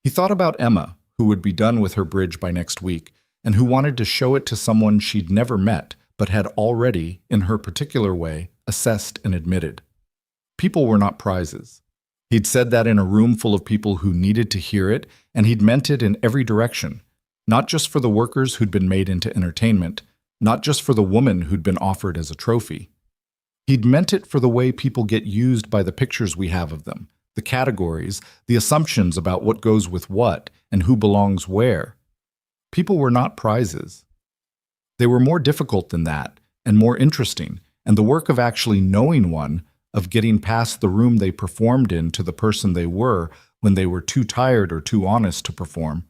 He thought about Emma, who would be done with her bridge by next week, and who wanted to show it to someone she'd never met, but had already, in her particular way, assessed and admitted. People were not prizes. He'd said that in a room full of people who needed to hear it, and he'd meant it in every direction, not just for the workers who'd been made into entertainment, not just for the woman who'd been offered as a trophy. He'd meant it for the way people get used by the pictures we have of them, the categories, the assumptions about what goes with what and who belongs where. People were not prizes. They were more difficult than that, and more interesting, and the work of actually knowing one, of getting past the room they performed in to the person they were when they were too tired or too honest to perform,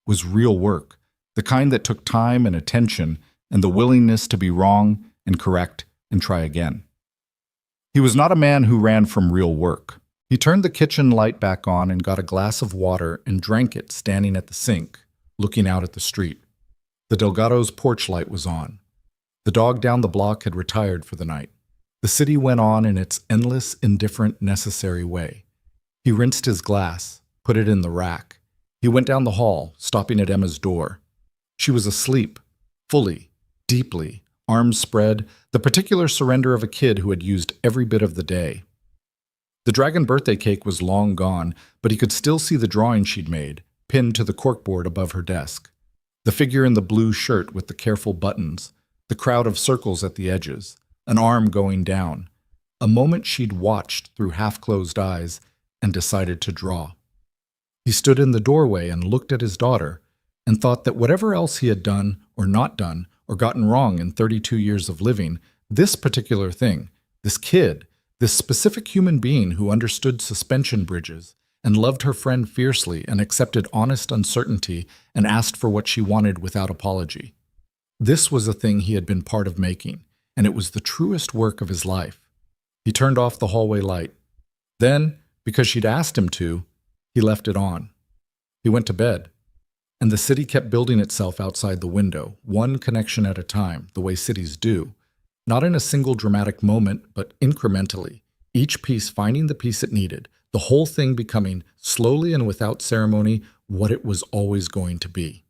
was real work, the kind that took time and attention and the willingness to be wrong and correct and try again. He was not a man who ran from real work. He turned the kitchen light back on and got a glass of water and drank it standing at the sink, looking out at the street. The Delgado's porch light was on. The dog down the block had retired for the night. The city went on in its endless, indifferent, necessary way. He rinsed his glass, put it in the rack. He went down the hall, stopping at Emma's door. She was asleep, fully, deeply, arms spread, the particular surrender of a kid who had used every bit of the day. The dragon birthday cake was long gone, but he could still see the drawing she'd made, pinned to the corkboard above her desk. The figure in the blue shirt with the careful buttons, the crowd of circles at the edges, an arm going down, a moment she'd watched through half-closed eyes and decided to draw. He stood in the doorway and looked at his daughter and thought that whatever else he had done or not done or gotten wrong in 32 years of living, this particular thing, this kid, this specific human being who understood suspension bridges and loved her friend fiercely and accepted honest uncertainty and asked for what she wanted without apology. This was a thing he had been part of making, and it was the truest work of his life. He turned off the hallway light. Then, because she'd asked him to, he left it on. He went to bed. And the city kept building itself outside the window, one connection at a time, the way cities do. Not in a single dramatic moment, but incrementally, each piece finding the piece it needed, the whole thing becoming, slowly and without ceremony, what it was always going to be.